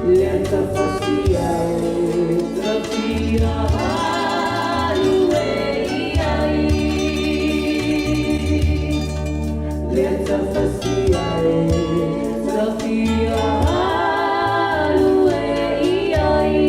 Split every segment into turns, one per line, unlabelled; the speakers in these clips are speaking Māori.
Lenta faciai, trapia haluei ai. Lenta faciai, trapia haluei ai.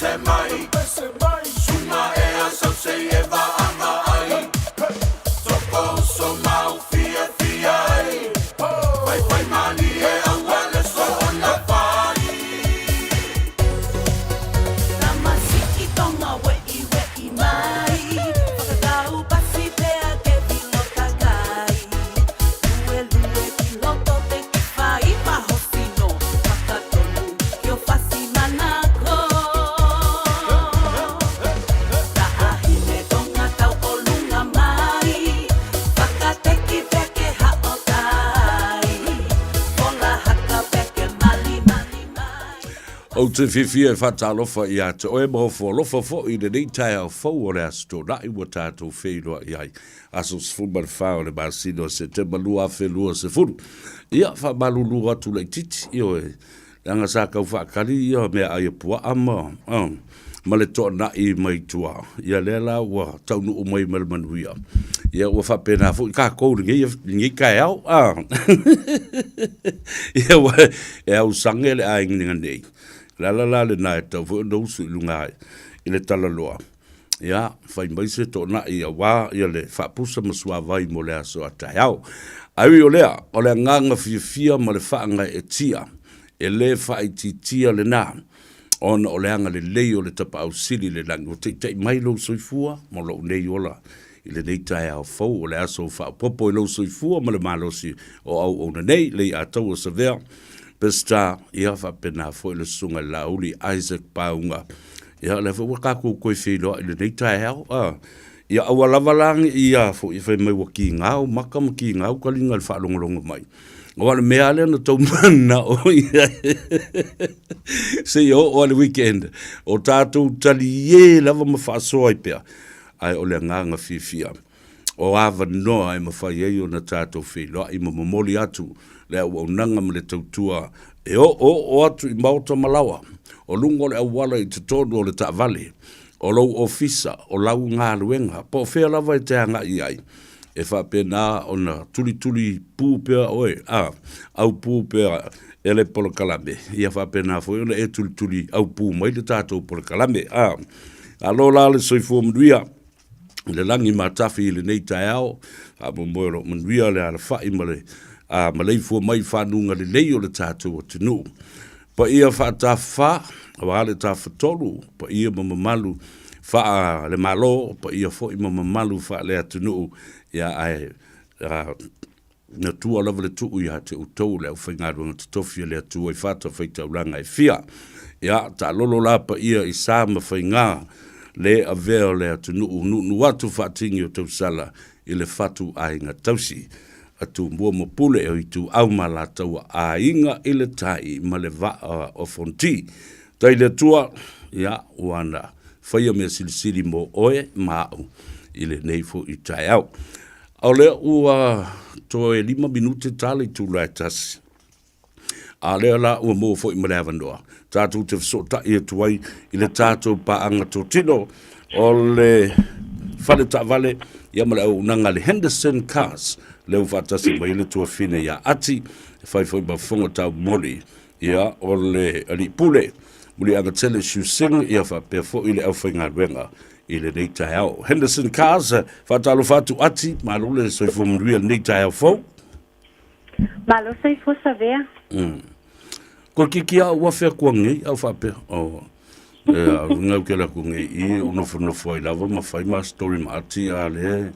pese mai, sunga ea sau sei e vaanga ai, toko so mau fia fia ai, pai mani e awale so ona pai.
Tamasiki tonga wei mai, whakatau pasi pea ke pilo takai, lue ki loto te ki whai mahosino, whakatonu ki o whasi manako. Tahine tonga tau o lunga mai, whakateki peke hao tai, pola haka peke mali mai.
O te whiwhia e whatalofa i a te oe mawhua lofa fo i le nei tai au fau o le asto na i wa tātou wheiroa i ai. Aso sfumar whao le māsino se te malua whelua se furu. Ia wha malulu atu lei titi i oe. Langa sa kau whakari i o mea ai pua ama. Ma le toa na i mai tua. Ia lela ua taunu o mai malmanuia. Ia ua whapena fo i ka kou ngi kai au. Ia ua e au sange le a inginga nei. La le na e tau fo no su lunga i le tala loa. Ia, fai mai se to na i a wā i le whapusa masua vai mo le aso a tai au. Ai o lea, o le nganga fia ma le whaanga e tia, e le whai ti tia le nā. Ona o le anga le lei o le tapa au sili le langi. O te mai lo soifua, mo lo nei ola. I le nei tai au fau o le aso wha popo i lo soifua ma le malosi o au ona nei, le a tau o savea. Pesta ia fa pena foi le sunga lauli Isaac Paunga. Ia le fa waka ko koe whilo i le nei tai hau. Ia awa lavalangi ia fo i fai mai waki ngau, maka maki ngau, kalinga le whaalongolongo mai. O wale mea le na tau mana o ia. Se o le weekend. O tātou tali ye lava ma whaasoa i pia. Ai o le nganga fifia. O ava noa e mawhai ei o na tātou whilo i mamamoli atu. Le au nanga ma le tautua e o atu i mauta malawa o lungo le awala i te tonu o le taavale o lau ofisa o lau ngā luenga po whea lava i te hanga i ai e whapena o na tuli pūpea oe au pūpea e le polo kalame ia whapena fo e tuli au pū mai le tātou polo kalame alo la le soifua mnuia le langi matafi i le nei tai au a momoero mnuia le ala whai male ma lei fua mai whanunga le lei o le tātou o tinu. Pa ia whaata wha, awa le tā whatolu, pa ia mamamalu wha le malo, pa ia fo i mamamalu wha le atinu, ia ai na tua lava le tuu ia te utou le au whaingarunga te tofia le atua i whata whaita uranga e fia. Ia ta lolo la pa ia i sāma whainga le aveo le atinu, nu watu whatingi o tau sala i le whatu ai ngā tausi. Atu mua mo pule e i tu au mala taua a inga i le tai ma le vaa o fonti. Tai le tua, ia, wana, whaia mea silisili mo oe mau i le neifo i tai au. Au lea ua to e 5 minute tala i tu lai tasi. A lea la ua mo fo i malewa noa. Tātou te wsota i atuai i le tātou pa anga to tino o le whale ta vale ia male au nanga le Henderson Cars. Leu whatasi mai le tua fine ia ati, fai ba fonga tau mori, ia o le ali pule, muli anga tele shusing, ia wha perfo i le au whainga ruenga, i le nei tai au. Henderson Cars, whatalo whatu ati, malule soifo mruia nei tai au fau?
Malo soifo savea.
Ko kiki au wafea kua ngei, au whape, ngau ke la kua ngei, i unofo i lava, ma whai ma story ma ati, a le,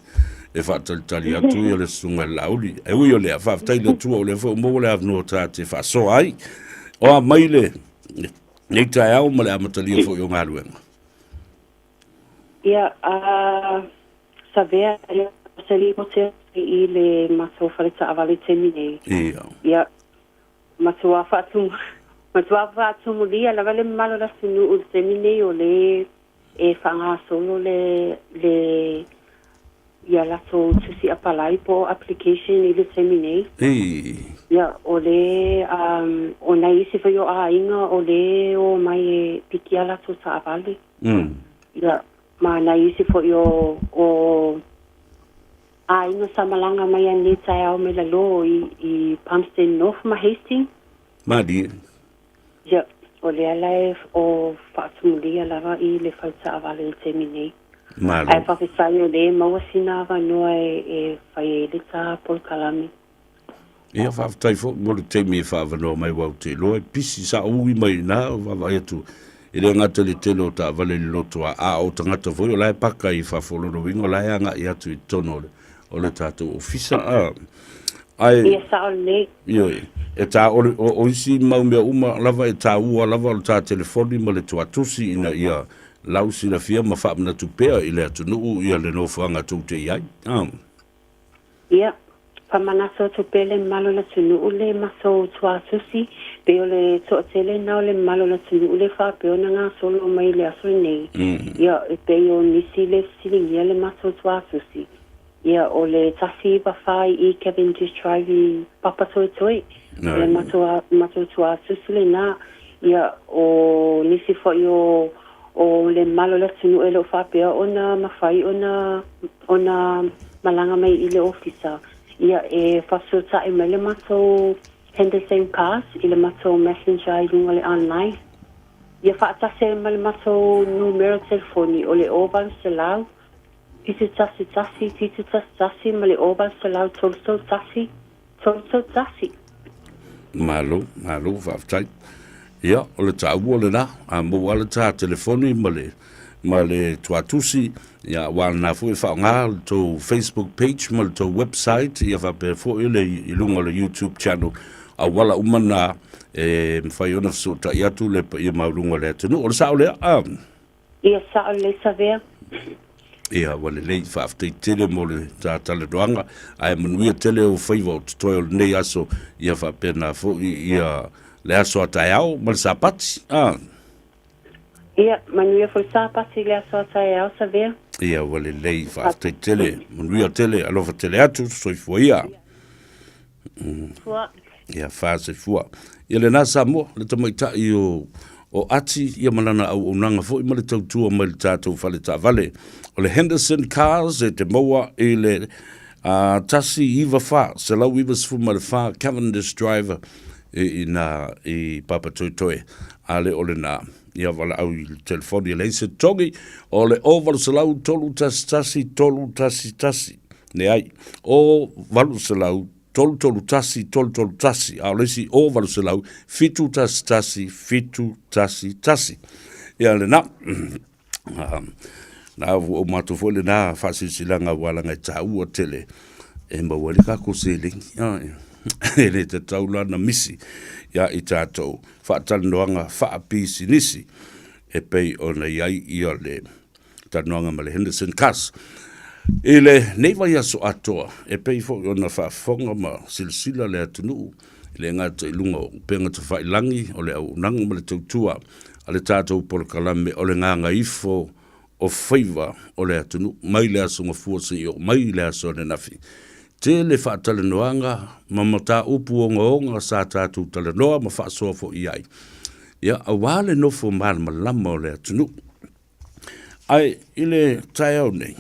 e whaatalitali atu i le sunga lauli. E ui o lea, whaatai le tua o le wha umo le avno ta te whaaso ai. O a mai le, nei tai au ma le amatalia fo i o ngā ruenga.
Ia, savea, seli mo te i le maso whaleta avale te mine. Ia, matua whaatumu lia, la vale malo la sunu u te mine o le e whanga solo le ia lato tusi apalai po application i le seminei. Ia, o le, o na isi whaio a inga o le o mai e piki a lato sa avali. Ia, ma na isi whaio o a inga sa malanga mai a neta au me la lo i Palmerston North ma Hastings.
Madi.
Ia, o le ala o whaatumulia lava I le whauta awale le te minei.
Malo.
Ai whawhisai o le mawasina awa noa e whai e le tā polkalami.
Ia whaafatai fo, mo le teimi e whaavanoa mai wau te loa, pisi sa ui mai nā, whawai atu. I le ngata le telo ta vale le loto a o tangata foi, o lai paka I whawholoro wingo, o lai anga I atu I tono o le tātou ofisa.
Ia sa o le.
Ioi, e tā o isi mau mea uma lava e tā ua lava o tā telefoni ma le tuatusi ina ia lausi la fia ma whaamna tupea I le atu nuu ia le nofuanga tau te iai.
Ia. Pamanaso to pele malo na tunu ule maso tua susi pe ole to tele na ole malo na tunu ule fa pe ona nga solo mai le aso nei ya pe o nisi le sili le maso tua susi ya ole tasi ba fai I Kevin just drive papa toi le maso tua susi le na ya o nisi fo yo o le malo na tunu ule fa pe ona mafai ona malanga mai I le officer Ia e whasota I mele mato Henderson Cars, I le mato messenger I lunga le online. Ia whaatase mele mato numero telefoni o le oval se lau. Titu tasi, mele oval se lau tolso tasi.
Malo, whaafatai. Ia, o le tā ua le na, a mo wale tā telefoni ma le tuatusi, ia wala na fu whaonga to Facebook page ma to website ia whape fo I lunga le YouTube channel a wala umana e mwhai ona fsota I atu le pa ia maurunga le atenu o le sao lea
Ia sao le savea
ia wale lei whaaftei tele mo le tā tale doanga ai manuia tele o whaiva o tutoe o le nei aso ia whape na fo ia le aso a tai au ma le sapati
Ia manuia fo sapati le aso a tai au savea
Ia wale lei whaaftei tele, manuia tele, alofa tele atu, soifua ia. Ia whaase fua. Ia le nasa Samoa, le tamaitai o ati, ia malana au unanga fo, ima le tautua mai le tātou whale tā vale. O le Henderson Cars e te maua I le tasi iwa wha, se lau iwa sifu ma le wha, Cavendish driver I Papa Toitoe, a le ole na. Ia wala au I telefoni le se tongi o le ovalu salau tolu tasi ne ai o valu salau tolu tasi a le si o valu salau fitu tasi ia le na o matu fo le na fasi silanga wala ngai tau o tele e ma wale ka ko sele ele te taula na misi ia I tātou whaatalanoanga whaapisi nisi e pei ona iai I o le tanoanga ma le Henderson Cars. E le neiva ia so atoa e pei fo ona whaafonga ma silsila le atunu le ngata I lunga o penga te whailangi o le au nanga ma le tautua a le tātou polokalame o le nganga ifo o whaiva o le atunu mai le aso ngafua se o mai le aso ne nafi. Te le whaatalanoanga, ma mata upu o ngonga sa tātou talanoa ma whaasoa fo iai. Ia, a wale nofo ma lama o le atunu. Ai, ile tai au nei.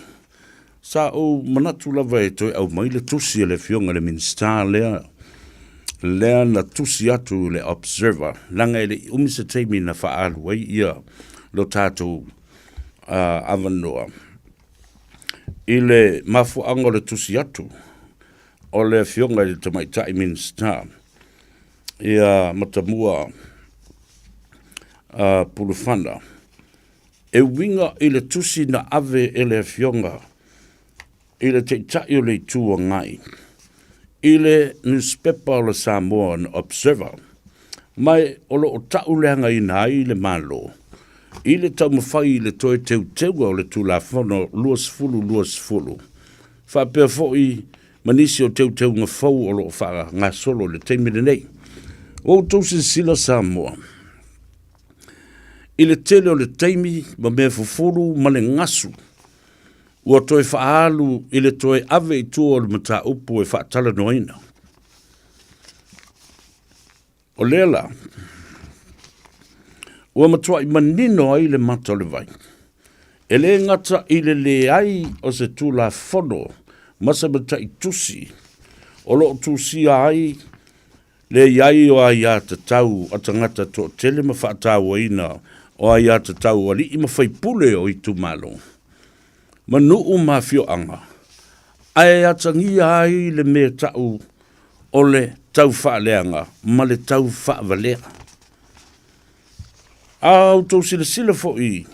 Sa o manatu lava e toi au mai le tusi le fionga le minsta lea na tusi atu le observer. Langa ele umisa teimi na whaalu wai ia lo tātou avanoa. Ile mafu ango le tusi atu. O le fionga le tamaitai minsta ia matamua pulufana e winga I le tusi na ave e le fionga I le te tai o le tua ngai I le newspaper o le Samoa na Observer mai o lo o tauleanga I nai le malo I le taumawhai I le toe teu o le tulafono luas fulu whapea foi manisi o teu ngā fau o lo wha ngā solo le teimine nei. O tausi sila Samoa. I le tele o le teimi ma mea fufuru ma le ngasu. Ua toe whaalu I le toe ave I tua o le mata upu e whaatala noina. O lela. Ua matua I manino ai le mata o le vai. E le ngata I le ai o se tula fono. Masa mata I tusi, o lo tusi ai, Le iai o ai a te tau a tangata to tele ma whaatau ina o ai a te tau a li ima whaipule o i tu malo. Ma nuu ma fio anga. Ai a tangi ai le me tau o le tau whaaleanga ma le tau whaavalea. Au tau sila fo i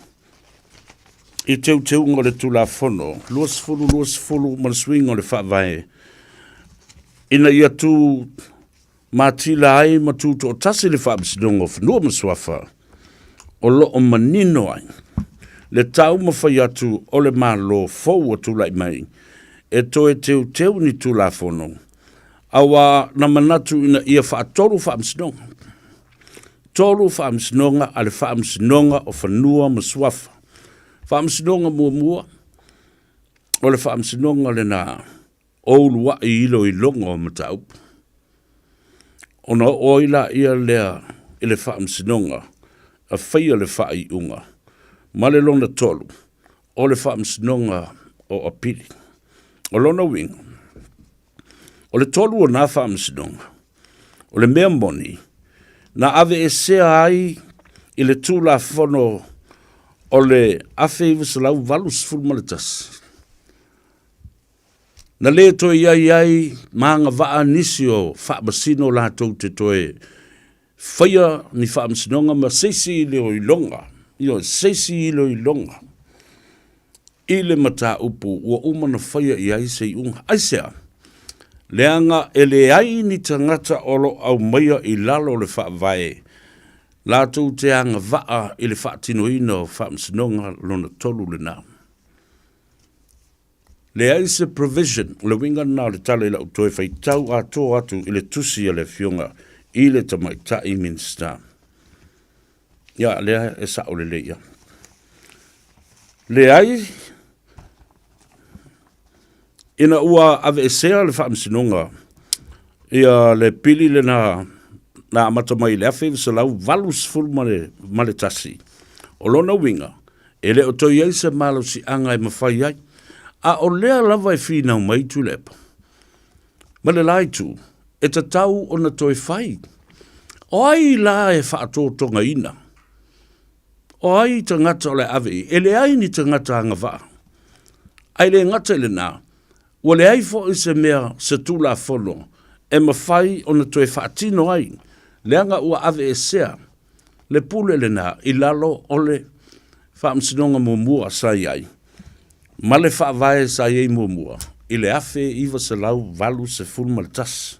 teu ngā le tula whono, luas fulu ma le swing o le whaavae. Ina ia tu matila ai ma tu to tasi le whaabisidongo whanua maswafa o lo o manino ai. Le tau ma whai atu o le malo fau a tula i mai e toe teu ni tula whono. Awa na manatu ina ia whaatoru whaamisinonga. Toru whaamisinonga a le whaamisinonga o whanua maswafa. Whaamisinonga mua o le whaamisinonga le na oulua i ilo i longa o matau. Ona oila ia lea i le whaamisinonga a whaia le whai unga. Ma le lona tolu o le whaamisinonga o apiri. O lona winga. O le tolu o nā whaamisinonga. O le mea moni na ave e sea ai i le tūla whono o le awhi wasalau valus fulmalitas. Na le toi iai maanga waa nisi o whaabasino lātou te toi whaia ni whaamasinonga ma seisi i leo i longa. Io seisi i leo i longa. I le mata upu ua umana whaia iai sei unga. Aisea, leanga e le ai ni tangata olo au maia i lalo le whaavae. Lātou te anga waa i le whaatinoina o whaamsinonga lona tolu le nā. Le ai se provision, le winga nā le tale la utoe whai tau a tō atu i le tusi a le fionga i le tamaitai minsta. Ia, lea e sao le leia. Le ai, ina ua ave e sea le whaamsinonga, ia le pili le na amata mai le awhi sa lau valus ful male tasi. O lona winga, e le o toi eise malo si anga e mawhai ai, a o lea lava e whina mai tu lepa. Ma le lai tu, e ta tau o na toi whai. O ai la e whaatotonga ina. O ai ta ngata o le awe, e le ai ni ta ngata anga wha. Ai le ngata le nā, wa le ai fo i se mea se tula whono, e mawhai o na toi whaatino ai, le anga ua ave e sea, le pule le nā, i lalo o le whaamsinonga mua sai ai. Ma le whaavae sai ei mua, i le awhi iwa se lau valu se fulma le tas.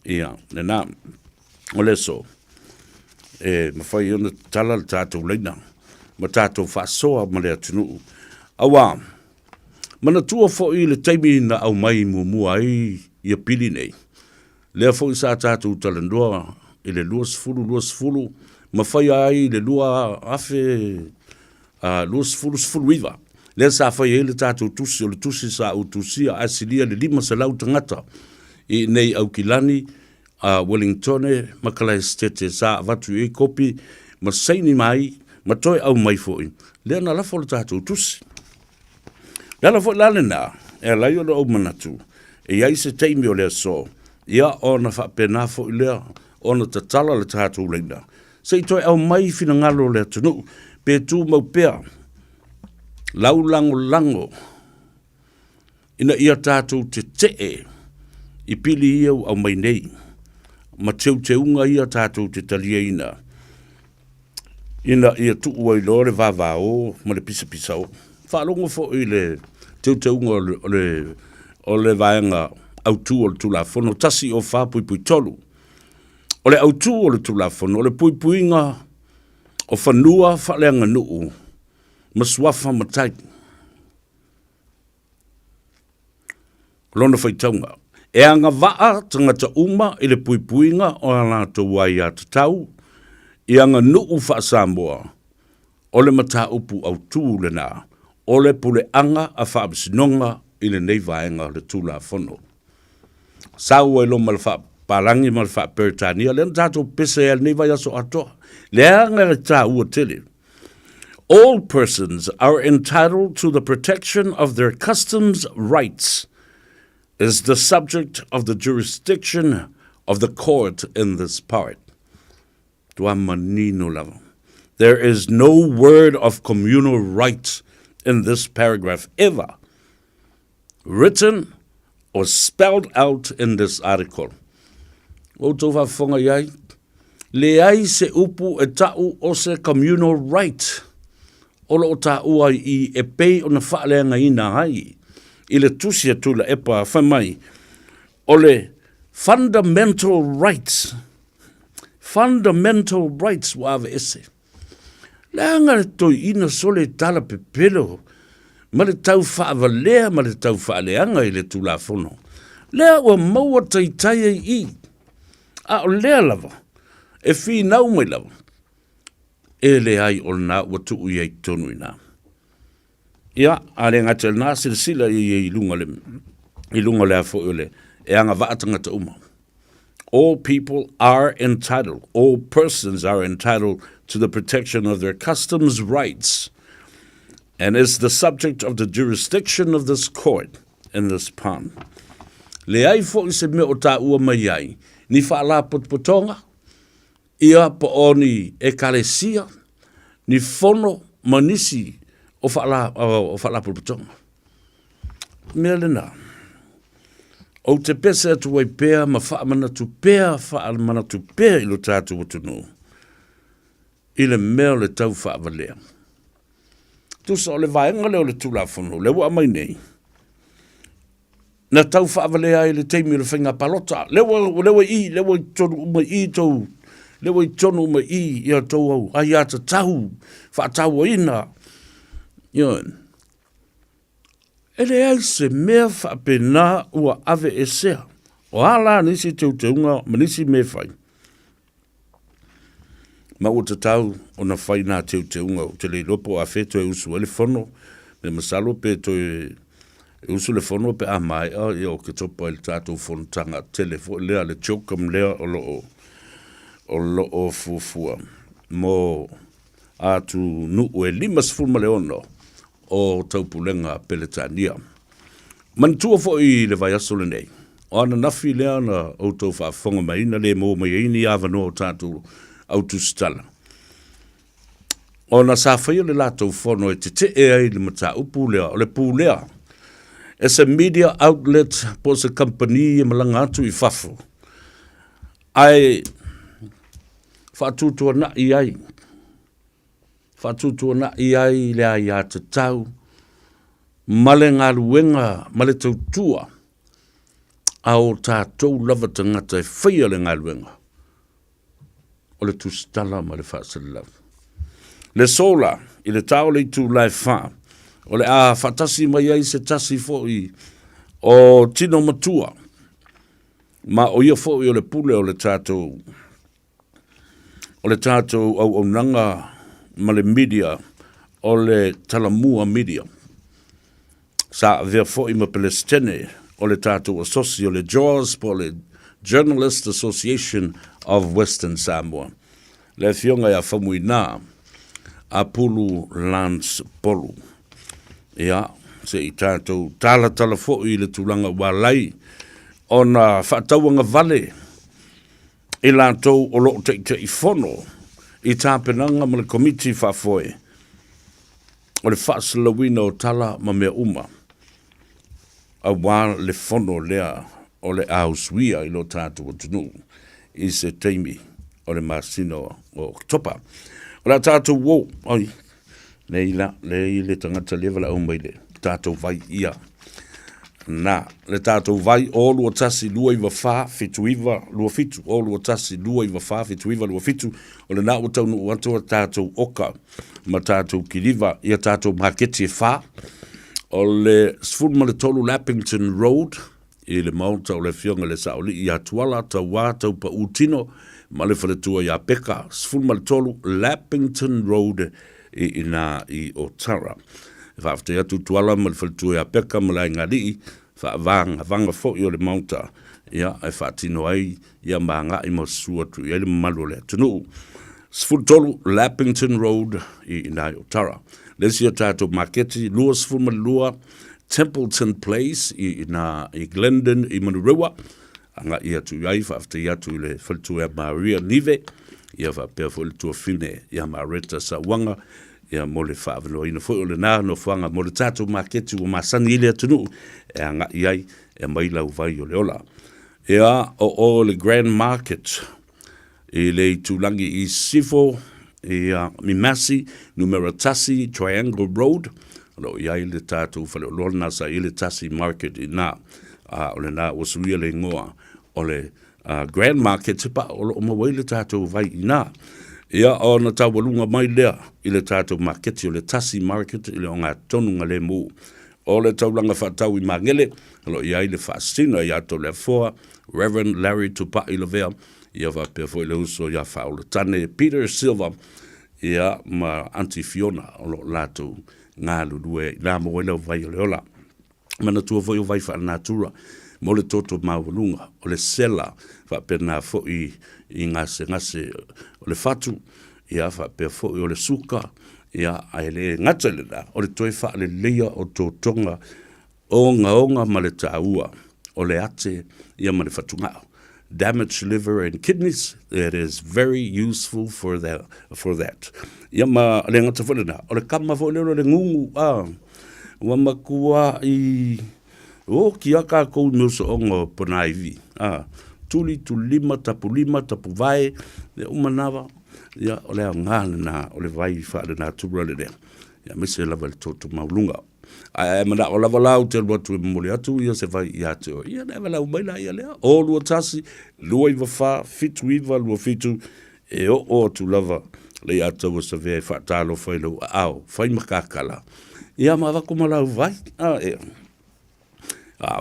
Ia, le nā, o le so, e mawhai ona tala le tātou leina, ma tātou whaasoa ma le atunu. Awa, mana tua fo i le taimi na au mai mua ai ia pili nei. Lea fo i sa tātou talandoa i le luas fulu, ma whai ai le lua afe luas fulu iwa. Lea sa whai ai le tātou tusi o le tusi sa au tusia asilia le lima sa lau tangata i nei au kilani Wellingtone, Makalai Stete sa vatu e kopi, ma saini mai, ma toi au mai fo i. Lea na lafo le tātou tusi. Lala fo lale nā, e lai o le o manatu, e iai se teimi o lea so, ia o na whapena fo i lea, o na tatala le tātou leina. Se i toi au mai fina ngalo lea tunu, pe tū mau pea, lau lango, ina ia tātou te tee, i pili iau au mai nei, ma te unga ia tātou te talia ina ia tu ua i lore vava o, ma le pisa o. Whaalongo fo i le teunga o le vaenga autu o le tula whono, tasi o whapui tolu. O le autu o le tula whono, o le puipuinga o whanua whaleanga nuu, maswafa matai. Lona whaitaunga. E anga waa tangata uma i le puipuinga o alata wai a tatau, i anga nuu whaasamoa, o le mata upu autu le nā. O le pule anga a whaabisinonga i le nei vaenga le tula whono. Sau e lo ma le whaaparangi ma le whaaperitania, le tato pese e nei vai aso atoa. Le anga le tā ua tele. All persons are entitled to the protection of their customs rights as the subject of the jurisdiction of the court in this part. Tua manino lava. There is no word of communal rights in this paragraph ever written or spelled out in this article. O tō whawhonga iai, le ai se upu e tau o se communal right. Olo o tā ua I e pei o na whaaleanga ina hai. I le tusia tula e pa whamai. O le fundamental rights. Fundamental rights wa ave ese. Leanga toi ina sole tala pepelo. Ma le tau whaavalea, ma le tau whaaleanga I le tula whono. Lea ua maua taitaia I. A o lea lava. E whi nau mai lava. E le ai o na ua tuu I ai tonu ina. Ia, a le ngata na sila I lunga le a fo le. E anga vaatanga ta uma. All people are entitled, all persons are entitled to the protection of their customs rights and is the subject of the jurisdiction of this court in this pond. Le ai fo I se me o ta ua mai ai, ni whaala potpotonga, ia po o ni e kalesia, ni fono manisi o whaala potpotonga. Mea lena, o te pesa tu wai pēr, ma wha mana tu pēr, wha mana tu pēr ilo tātou atunu. I le mea le tau wha avalea. Tu sa o le vaenga leo le tula whanu, le wa mai nei. Na tau wha avalea I le teimi le whinga palota. Lewa I tonu uma I tau. Lewa I tonu uma I ia tau au. Ai ata tau, wha tau ina. Ion. Ele ai se mea whaapena ua ave e sea. O ala nisi teunga, manisi me whai. Ma o te tau o na whai nā teunga o te le lopo a wheto e usu ele whono. Me masalo pe to e usu le whono pe a mai a i o ke topa ele tātou whonotanga telefo lea le chokam lea o lo o fuafua. Mo atu nu e limas fulma le ono. O taupulenga peletania. Mantua fo I le vai aso le nei. O ana nafi lea na o tau whaafonga mai na le mo mai ini avano o tātou autustala. O na sāwhaia le lātou whono e te ai le mata upu lea, o le pū lea. As a media outlet po se company e malanga atu I whafo. Ai whātutua na I ai. Whatutua na I ai lea I a te tau, male ngā luenga, male tautua, a o tātou lava tangata e whaia le ngā luenga. O le tustala ma le whaasala. Le sola, I le tau le tu lai wha, o le a whatasi mai ai se tasi fōi, o tino matua, ma o ia fōi o le pule o le tātou au nanga, ma le media o le talamua media. Sa vea fo'i ma Palestine o le tātou asosi o le JAWS po le Journalist Association of Western Samoa. Le fionga ia whamui nā a pulu Lance Polu. Ia, se I tātou tala fo'i le tūlanga walai o na whaatauanga vale I lātou o lo te I whono I tāpenanga ma le komiti whaafoe. O le whaasalawina o tala ma mea uma. A wā le whono lea o le ausuia I lo tātou o tunu. I se teimi o le masino o topa. O la tātou wō. Oi, le tangata lewa la au mai le. Tātou vai ia. Na, le tātou vai o lua tasi lua iwa wha, fitu iwa, lua fitu. O lua tasi lua iwa wha, fitu iwa, lua fitu. O le nā o taunu atua tātou oka, ma tātou kiriwa, ia tātou maketi e wha. O le sfulma le tolu Lappington Road, I le mauta o le fionga le saoli, I atuala ta wā tau pa utino, ma le whaletua ia peka. Sfulma le tolu Lappington Road, I Otara. Whaafte atu tuala ma le whaletua ia peka, ma lai ngari, vanga fo'i o le mauta, ia e whaatino ai, ia maanga I masua tu, ia le malu le tunu. Sfultolu Lappington Road I Nai Otara. Lesia tātou maketi, lua sfulma lua, Templeton Place I Glendon I Manurewa, anga ia tu ai whaafte ia tu le whaltu e Maria Nive, ia whapea fo le tua fine, ia Mareta Sawanga, ia mo le whaavano ina fo o le nā no whanga mo le tātou maketu o masani ile atunu, e anga iai, e mailau vai o le ola. Ia o le Grand Market, e le tulangi I Sifo, ia Mimasi, numero tasi, Triangle Road, lo iai le tātou whale o lona sa I le tasi market I nā, o le nā o suia le ngoa, o le Grand Market, pa o lo mawai le tātou vai I nā. Ia o na tau walunga mai lea, I le tātou market, o le tasi market, I le o ngā tonunga le mū. O le taulanga whatau I mangele, lo iai le whaasina I ato le foa, Reverend Larry Tupa I le vea, ia va pe foi le uso ia fa o tane Peter Silva ia ma Auntie Fiona o lo lato nga lue la mo le vai le ola mana tu foi vai fa natura mo le toto maulunga o le sela fa pe na foi I ngase o le fatu ia fa pe foi o le suka ia ai le ngatele da o le toi fa le leia o totonga onga ma le taua o le ate ia ma le fatunga damaged liver and kidneys, it is very useful for that. Ia ma le ngata whanana, o le kama whanero le ngungu, wa makua I, ki aka kou nusa ongo ponaivi, tuli tu lima, tapu vai, le umanawa, ia o le ngāna na, o le vai whaare nā tūra le rea, ia mese lava le tōtu maulunga. Mana o lava lau te watu mole atu ia se vai ia te o ia never lau mai la ia lea o lua tasi lua iwa wha fitu iwa lua fitu e o tu lava le ia tau sa vea whaatalo whailau au whai makakala ia ma wako malau vai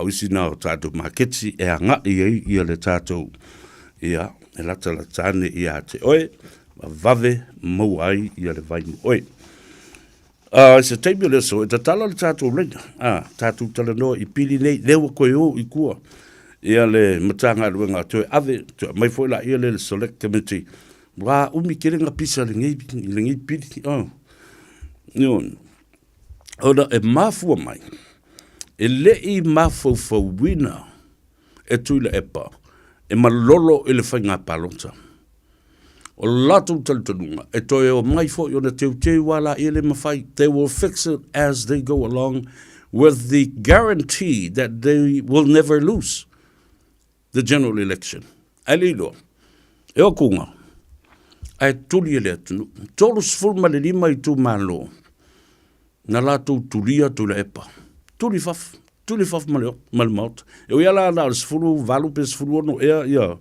isi nao tātou maketi e anga ia le tātou ia e lata la tāne ia te oe vave mau ai ia le vai mo oe se teibi le so ta tala le tātou reina tātou tala no I pili nei lewa koe o I kua ia le matanga ruenga toe ave mai foi la ia le select committee wa umi kerenga pisa le ngai pili yon ora e mafua mai e le I mafo wina e tuila epa e malolo I le whainga palota o latu taltanunga e toi o mai fo yo na teu wala ele mafai they will fix it as they go along with the guarantee that they will never lose the general election alilo e o kunga ai tuli ele tunu tolu sfulma le lima I tu malo na latu tulia tu le epa tuli faf malmaut e o yala na sfulu valu pe sfulu no ia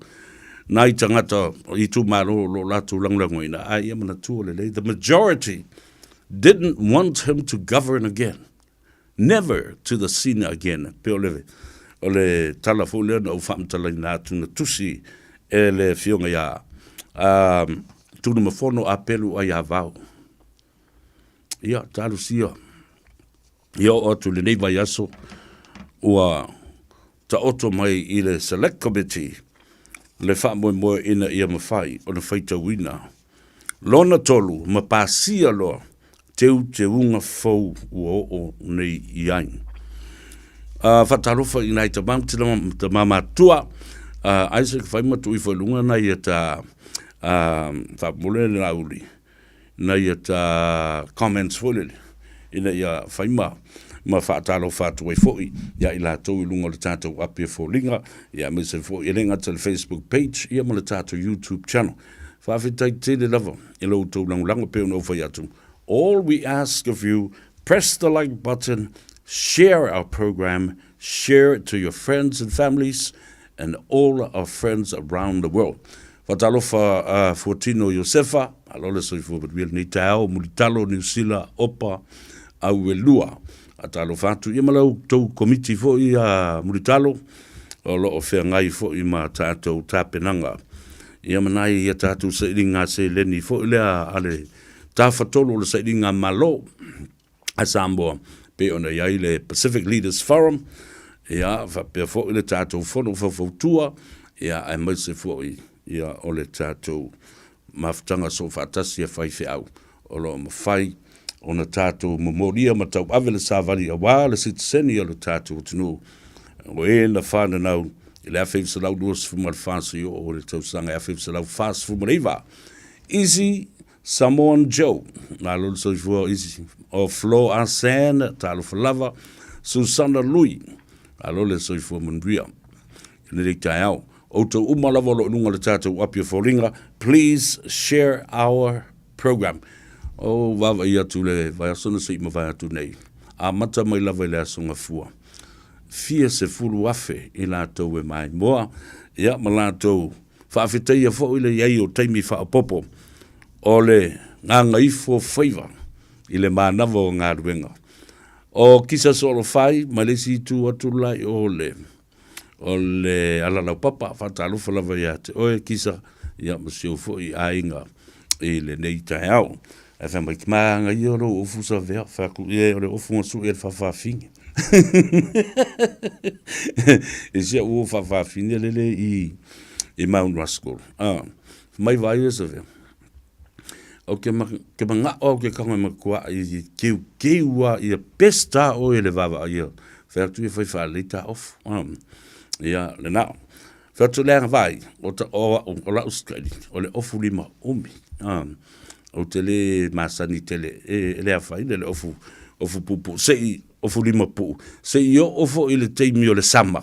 nai tangata I tu maro lo latu langlangoina ai mana tu le the majority didn't want him to govern again never to the scene again pe ole talafo le no fam talina tu na tusi ele fionga ya tu no fono apelu ai avao ia talusia ia o tu le nei vai aso ua ta oto mai I le select committee le wha moe ina ia mawhai o na whaita wina. Lona tolu, ma pāsia loa, te unga fau ua o nei iai. Whatarofa I nai ta mamatua, Isaac whaimatu I whailunga nai e ta whamole na uli, nai e ta comments wholele, ina ia whaima, ma whaatalo whātua I fōi, ia I lātou I lunga le tātou apia fōlinga, ia me se fōi, ia te le Facebook page, ia ma le tātou YouTube channel. Whawhitai te le lava, I loutou langulanga peo no whai atu. All we ask of you, press the like button, share our program, share it to your friends and families, and all our friends around the world. Whatalofa Fortino Josefa, alola soi fōpatuia ni tau, mulitalo ni usila opa au e lua. Atalo fatu ia malau tou komiti fo ia mulitalo o lo o fea ngai fo I ma tātou tāpenanga ia manai ia tātou sa iringa se leni fo ilea ale tāwhatolo le sa iringa malo a Samoa pe ona iai le Pacific Leaders Forum ia whapea fo ile tātou fono whawhautua ia ai maise fo ia o le tātou maftanga so whatasi a whai au o lo mawhai o na tātou memoria ma tau awele sa vali a wā le sitaseni o le tātou tunu o e na whāna nau le afe se lau duas fuma fasi o le tausanga afe se lau fast fuma reiva Easy Samoan Joe na lo so fo Easy o Flo Asen talo lava Susana Lui alo le so fo munria le le taiao o to umalava lo nunga le tatu apia foringa please share our program o vava ia tu le vai sona se ma vai tu nei a mata mai lava le asonga fua fia se fulu afe i la tau e mai moa ia ma la tau whaafeteia fo ile iei o teimi whaapopo o le nganga ifo faiva i le manava o ngā ruenga o kisa solo fai ma le si tu atu lai o le alalau papa whatalufa lava ia te oe kisa ia ma sio fo i ainga i le nei tai au e wha mai kimanga i oro ofu sa vea whaku i ore ofu ngasu e whawhawhingi e sia ua whawhawhingi lele i Mount Rushmore mai vai e sa vea o ke mga o ke kanga makua i kiua i a pesta o e le vava i a whatu i whaiwhalita off ia le nao whatu leanga vai o la uskali o le ofu lima umi o te le masani tele e le awhai le ofu pupu sei ofu lima pu sei o ofo i le teimi o le sama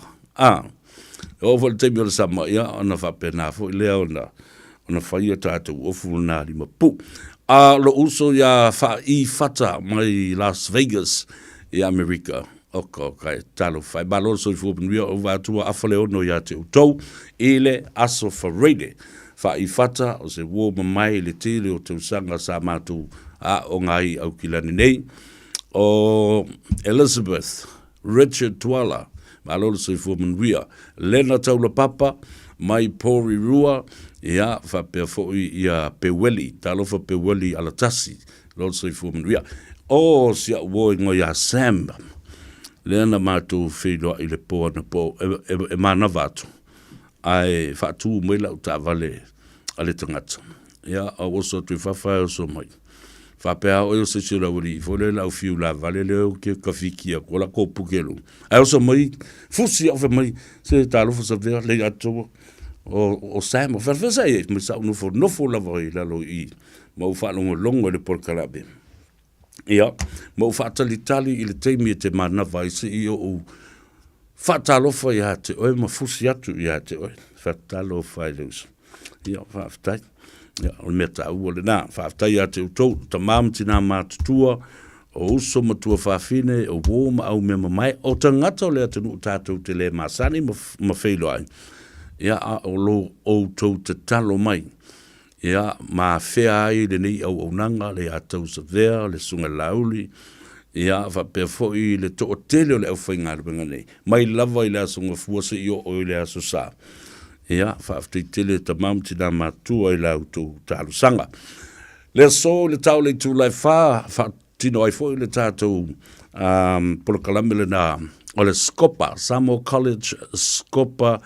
ofo le teimi o le sama ia ona whapena fo i lea ona whaia tātou ofu nā lima pu lo uso ia wha i whata mai Las Vegas i Amerika oko kai talo fai balor so fu ben o va tu afale ono ya te utou ile aso farede fa i fata o se wo mai le tele o te sanga sa matu a o ngai au kilani nei o Elizabeth Richard Twala balor so fu ben lena taula papa mai pori rua ia fa pe fo ia peweli talo fa peweli ala tasi lo so fu ben o sia wo ngo ya Sam Leana mātou whailoa i le poa na po e mana vātu. Ai whātu mai lau tā vale a le tangata. Ia a oso tui whawhai o so mai. Whapea o eo se sira wari, fole lau fiu la vale leo ke kawhikia, ko la ko pukelu. Ai oso mai, fusi au mai, se tālofa sa vea, le ato o Sam, o whawhasa e, mai sa unufo nofo lava i lalo i, mau whalongo longo le porkarabe. Ia, mau whaatalitali i le teimi e te mana vai se i o whaatalofa i te oe, ma fusi atu i te oe, whaatalofa i leusa. Ia, whaafitai, ia, o mea ta ua le nā, whaafitai a te utou, ta māmtina mātutua, o uso matua whaafine, o wōma au mea mai, o ta ngata o lea te nuu tātou te le māsani, ma whailo ai. Ia, a o lo o tau te talo mai. Ia, ma whea ai le nei au nanga, le atau sa vea, le sunga lauli, ia, whapea foi le to o tele o le au whainga rupenga nei. Mai lava i le asunga fuasa i o le aso sa. Ia, whaaftai tele ta mamti na matua i lau tu tālu sanga. Le so le tau le tu lai whaatino ai foi le tātou polo kalamele na o le Skopa, Samoa College Skopa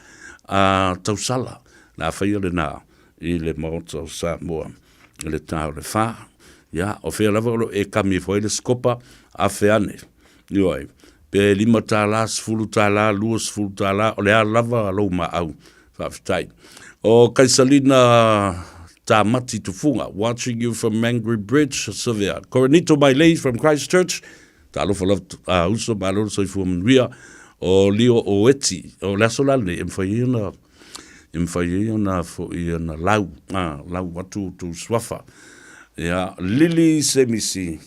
tausala, na whaia le na i le maota o Samoa, le tau le wha, ia, o whea lava olo e kami foi le Skopa a wheane, ioi, pe 5 tāla, 10 tāla, 2 tāla, o le a lava alo ma au, whaafitai. O Kaisalina tā mati tufunga, watching you from Mangry Bridge, Sevilla. Coronito Mailei from Christchurch, tā alofa lava uso, ma alo so i fuamanwia, o Leo o Eti, o Lasolane, Mfaiena fo i na lau watu tu swafa. Ia, Lily Semisi.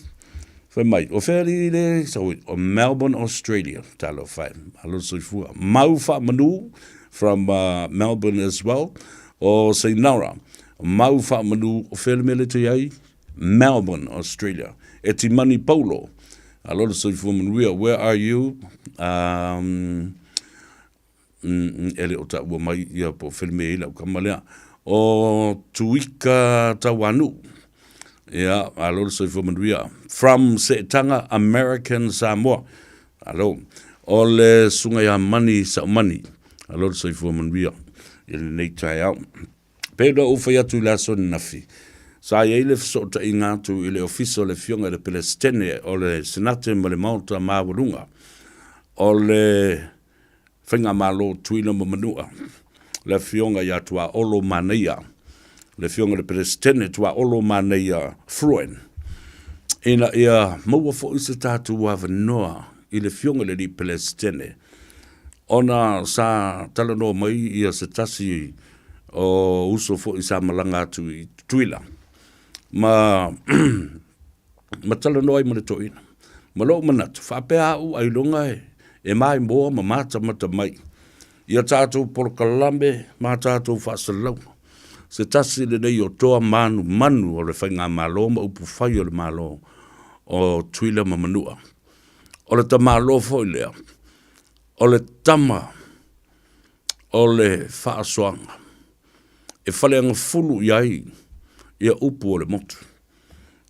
Whai mai, o wheri le, o Melbourne, Australia, talo whai. Alo soifua. Mau wha manu from Melbourne as well. O Sainara. Mau wha manu o wheri mele te ai. Melbourne, Australia. E ti mani paulo. Alo soifua manuia, where are you? Ele o ta ua mai ia po filme ila o kamalea o Tuika Tawanu ia alo so fomanuia from Setanga American Samoa alo o le sunga ya mani sa mani alo so fomanuia ele nei tai au pedo o fa tu la son nafi sa ia ile so ta inga tu ile ofiso le fionga le Palestine o le senate mo le mauta mawurunga o le whainga malo tuina mamanua, le fionga ia tua olo maneia, le fionga le presidente tua olo maneia fruen. Ina ia maua fo isa tātu wawanoa i le fionga le li presidente. Ona sa talanoa mai ia se tasi o uso fo isa malanga atu i tuila. Ma talanoa i mana toina. Ma lo manatu, whapea au ai longa e mai moa ma mata mata mai. Ia tātou porokalambe, ma tātou whaasalau. Se tasi le nei o toa manu o le whainga malo, ma upu whai o le malo o tuila mamanua. O le ta malo foi lea. O le tama, o le whaasoanga. E whaleanga fulu iai, ia upu o le motu.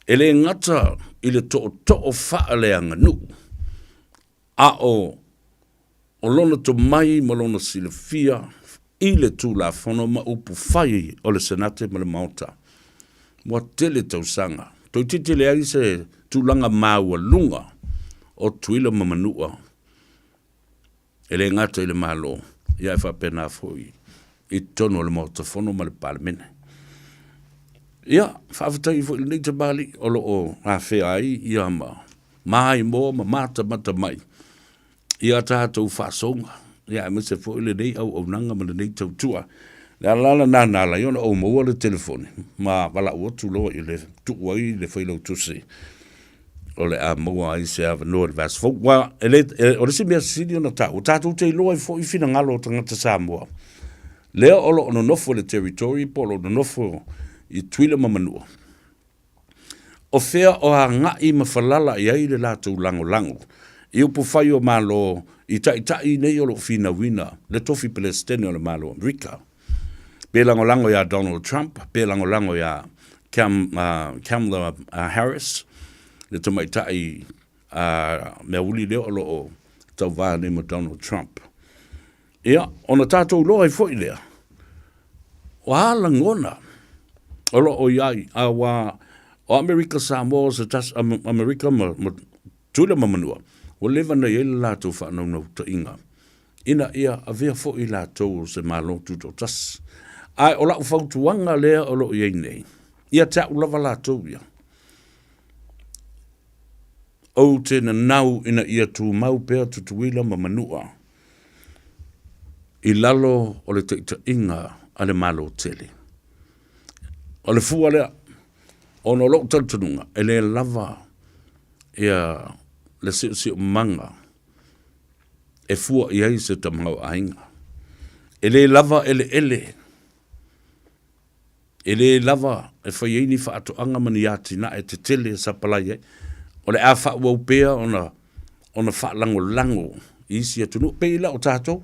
E le ngata i le to'o whaaleanga nu. A o lona to mai ma lona silafia, i le tū la whono ma upu whai o le senate ma le maota. Mua tele tausanga. Toi tite le ai se tūlanga maua lunga o tuila mamanua. E le ngata i le malo, ia e whapena foi, i tono le maota whono ma le palamene. Ia, whaafatai foi le neita bali, o lo o a whea ai, ia mai mo ma mata mai. Ia tātou whaasonga, ia e mese foi le nei au nanga ma le neita utua. Le alala nānala, iona o maua le telefone, ma wala uotu loa i le tuuai le whailau tusi. O le a maua ai se ava noa le vas fau. Wa, o le si mea sidi ona tau. O tātou te iloa i fo i fina ngalo o tangata Samoa. Lea olo ono nofo le territory, po lo nofo i tuila mamanua. O fea o a ngai mawhalala i ai le lātou lango. I upu whai o malo i tai nei o lo fina wina. Le tofi Palestine o le malo Amerika. Pe lango ya Donald Trump. Pe lango ya Kamala Harris. Le tamai tai mea uli leo alo o tau vāne ma Donald Trump. Ia, ona tātou loa i fwoi lea. O hala ngona, alo o iai, o Amerika Samoa, se tas Amerika ma tūle mamanua, o lewa na iele lātou whanau nau ta inga. Ina ia, a vea fwoi lātou se malo tuto tas. Ai, o lau whautuanga lea alo o iei nei. Ia tau lava lātou ia. O te na nau ina ia tū mau pēr tutuila ma manua. I lalo o le teita inga a le malo tele. O le fua lea, o no lok tantununga, e le lava ia le si manga. E fua ia i se tamau ainga. E le lava ele. E le lava e whaieni whaato anga mani ati na e te tele sa palai o le a wha wau pēr ona wha lango isi atunu pe ila o tātou.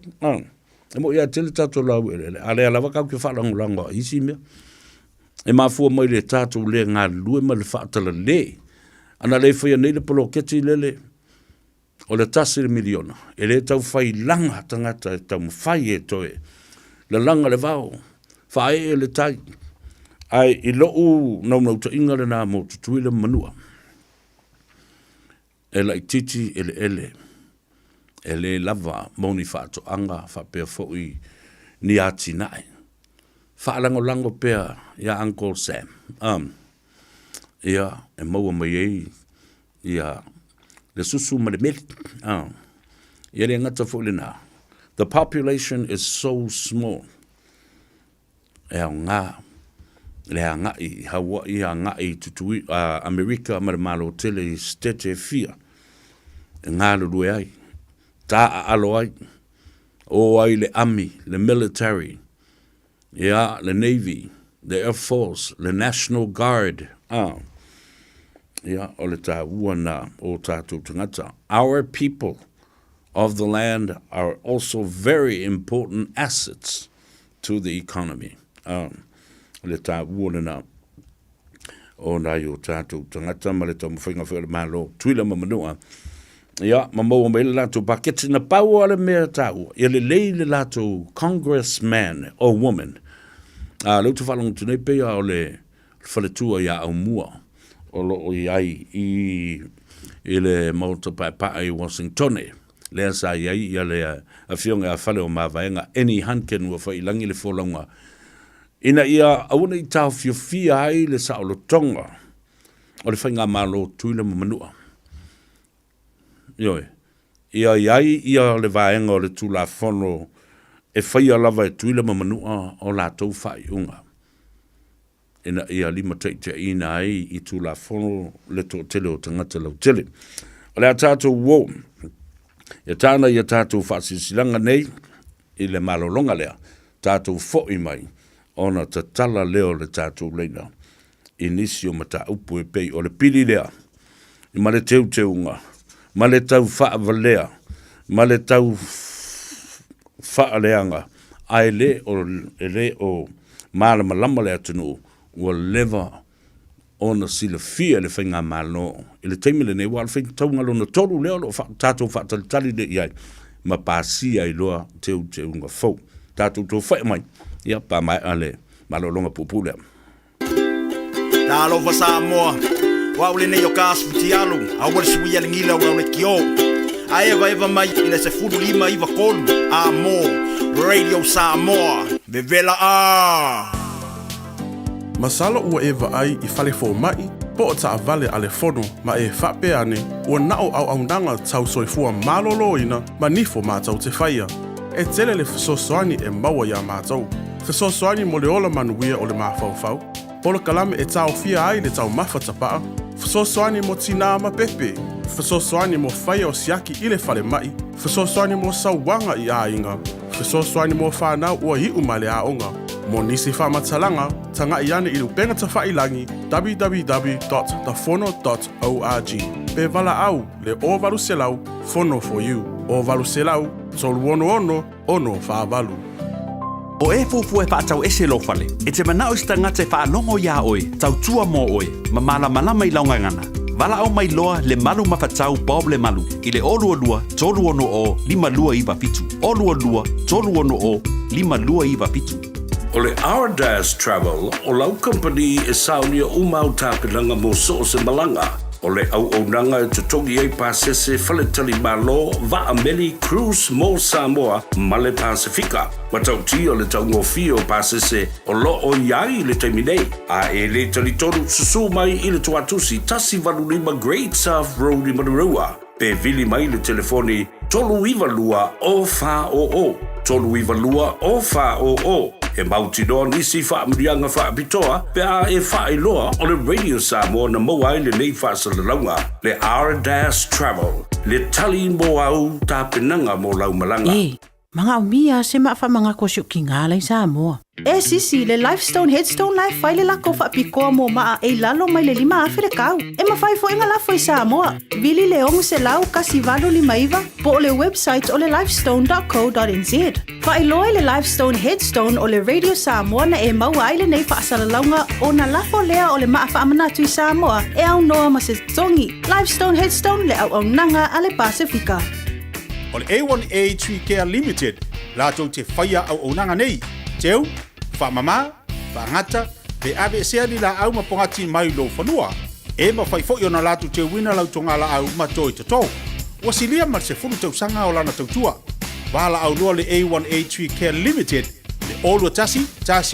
E mo ia tele tātou lau ele. A le alawa kau ke wha lango isi mea. E mafua mai le tātou le ngā lue ma le whaatala le. Ana le whaia nei le polo keti lele. O le tasi le miliona. E le tau whai langa tangata e tau mwhai e toe. Le langa le vau. Whae e le tai. Ai i loo nau ta inga le nā mo tutuile manua. E lai titi ele. E le lava moni whaato anga whapea fōi ni ati nai. Whaalango pea ia Uncle Sam. Ia e maua mai ei. Ia le susu ma le meli. Ia le ngata fōi le nā. The population is so small. E au ngā. Le a ngai, Hawaii a ngai tutui, Amerika ma le malo tele i stete fia. E ngā lulu ai. Tā a alo ai. O ai le Army, le military. Ia, le Navy, the Air Force, le National Guard. Ia, o le tā uana o tātou tangata. Our people of the land are also very important assets to the economy. Le tā uana na o nai o tātou tangata ma le tau mwhainga whaile malo tuila mamanua. Ia, mamau mai le lātou paketi na pau ale mea tāua. Ia le lei le lātou congressman or woman. Lau tu whalonga tunei pea o le whaletua ia au mua. O lo o iai i le mauta pai Washingtone. lea sa iai ia lea a fionga a whale o mawaienga eni hanken ua whailangi le wholonga. Ina ia auna I tau fia ai le sa o lo tonga o le whainga malo tuile mamanua. Ioe, ia iai ia le vaenga o le tula whono e whaia lava e tuile mamanua o la tau whai unga. Ina ia lima teite ina ai I tula whono le to tele o tangata lau tele. O le a tātou wō, ia tāna ia tātou whaasisilanga nei I le malolonga lea, tātou fo I mai, ona ta tala leo le tātou leina. Inisio ma ta upu e pei o le pili lea, I ma le teu teunga, ma le tau whaavalea, ma le tau whaaleanga, ai le o malama lama le atunu, ua leva ona sila fia le whainga malo. I le teimile nei, wala whainga taunga lona tolu leo lo tātou whaatalitali le iai, ma pāsia I loa teu teunga fau. Tātou tō whai mai, ia pa mai ale, malolonga pupulea.
Talofa Samoa, waule nei o kāsputi alu, awale suia lingila waule kio. A eva mai ina se furu lima iwa kolu, a mo, Radio Samoa, vevela a.
Masala ua eva ai I fale fo mai, po o ta vale ale fono ma e whape ane, ua nao au nanga tau soifua malolo ina, ma nifo mātau te whaia. E tele le fesosoani e maua ia mātau. Fesosoani mo le ola manuia o le mawhauwhau. Polo kalame e tau fia ai le tau mawhatapaa. Fesosoani mo tina ma pepe. Fesosoani mo whaia o siaki I le fale mai. Fesosoani mo sauwanga I a inga. Fesosoani mo whanau ua hiu ma le a onga. Mo nisi whamatalanga, tanga I ane I lupenga ta whailangi www.thefono.org. Pe vala au, le o valu selau, fono for you. O valu selau, tolu ono, ono whaavalu.
O e fufu e whaatau ese lo fale. E te manao sta ngate whaanongo ia oe, tau tua mo oe, ma malama I laungangana. Vala au mai loa le malu mawhatau Bob le malu. I le olua lua, tolu ono o, lima lua iwa pitu. Olua lua, tolu ono o, lima lua iwa pitu.
O le Ardas Travel, o lau company e saunia umau tāpilanga mo so se malanga. O le au nanga e tutongi ei pasese faletali malo va ameli cruise mo Samoa ma le Pasifika. Matau ti o le taungo fio pasese o lo o iai le taiminei. A e le talitonu susu mai I le tuatusi tasi valulima Great South Road I Manurua. Pe vili mai le telefoni tolu iwa lua o fa o. Tolu iwa lua o fa o. E mauti doa nisi wha mrianga wha pitoa, pe a e wha iloa o le Radio Samoa na moa le nei wha salalaunga, le Ardas Travel, le tali mo au ta penanga mo lau malanga.
E, mga umia se mawha mga kosyo ki ngā lai Samoa. E sisi, le Lifestone Headstone Life whai le lako wha pikoa mo maa e lalo mai le lima awhire kau. E mawhai fo inga lafo I Samoa. Vili le ongu se lau kasi valo lima iwa, po le website o le lifestone.co.nz. Whai loe le Lifestone Headstone o le Radio Samoa na e maua ai le nei wha asalalaunga o na lafo lea o le maa wha amanatu I Samoa e au noa ma se tongi. Lifestone Headstone le au nanga a le Pasifika.
O le A1A Tree Care Limited, lātou te whaia au nanga nei. Teu, whamama, whangata, pe ave sea li la au mapongati mai lo whanua. E ma whai fo na lātou te wina lau tonga la au matoi te tau. Wasilia mar se funu tau sanga o lana tau tua. Wala au loa le A1A Tree Care Limited, le olua tasi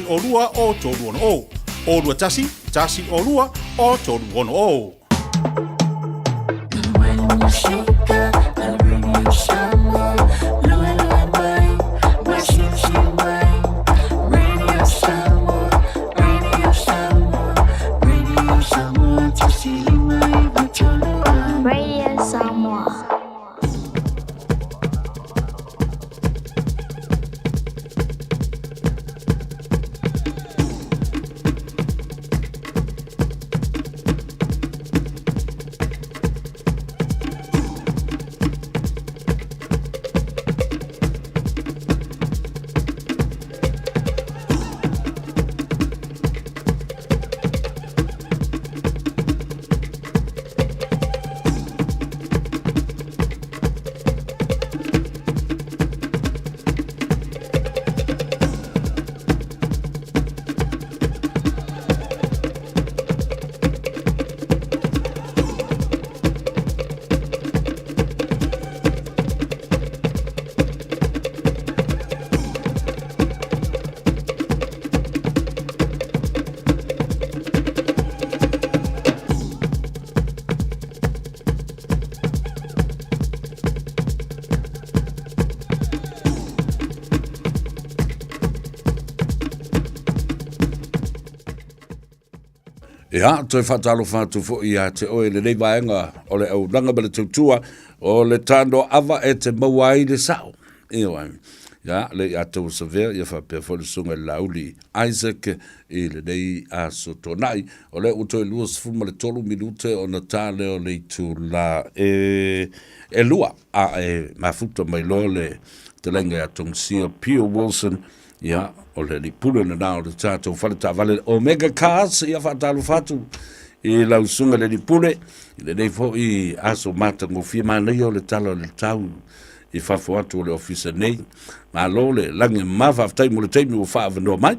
olua o tolu ono o. Olua tasi olua o tolu ono o.
Radio Samoa.
Ia, toi whatalo whātu fo ia te oe le nei vaenga o le au ranga bale tautua o le Tanoa Ava e te maua i le sao. Ia wai. Ia, le a tau savea, ia whapea fo le sunga lauli Isaac i le nei a sotonai. O le utoi lua sifuma le tolu minute o na tāle o le tu la e lua a e mafuta mai lo le te lenga a tongsia Pio Wilson. Ia, o le li pule na nao le tātou whale tā vale Omega Cars, ia whātalo whātu i lau sunga le li pule, i le nei fo i aso mata ngofia mānei o le talo le tau i whafo atu o le ofisa nei, ma lo le lange mawha aftai mo le teimi o whaavanoa mai.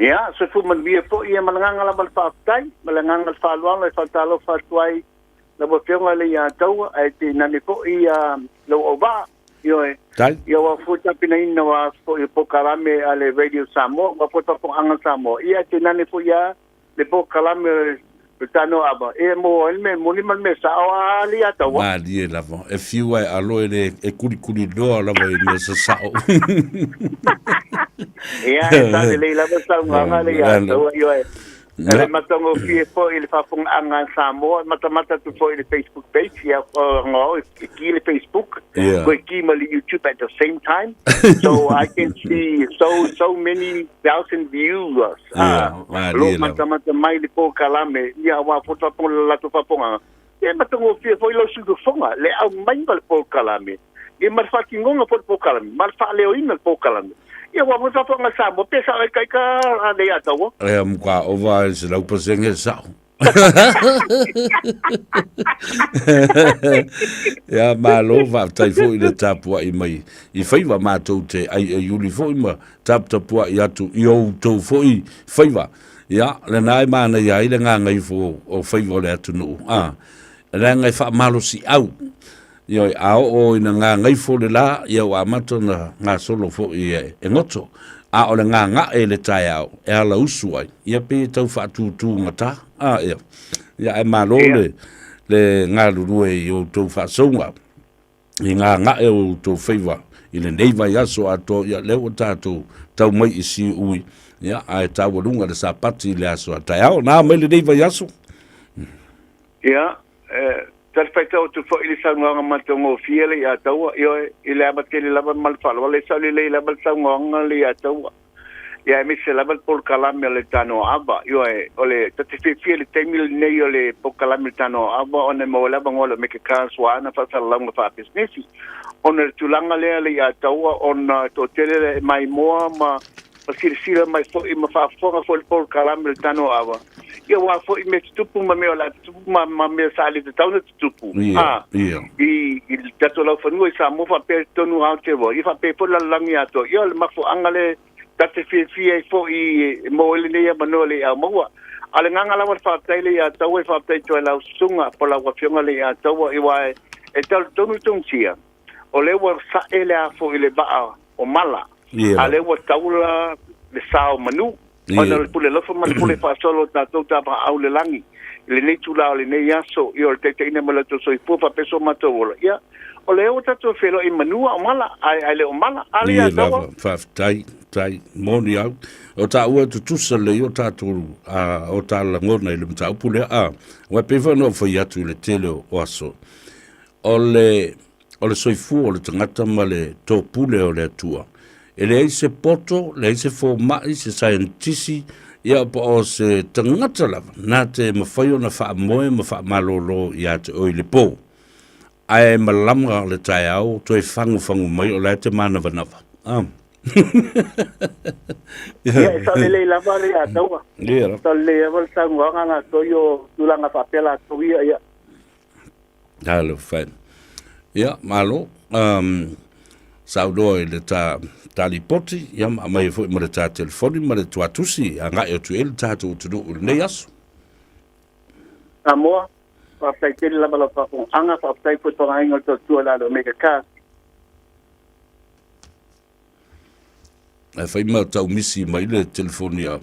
Ia, se fu man bia fo i e malanganga la mal whaaftai, malanganga la whaaluang le whaatalo whaatuai la wapionga le ia taua, ai te nani fo i lau o ba, Ioe, ia wa futa pina ina wa po kalame ale Radio Samoa, wa futa po anga Samoa. Ia te nane po ia le po kalame Tanoa Ava. E mo elme moni man me sa o ali ata wa.
Ma die lava. E fiu ai alo e kuri doa lava i me sa sao.
Ia e sa le lava sa nganga le ata wa ioe. Ele matongo fie po ele fafung anga Samoa, mata tu po ele Facebook page, ia ngo ki le Facebook, ko ki mali YouTube at the same time, so I can see so many thousand viewers. Lo mata mai le po kalame, ia wa foto po la tu fapunga. Ia matongo fie po ilo suku fonga, le au mai le po kalame. Ia marfa kingonga po kalame, marfa leoina po kalame. Ia wa mo tapo nga sa mo pesa kai ka ade ata wo.
E mka ova se lau pasenge sao. Ia malo va tai fo i le tapua i mai. I faiva matou te ai yuli fo i ma tapua i atu i o tou fo i faiva. Ia le nai mana ia i le ngai fo o faiva le atu no. Le ngai fa malo si au. Ia ao o ina ngai fo le la ia wa mato na nga solo fo i e ngoto a o le nga e le tai au e ala usuai ia pe tau fa tu ngata ia e malo le nga lulu e o tau fa songa i nga e o tau feiva i le nei vai aso ato ia le o tato tau mai i si ui ia a tau walunga le sapati le aso a tai au na mai le nei vai aso
ia Tarfaita o tu fo ili saunga matongo fiele ya taua io ile abatele lava malfalo le sali le lava saunga le ya taua ya mi se lava por kalame le Tanoa Ava io ole tati fiele temil nei ole por kalame Tanoa Ava one mo lava ngolo me ke kanswa na fa salanga fa business on tulanga le ya taua on to tele mai moa ma sira mai fo i ma fa fo por kalame Tanoa Ava ia wa fo i me tupu ma me ola tupu ma me sali te tau tupu i tato lau whanua i sa mo fa pe tonu hao te wo i fa pe po la langi ato ia le mafo angale tate fie fo i mo ele nei mano le a maua ale nganga la wa fa taile ia tau e fa pe to lau sunga po la wa fionga le ia tau i wa e tal tonu tungsia o le wa sa ele a fo i le ba o mala ale wa taula le sao manu ona le pule lofa man pule fa solo ta tota pa au le langi le nei tula le nei aso i o te ina mala to so i pufa peso mato ia o le o tato felo i manua o mala ai le o mala ali a tawa
fa tai moni au o ta ua tu tusa le o tato o ta la ngona i le mta pule wa pe fa no fa ya tu le tele o aso o le soifu o le tangata ma le to pule o le tua e le se poto, le se fo mai, se scientisi, ia pa o se tangata lava, nā te mawhaio na wha moe, ma wha malolo ia te oi le pō. Ai malama le tai au, toi whangu mai o le te mana wanawa.
Ia, sa le lava le a taua. Sa le aval sa nganga toi o tulanga whapela toia ia.
Halo, whain. Ia, malo, saudoa i le talipoti, ia mai fo i ma le tā telefoni, ma le tuatusi, a ngai o tu ele tātou tunu uri nei aso.
Samoa, whaptai tele lama la whapong anga, whaptai putonga ingo to tua la lo mega ka.
E whai mau tau misi mai le telefoni a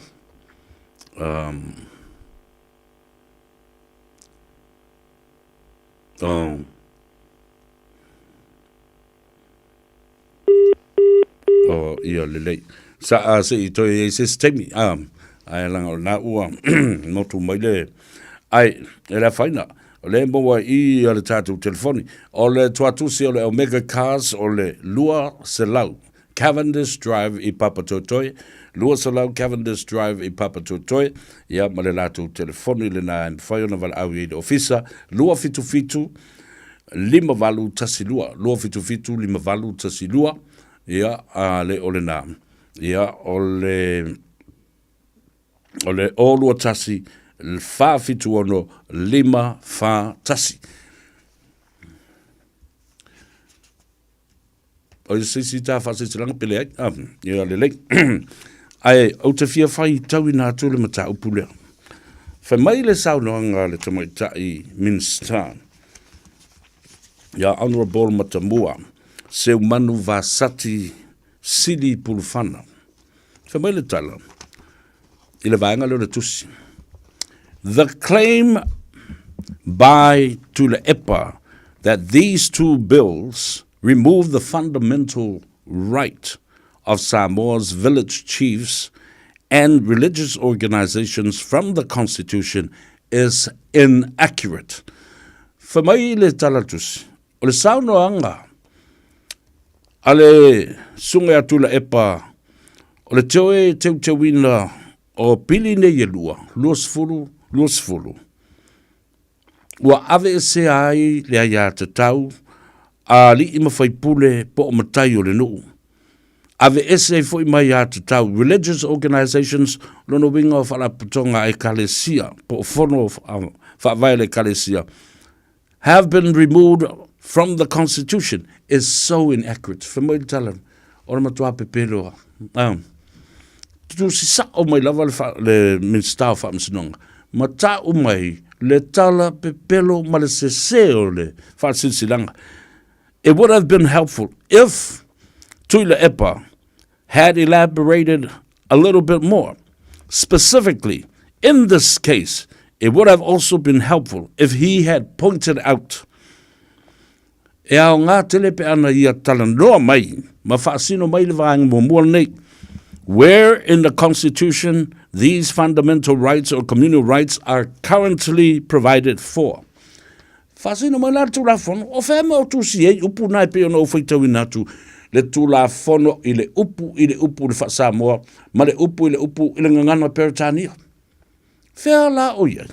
ia lelei. Sa se i toi e se stemi. ai langa o na ua no tu mai le ai e la faina o le mo I o le tatu telefoni o le tuatusi o le Omega Cars o le Lua Selau Cavendish Drive I Papatotoi Lua Selau Cavendish Drive I Papatotoi ia ma le latu telefoni le na fai ona vala au I ofisa lua fitu lima valu tasilua lua fitu lima valu tasilua ia le o le na ia o le olua tasi fa fitu ono lima fa tasi. O sisi ta fa sisi langa pele ai. Ia le lei. Ai, au te fia fai tau ina atu le mata upulea. Fa mai le sau noanga le tamai tai minister. Ia honorable matamua. Seu manu vasati sili pulufana. Fa mai le tala. Ile vaenga leo le tusi. The claim by Tula EPA that these two bills remove the fundamental right of Samoa's village chiefs and religious organizations from the Constitution is inaccurate. Famai le talatus. O le saunoanga. Ale sunga Tula EPA. O le tewina o pili ne ye luasfulu. Ua ave se ai le aia te tau, a li ima fai pule po o matai o le nuu. Ave ese foi mai a te tau, religious organizations lono winga o whalaputonga e kalesia, po o fono whaavaile kalesia, have been removed from the Constitution is so inaccurate. Whamoi tala, ora matua peperoa. Tu si sa o mai lava le minister o whaamsinonga. Ma ta o mai le tala pepelo ma le seseo le whaamsinsilanga. It would have been helpful if Tuila Epa had elaborated a little bit more. Specifically, in this case, it would have also been helpful if he had pointed out e ao ngā telepe ana ia tala noa mai, ma whaasino mai le vaanga mo mua nei, where in the Constitution these fundamental rights or communal rights are currently provided for. Whaasino mai la tū la fono, o whema o tūsi ei, upu nai pe ono o whaitau inatu, le tū la fono i le upu le wha Samoa, ma le upu i le ngangana Peritania. Whea la o iei.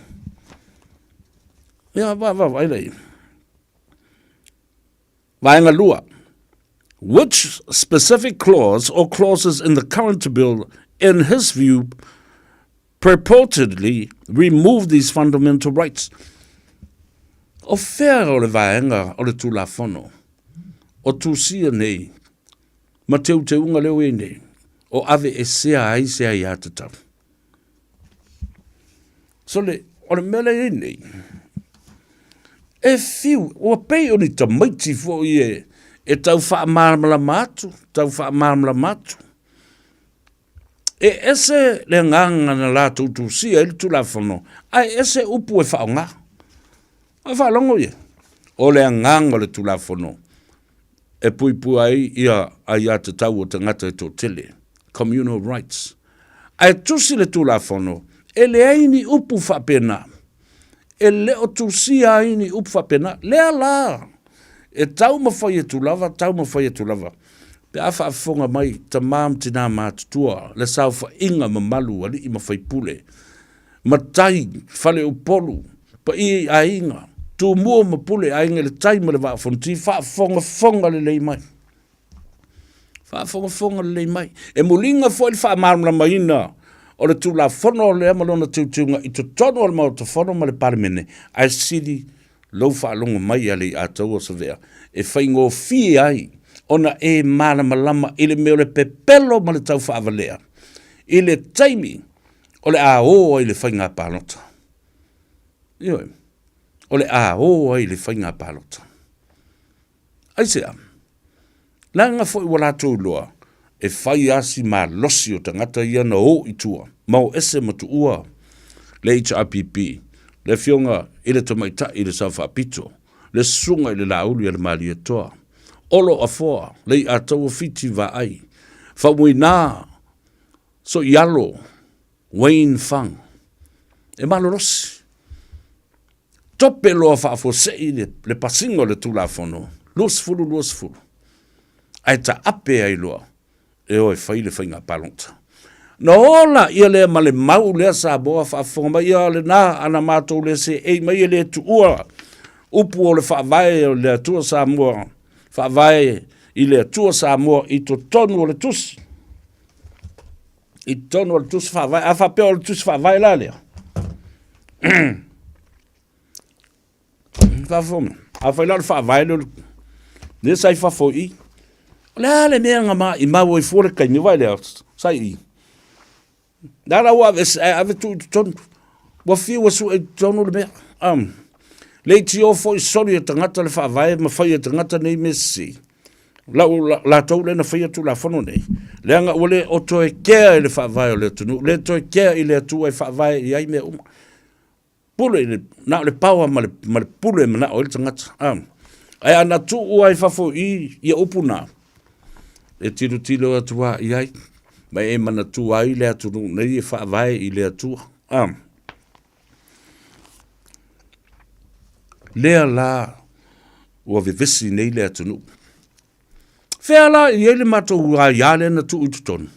Ia, vai lei. Vaenga lua. Which specific clause or clauses in the current bill, in his view, purportedly remove these fundamental rights? O whea o le vaenga o le tūla whono, o tūsia nei, ma te unga leo e nei, o ave e sea ai sea i atatau. So o le mele e nei, e fiu, o pei o ni ta maiti fo i e tau wha marmala matu. E ese le nganga na la tu si e tu la fono. Ai ese upu e wha ngā. A wha longo ye. O le nganga le tu la fono. E pui ai ia ai a te tau o te ngata e tō tele. Communal rights. Ai tusi le tu la fono. E le aini upu wha pena. E le o tu si aini upu wha pena. Lea la. E tau mawhai e tūlava. Pe awha afonga mai, ta maam tina mātutua, le sau wha inga mamalu, ali I mawhai pule. Matai, whale upolu, pa I a inga, tu mua mapule a inga le tai ma le wha fonti, wha fonga le lei mai. E mulinga fwoi wha maamla maina, o le tūla whono le amalona tiutunga, I to tono al mau te whono ma le parimene, ai siri, lau whaalonga mai ali a tau o savea. E whaingo fie ai, ona e mana malama ile meo le pepelo ma le tau whaavalea. Ile taimi, o le a o ile whainga pālota. Ioi, o le a o ile whainga pālota. Aisea, langa fo I wala tau loa, e whai asi ma losi o tangata ia na o itua, mau ese matu ua, le HRPP, le fionga ile tomaita ile sa whapito, le sunga ile laulu ile mali e toa. Olo a foa, le a tau fiti va ai. Whamui nā, so ialo, Wayne Fang. E malorosi. Tope loa whaafosei le pasingo le tulafono. Luas fulu. Ai ta ape ai loa. E oi whai le whainga palonta. Na ola ia le male mau lea sa boa whaafonga ia le nā ana mātou le se ei mai le tu ua. Upu o le whaavae o le atua Samoa. Whaavae i le atua Samoa i to tonu o le tusi. I tonu o le tusi whaavae. A whapea o le tusi whaavae la lea. Whaafonga. A whaila le whaavae le le sai whafo i. Lea le mea ngama i mau i fore kai niwai lea. Sai i. Nara wa ave tu tonu. Wa fi wa su e tonu le mea. Le ti o foi sori e tangata le whaavae ma whai e tangata nei mesi. La tau le na whai atu la whano nei. Le anga ole o toe kea i le whaavae o le tunu. Le toe kea i le atua i whaavae i ai mea uma. Pule i le, na le paua ma le pule ma na o le tangata. Ai ana tu ua i whafo i upuna. E tilo atua i ai. Ma e mana tu ai le atunu nei e whaavae i le atua. Lea la ua vivisi nei le atunu. Whea la i ele matou a ia le na tu ututonu.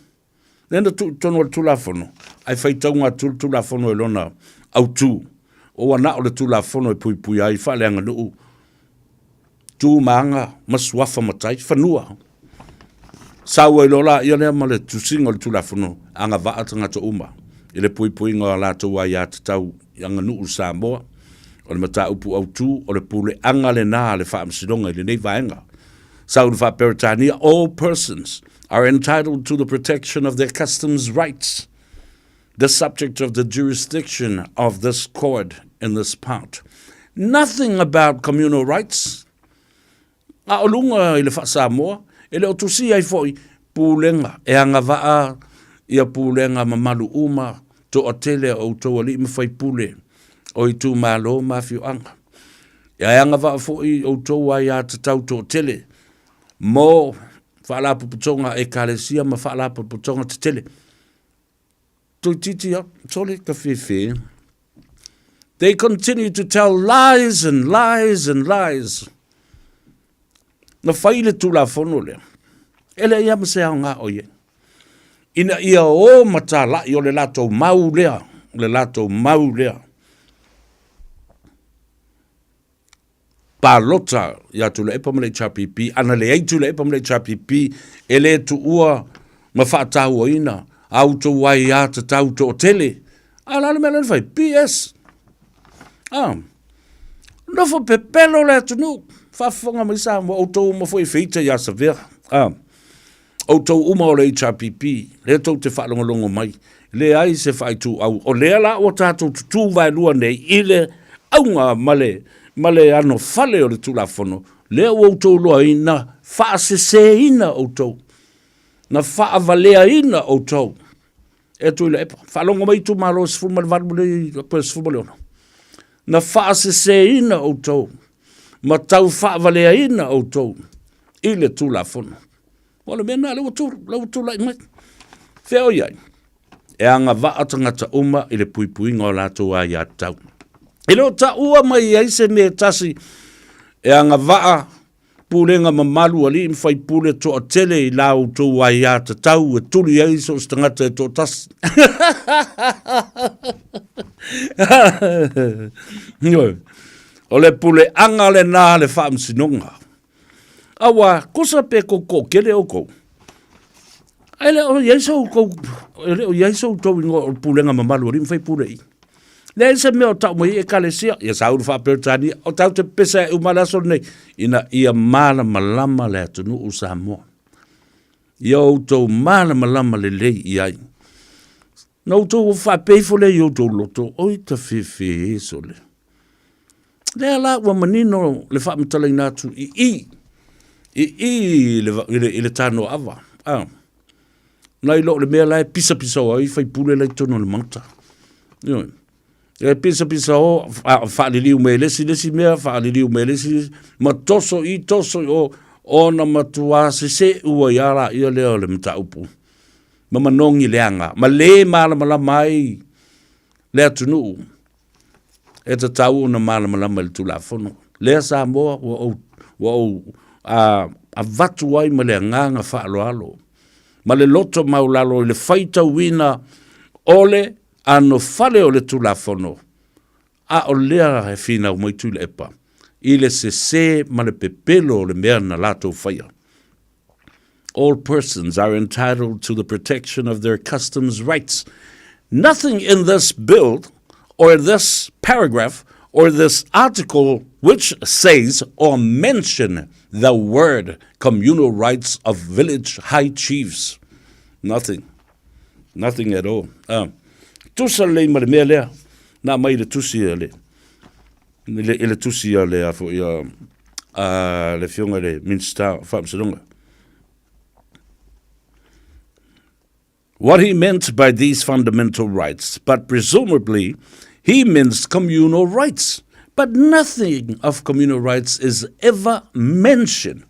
Le na tu ututonu o le tulafono. Ai whaitaunga tulafono e lona au tu. O ana o le tulafono e pui ai whale anga nuu. Tu maanga masuafa matai whanua. Saua i lola i ole ma le tusinga o le tulafono. Anga vaatanga to uma. I le pui ngā lātou ai a tatau anga nuu Samoa. O le mata upu au tu, o le pule anga le nā le whaamsidonga i le nei vaenga. Saudi Peritania, all persons are entitled to the protection of their customs rights, the subject of the jurisdiction of this court in this part. Nothing about communal rights. A olunga i le Samoa, e le o tusi ai foi pulenga, e anga vaa ia pulenga mamalu uma, to otele o to ali mawhai pule. O i tū mālo mawhiu anga. Ia anga wha fōi o tō ai a te tau tō tele. Mō whaalapu putonga e kālesia ma whaalapu putonga te tele. Tui titi a tole ka whewhe. They continue to tell lies and lies and lies. Na whaile tū la whono lea. Ele ia mse au ngā o ye. Ina ia o mata lai o le lato mau lea. Le lato mau lea. Palota ya tu le epamele chapipi ana le aitu le epamele chapipi ele tu ua ma fata ina auto wai ya te tau to tele ala le mele fai PS no fo pepelo le tu nu fa fonga mai sa mo auto mo foi feita ya saver auto uma o le chapipi le to te fa longo mai le ai se fai tu au o le ala o tato tu vai lua nei ile aunga male ano fale o le tulafono, lea o tau loa ina, wha se ina o tau, na wha valea ina o tau, e tui le epa, wha longa mai tu malo se fuma le varmule, se fuma leona, na wha se ina o tau, ma tau wha valea ina o tau, i le tulafono, o le mena le tu lai mai, whea o iai, e anga vaatangata uma i le pui ngā lātou a ia tau. E leo ta ua mai ai se me tasi e anga waa pulenga mamalu ali mwhai pule to a tele i lau tō ai a ta tau e tuli ai so stangata e tō tasi. O le pule anga le nā le whaamsinonga. Awa, kosa pe koko kele o kou. Ai le o iaiso kou, o iaiso tō ingo o pulenga mamalu ali mwhai pule i. Le se me o tau mai e kalesia, ia Saudi Peritania, o tau te pesa e umalaso nei, ina ia mana malama le atunu u Samoa. Ia o tau mana malama le lei iai. Na o tau whapeifo le i o tau loto, oi ta whiwhi e so le. Le ala ua manino le whaamitalai nātu i le Tanoa Ava. Nai lo le mea lai pisa o ai, whai pule lai tono le mauta. Ioi. E pisa o whaaliliu me lesi mea, whaaliliu me lesi, ma toso o na matua se ua iara ia leo le mta upu. ma manongi leanga, ma le malama mai, le atunu, e te tau na malama le tula fono. Lea Samoa, a vatu ai ma le nganga whaaloalo. Ma le loto maulalo le whaita wina ole ano fale o le tula fono. A o lea he whina o moitu le epa. I le se ma le pepelo le mea na lato whaia. All persons are entitled to the protection of their customs rights. Nothing in this bill or this paragraph or this article which says or mention the word communal rights of village high chiefs. Nothing. Nothing at all. Tusa le ma le mea lea, na mai le tusi le. Le tusi le a fo le fionga le minsta whaamsalunga. What he meant by these fundamental rights, but presumably he means communal rights. But nothing of communal rights is ever mentioned.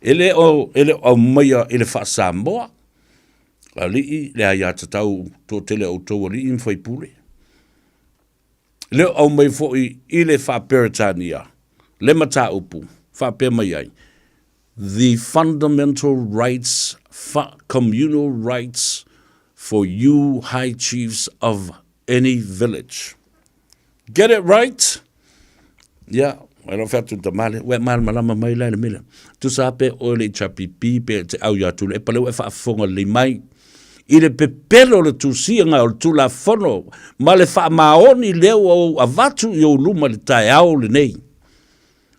Ele o maya ele fa Samoa. Ali le ia tatau to tele o to ali in foi pule. Le o mai foi ile fa Peritania. Le mata upu fa pe mai. The fundamental rights, communal rights for you high chiefs of any village. Get it right? Yeah, I don't have to tamale. We malama mai la mila. Tu sape o le chapipi pe te au ya tu le pale fa fonga le mai. Ile pepelo le tu sianga o tu la fono. Ma le fa maoni leo o avatu yo luma le tai au le nei.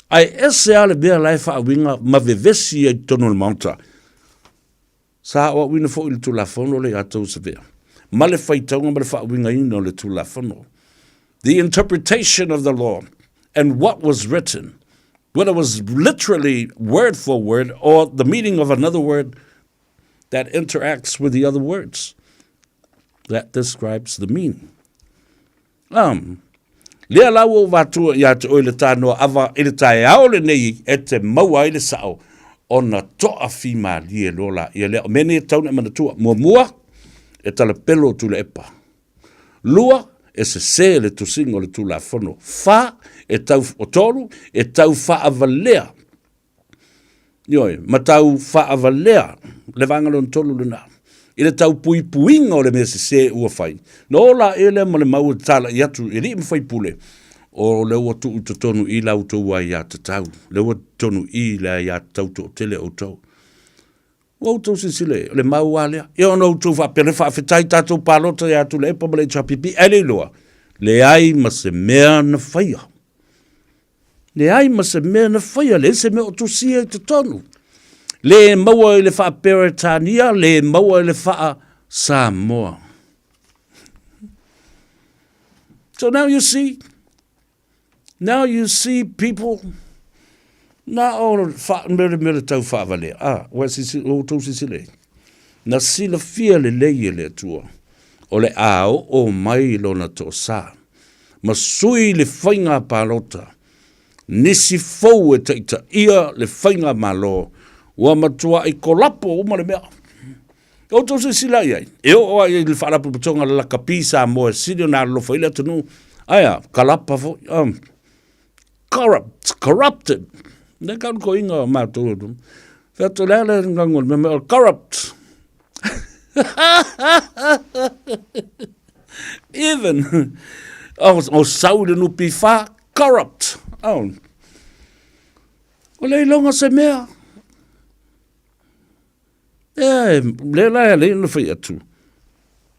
Ai ese ale bea lai fa winga ma vevesi e tono le mauta. Sa o wina fo il tu la fono le atou se vea. Ma le faitaunga ma le fa winga ino le tu la fono. The interpretation of the law and what was written, whether it was literally word for word or the meaning of another word that interacts with the other words, that describes the meaning. Lea lau watu ya te oile Tanoa Ava ile tae aole nei e te maua ile sao o na toa fima lie lola ia lea mene taune manatua mua e tala pelo tu le epa. Lua e se le tusingo le tu la fono. Fa e tau o tolu e tau fa avalea. Ioi, ma tau fa avalea le vangalon tolu luna. Ile tau pui puinga o le mese se ua fai. No la ele ma le mau tala i atu i rii mwhai pule. O le ua tu utotonu i lau tau ai a te tau. Le ua tonu i la i a tau to tele o tau. Wau tau sisile, le mau alea. Ia ono tau wha pere wha whetai tatou palota i atu le epa ma le chapipi. Ele loa. Le ai ma se mea na whaia. Le ai ma se mea na whaia. Le se mea o tu sia i te tonu. Le maua le wha Peritania, le maua le wha Samoa. So now you see people, na o wha mere tau wha vale. Wa sisi, o tau sisile. Na sila fia le leie le tua. O le ao o mai lona to sa. Ma sui le whainga palota. Nisi fau e teita ia le whainga malo. Wa matua I kolapo uma le mea. O tau se sila iai. E o ai le whaarapu patonga la kapisa mo e siri na lo whaila tanu. Aia, kalapa fo. Corrupted. Ne kan ko inga mātou. Whato lele ngangol me mea corrupt. Even. O saude nu pi wha, corrupt. O lei longa se mea. Le no fai atu.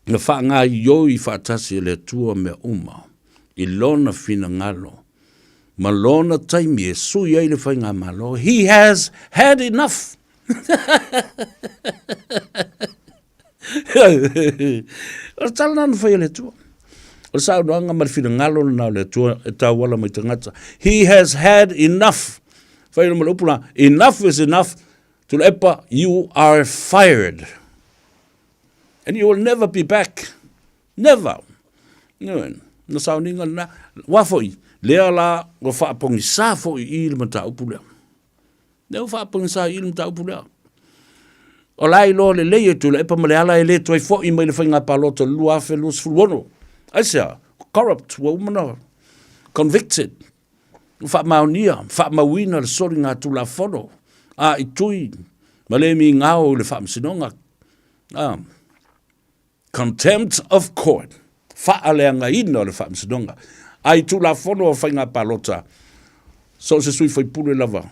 Na wha ngā ioi whaatasi le tua me uma. I lona fina ngalo. Ma lona taimi e sui ai le whai ngā malo. He has had enough. O tala nana whai le tua. O sao noanga ma fina ngalo na le tua e tau wala mai tangata. He has had enough. Whai no malupuna. Enough is enough. Tulepa, you are fired. And you will never be back. Never. No sounding on that. Wafoi. Lea la, wa whaapongi sa foi I le mata upulea. Lea whaapongi sa I le mata upulea. O lai lo le le tu le pa male ala le toi fo I mai le whainga palota lua fe lus fulwono. Ai sea, corrupt woman, convicted. Fa maunia, fa mawina le sori ngā tu la fono. I tui, ma le mi ngao le fa msinonga. Contempt of court. Fa aleanga ina le fa msinonga. Ai tu la fono o whainga palota. So se sui fai pule lava.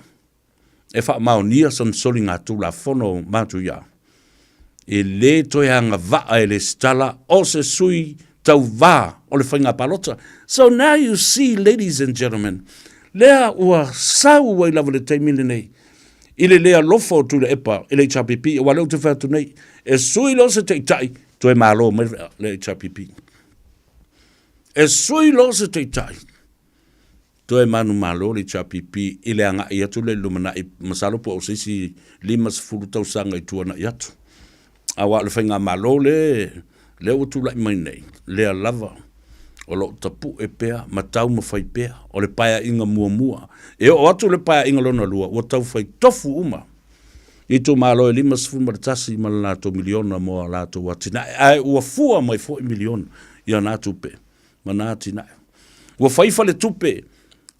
E wha maunia son soli ngā tu la fono mātu ia. E le toi hanga vaa e le stala o se sui tau vā o le whainga palota. So now you see, ladies and gentlemen, lea ua sau wai lava le teimile nei. Ile lea lofo tu le epa, ile HRPP, e waleu te whatu nei. E sui lo se te tai, toi malo mai le HRPP. E sui lo se te tai. Toi manu malo le HRPP, ile anga i atu le lumana I masalo po o sisi limas fulu tau sanga I tuana I atu. Awa le whainga malo le utu lai mai nei, lea lava. O lo tapu e pea, matau ma whai pea, o le paia inga mua. E o atu le paia inga lona lua, o tau whai tofu uma. I tō malo e limas fulu maratasi ma lato miliona moa lato watina. Ai ua fua mai 4 miliona I ana tupe, ma nā tina. Ua whaifa le tupe,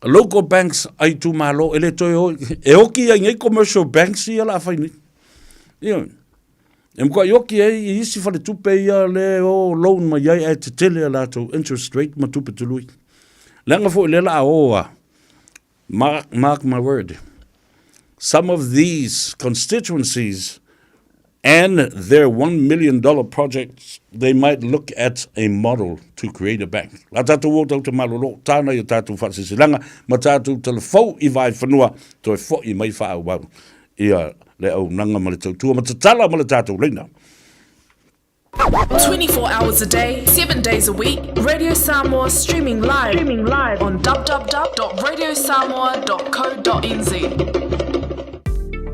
local banks ai tū malo, ele toi hoi, e oki ai ngai commercial banks I ala whaini. Ion. E mkua yoki I isi whale tupe ia le o loan ma iai e te tele a lato interest rate ma tupe tului. Lenga fo lela a oa, mark my word, some of these constituencies and their $1 million projects, they might look at a model to create a bank. La tatu o tau te malolo, tāna I tatu whasisilanga, ma tatu telefou I vai whanua, toi fo I mai wha au wau. Ia le au nanga ma le tautua, ma tatala ma le tātou reina.
24 hours a day, 7 days a week, Radio Samoa streaming live on www.radiosamoa.co.nz.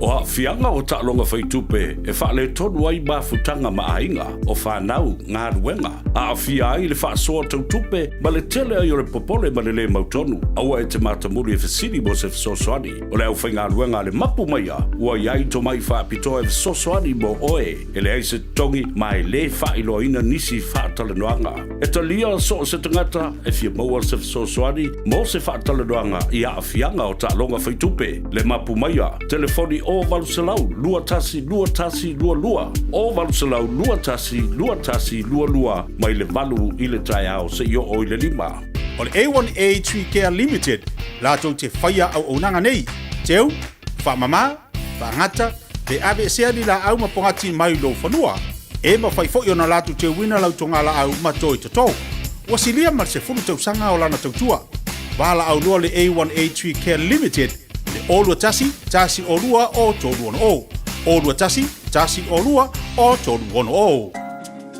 O a fianga o ta'longa whaitupe, e wha le tonu ai mafutanga maainga, o whanau ngā ruenga. A fia ai le wha soa tautupe, ma le tele ai o le popole ma le mautonu. Aua e te matamuri e whasiri mo se whasosoani. O le au whainga ruenga le mapu maia, ua iai to mai wha pitoa e whasosoani mo oe. E le aise tongi, ma e le wha ilo ina nisi wha talanoanga. E ta lia so se tangata, e fia maua se whasosoani, mo se wha talanoanga, I a fianga o ta'longa whaitupe. Le mapu maia, telefoni o valusalau, lua tasi, lua, o valusalau, lua tasi, lua, mai le valu I le tai au se io o I le lima.
O le A1A Tree Care Limited, lato te whaia au onanga nei, teu, whamama, whangata, te ave sea ni la au mapongati mai lo whanua, e ma whai fo na lato te wina lau tonga la au matoi tatou. Wasilia mar se fulu tau sanga o lana tautua. Wala au lua le A1A Tree Care Limited, le olua tasi olua o tolu ono o. Olua tasi olua o tolu ono o.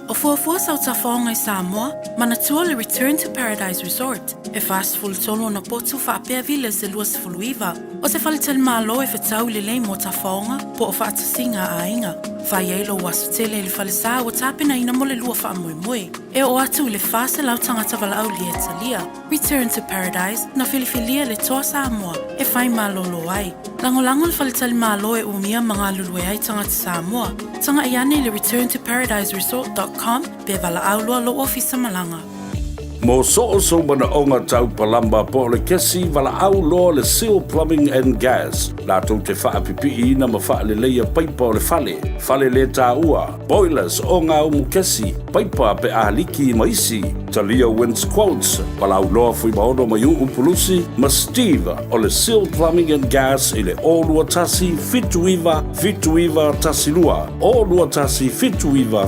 O fuafua sau tafonga I Samoa, manatua le Return to Paradise Resort. E fast full tolo na potu whaapea vile se luas fuluiva. O se whalitel malo e whetau le lei mo tafonga, po o whaatasinga a inga. Whai eilo wasu tele le whalisa o tapena ina mo le lua wha moe. E o atu le fase lau tangata wala au li etalia. Return to Paradise na filifilia le toa Samoa. E whai malo lo ai. Langolango le whalitel malo e umia mga lulue ai tangata Samoa. Tanga iane le returntoparadiseresort.com pe wala au lua lo ofisa malanga.
Mo so mana onga tau palamba po le kesi wala au loa le Seal Plumbing and Gas. La tau te whaapipi na ma wha le leia paipa o le fale. Fale le tā ua. Boilers o ngā umu kesi. Paipa pe ahaliki maisi. Talia wins quotes. Wala au loa fui maono mai upulusi. Ma Steve o le Seal Plumbing and Gas i le o lua tasi fituiva tasi lua. O lua tasi fituiva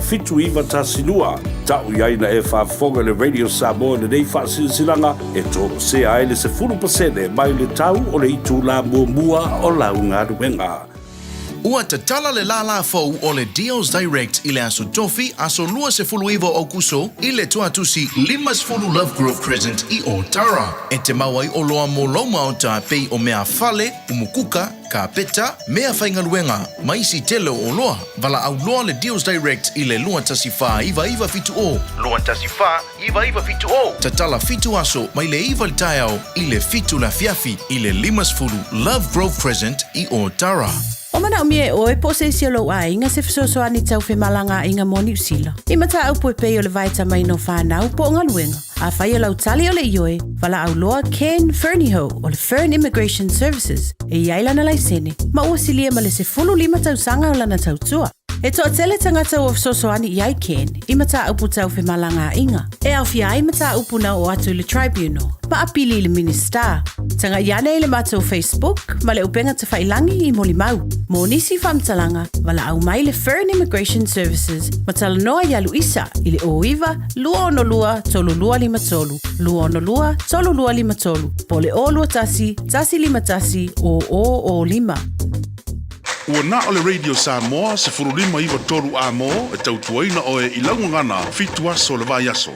tasi lua. Tau iaina e whaafonga le Radio Samoa le nei whaasilanga e tōro se ai le se 10% mai le tau o le itu la mua o lau ngā ruenga.
Ua te tala le la fau o le Deals Direct i le aso tofi aso lua se fuluiva o kuso i le tuatusi limas fulu Love Grove Crescent I o Tara. E te mawai o loa mo loma o ta pei o mea fale, umukuka, ka peta, mea whaingaluenga, maisi tele o loa, vala au loa le Deals Direct i le lua tasi wha iwa fitu o. Lua tasi wha iwa fitu o. Ta tala fitu aso mai le iwa li taiao i le fitu la fiafi i le limas fulu Love Grove Crescent I o Tara.
O mana o mie oe po se isi lo a inga se fisosoani tau fe malanga inga mo New Zealand. I mata au po pe o le vaita mai no whanau po ngā luenga. A whai o lau tali o le ioe, wala au loa Ken Fernieho o le Fern Immigration Services e iaila na laisene. Ma ua silia ma le se 15 tau sanga o lana tau tua. E toa tele tangata o fisosoani i ai Ken, i mata upu tau fe malanga inga. E au fia ai mata upu na o atu le tribunal, ma apili le minister. Tanga iane le mata o Facebook, ma le upenga te whailangi i moli mau. Mo nisi whamtalanga, wala au mai le Fern Immigration Services, ma tala noa i alu isa, i le oiva, lua ono lua, tolu lua lima tolu. Lua ono lua, tolu lua lima tolu. Po le o lua tasi, tasi lima tasi, o lima.
Ua na o le Radio Samoa se furulima iwa toru a mo e tautuaina o e ilaungangana fitu aso le vai aso.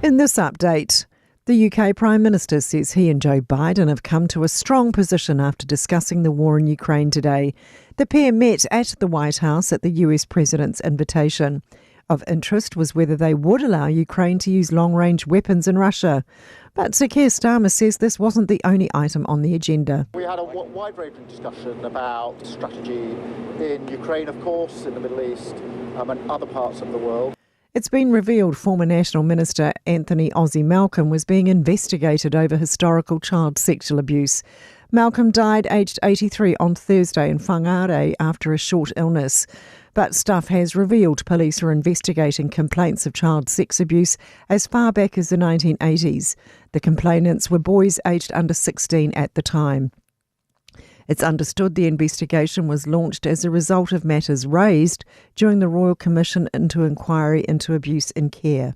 In this update, the UK Prime Minister says he and Joe Biden have come to a strong position after discussing the war in Ukraine today. The pair met at the White House at the US President's invitation. Of interest was whether they would allow Ukraine to use long-range weapons in Russia. But Sir Keir Starmer says this wasn't the only item on the agenda.
We had a wide-ranging discussion about strategy in Ukraine, of course, in the Middle East and other parts of the world.
It's been revealed former National Minister Anthony Ozzy Malcolm was being investigated over historical child sexual abuse. Malcolm died aged 83 on Thursday in Whangarei after a short illness. But Stuff has revealed police are investigating complaints of child sex abuse as far back as the 1980s. The complainants were boys aged under 16 at the time. It's understood the investigation was launched as a result of matters raised during the Royal Commission into Inquiry into Abuse in Care.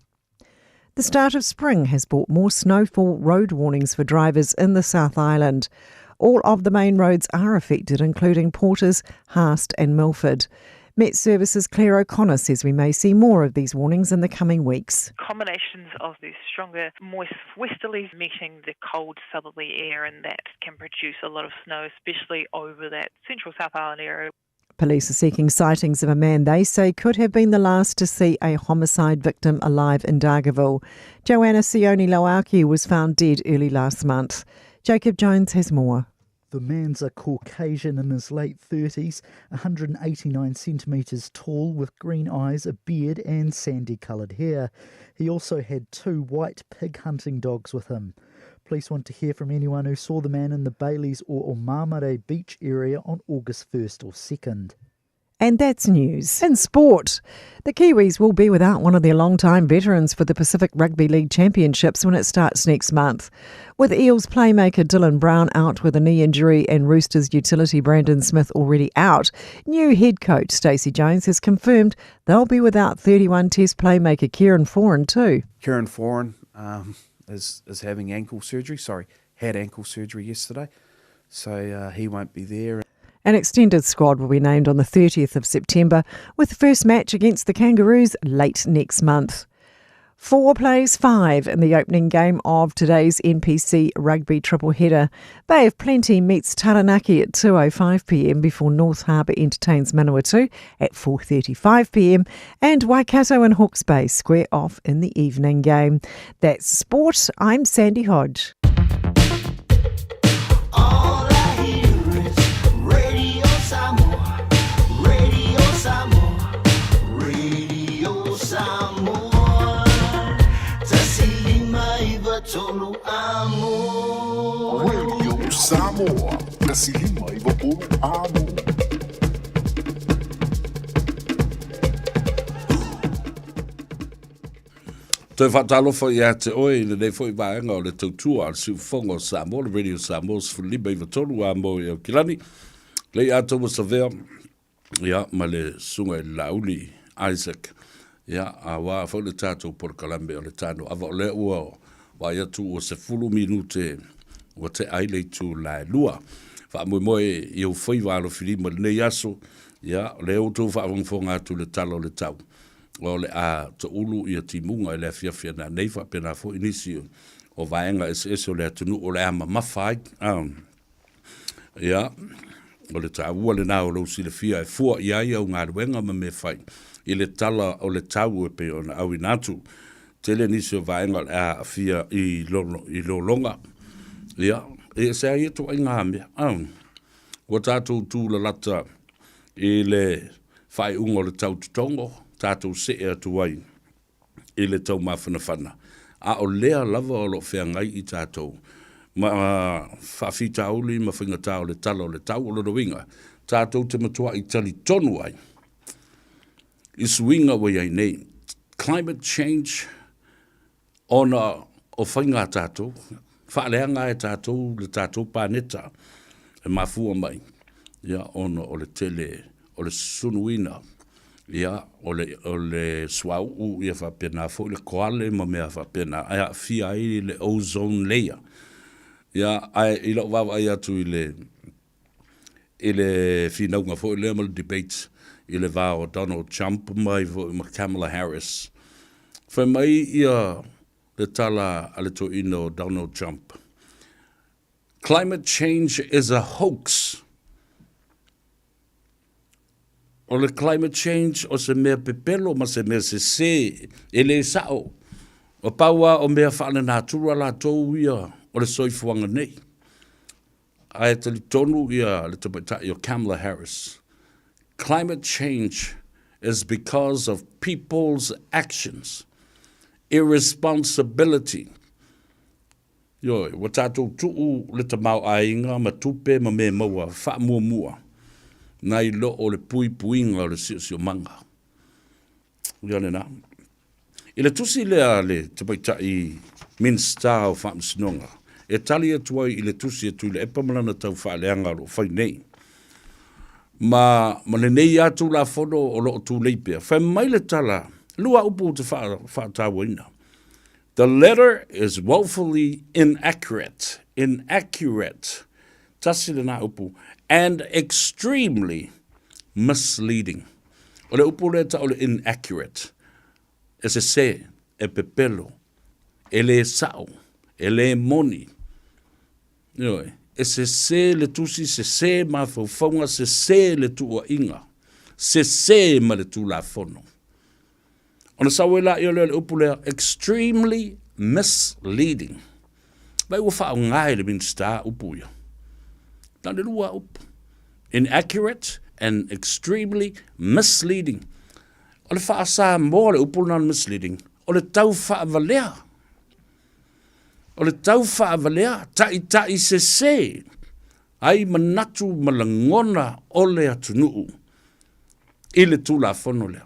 The start of spring has brought more snowfall road warnings for drivers in the South Island. All of the main roads are affected, including Porters, Haast and Milford. Met Services' Claire O'Connor says we may see more of these warnings in the coming weeks.
Combinations of these stronger, moist westerlies meeting the cold southerly air, and that can produce a lot of snow, especially over that central South Island area.
Police are seeking sightings of a man they say could have been the last to see a homicide victim alive in Dargaville. Joanna Sione Lauaki was found dead early last month. Jacob Jones has more.
The man's a Caucasian in his late 30s, 189 centimetres tall with green eyes, a beard and sandy-coloured hair. He also had 2 white pig hunting dogs with him. Police want to hear from anyone who saw the man in the Baileys or Omamare Beach area on August 1st or 2nd.
And that's news. In sport, the Kiwis will be without one of their long-time veterans for the Pacific Rugby League Championships when it starts next month. With Eels playmaker Dylan Brown out with a knee injury and Roosters utility Brandon Smith already out, new head coach Stacey Jones has confirmed they'll be without 31 Test playmaker Kieran Foran too.
Kieran Foran is having had ankle surgery yesterday, so he won't be there.
An extended squad will be named on the 30th of September, with the first match against the Kangaroos late next month. 4 plays 5 in the opening game of today's NPC rugby triple header. Bay of Plenty meets Taranaki at 2:05pm before North Harbour entertains Manawatu at 4:35pm, and Waikato and Hawke's Bay square off in the evening game. That's sport. I'm Sandy Hodge.
Radio Samoa, kasi lima iba puro amo.
Toi whatalofa ia te oe, le nei fwoi vaenga o le tautua al siu fongo Samoa, le Radio Samoa, sifulima iwa tolu amo i au kilani. Le ia tau wasavea, ia, ma le sunga i lauli Isaac. Ia, a wā fau le tātou por kalambe o le Tanoa Ava o le ua o wa ia tu o se fulu minute o te aile tu la lua. Fa moe i au whai wālo whirima le nei aso, ia, le au tau whaavongfonga tu le talo le tau. O le a to ulu i a timunga i le fiafia na nei wha pena fo inisio o vaenga es o le atunu o le ama mawhai. Ia, o le tāua le nā o lau si le fia e fua i ai au ngā ruenga ma me whai. I le tala o le tau e pe o na au inatu. Tele nisi o vaenga le a fia i lolonga. Ia, e se ai eto ai ngā mea. Wa tātou tū la lata i le whai ungo le tau tutongo. Tātou se ea tuai i le tau mawhanawhana. A o lea lava o lo whea ngai i tātou. Ma whawhita uli, ma whingatā o le tala o le tau o lo winga. Tātou te matua i tali tonu ai. I suinga wai ai nei. Climate change ona o whainga tātou. Whaaleanga e tātou, le tātou pāneta. E mafua mai. Ia, ona o le tele, o le sunuina. Ia, o le swau ia whapena, fo le koale ma mea whapena, aia fia i le ozone layer. Ia, ai i lau wawa ai atu i le whinaunga fo i le amal debate i le vāo Donald Trump mai fo i Kamala Harris. Whai mai ia le tala ale to ino Donald Trump. Climate change is a hoax. O le climate change o se mea pepelo ma se mea se e le sao. O paua o mea whaana nātura la tau ia o le soifuanga nei. Ai te li tonu ia le tapatai o Kamala Harris. Climate change is because of people's actions. Irresponsibility. Yoi, wa tātou tuu le tamau ainga ma tupe ma mea maua wha mua mua. Nai lo o le pui puinga o le sio manga. Iane na. I le tusi lea le te paita i minsta o whamsinonga. E tali atuai i le tusi atu le epamalana tau whaaleanga lo whai nei. Ma le nei atu la fono o lo tu leipea. Whai mai le tala, lua upu te whaatawaina. The letter is woefully inaccurate. Inaccurate. Tasi le na upu. And extremely misleading. O le upu le ta o le inaccurate. E se e pepelo, e le sao, e le moni. Yoi, e se le tusi, se ma faufaunga, se le tua inga. Se ma le tu la fono. Ona sawe la i le upu le extremely misleading. Vai ua whao ngai le minsta upu ia. Tane lua upu. Inaccurate and extremely misleading. O le wha Samoa le upu nan misleading. O le tau wha avalea. O le tau wha avalea. Tai se. Ai manatu malangona o le atunuu. I le tula whono lea.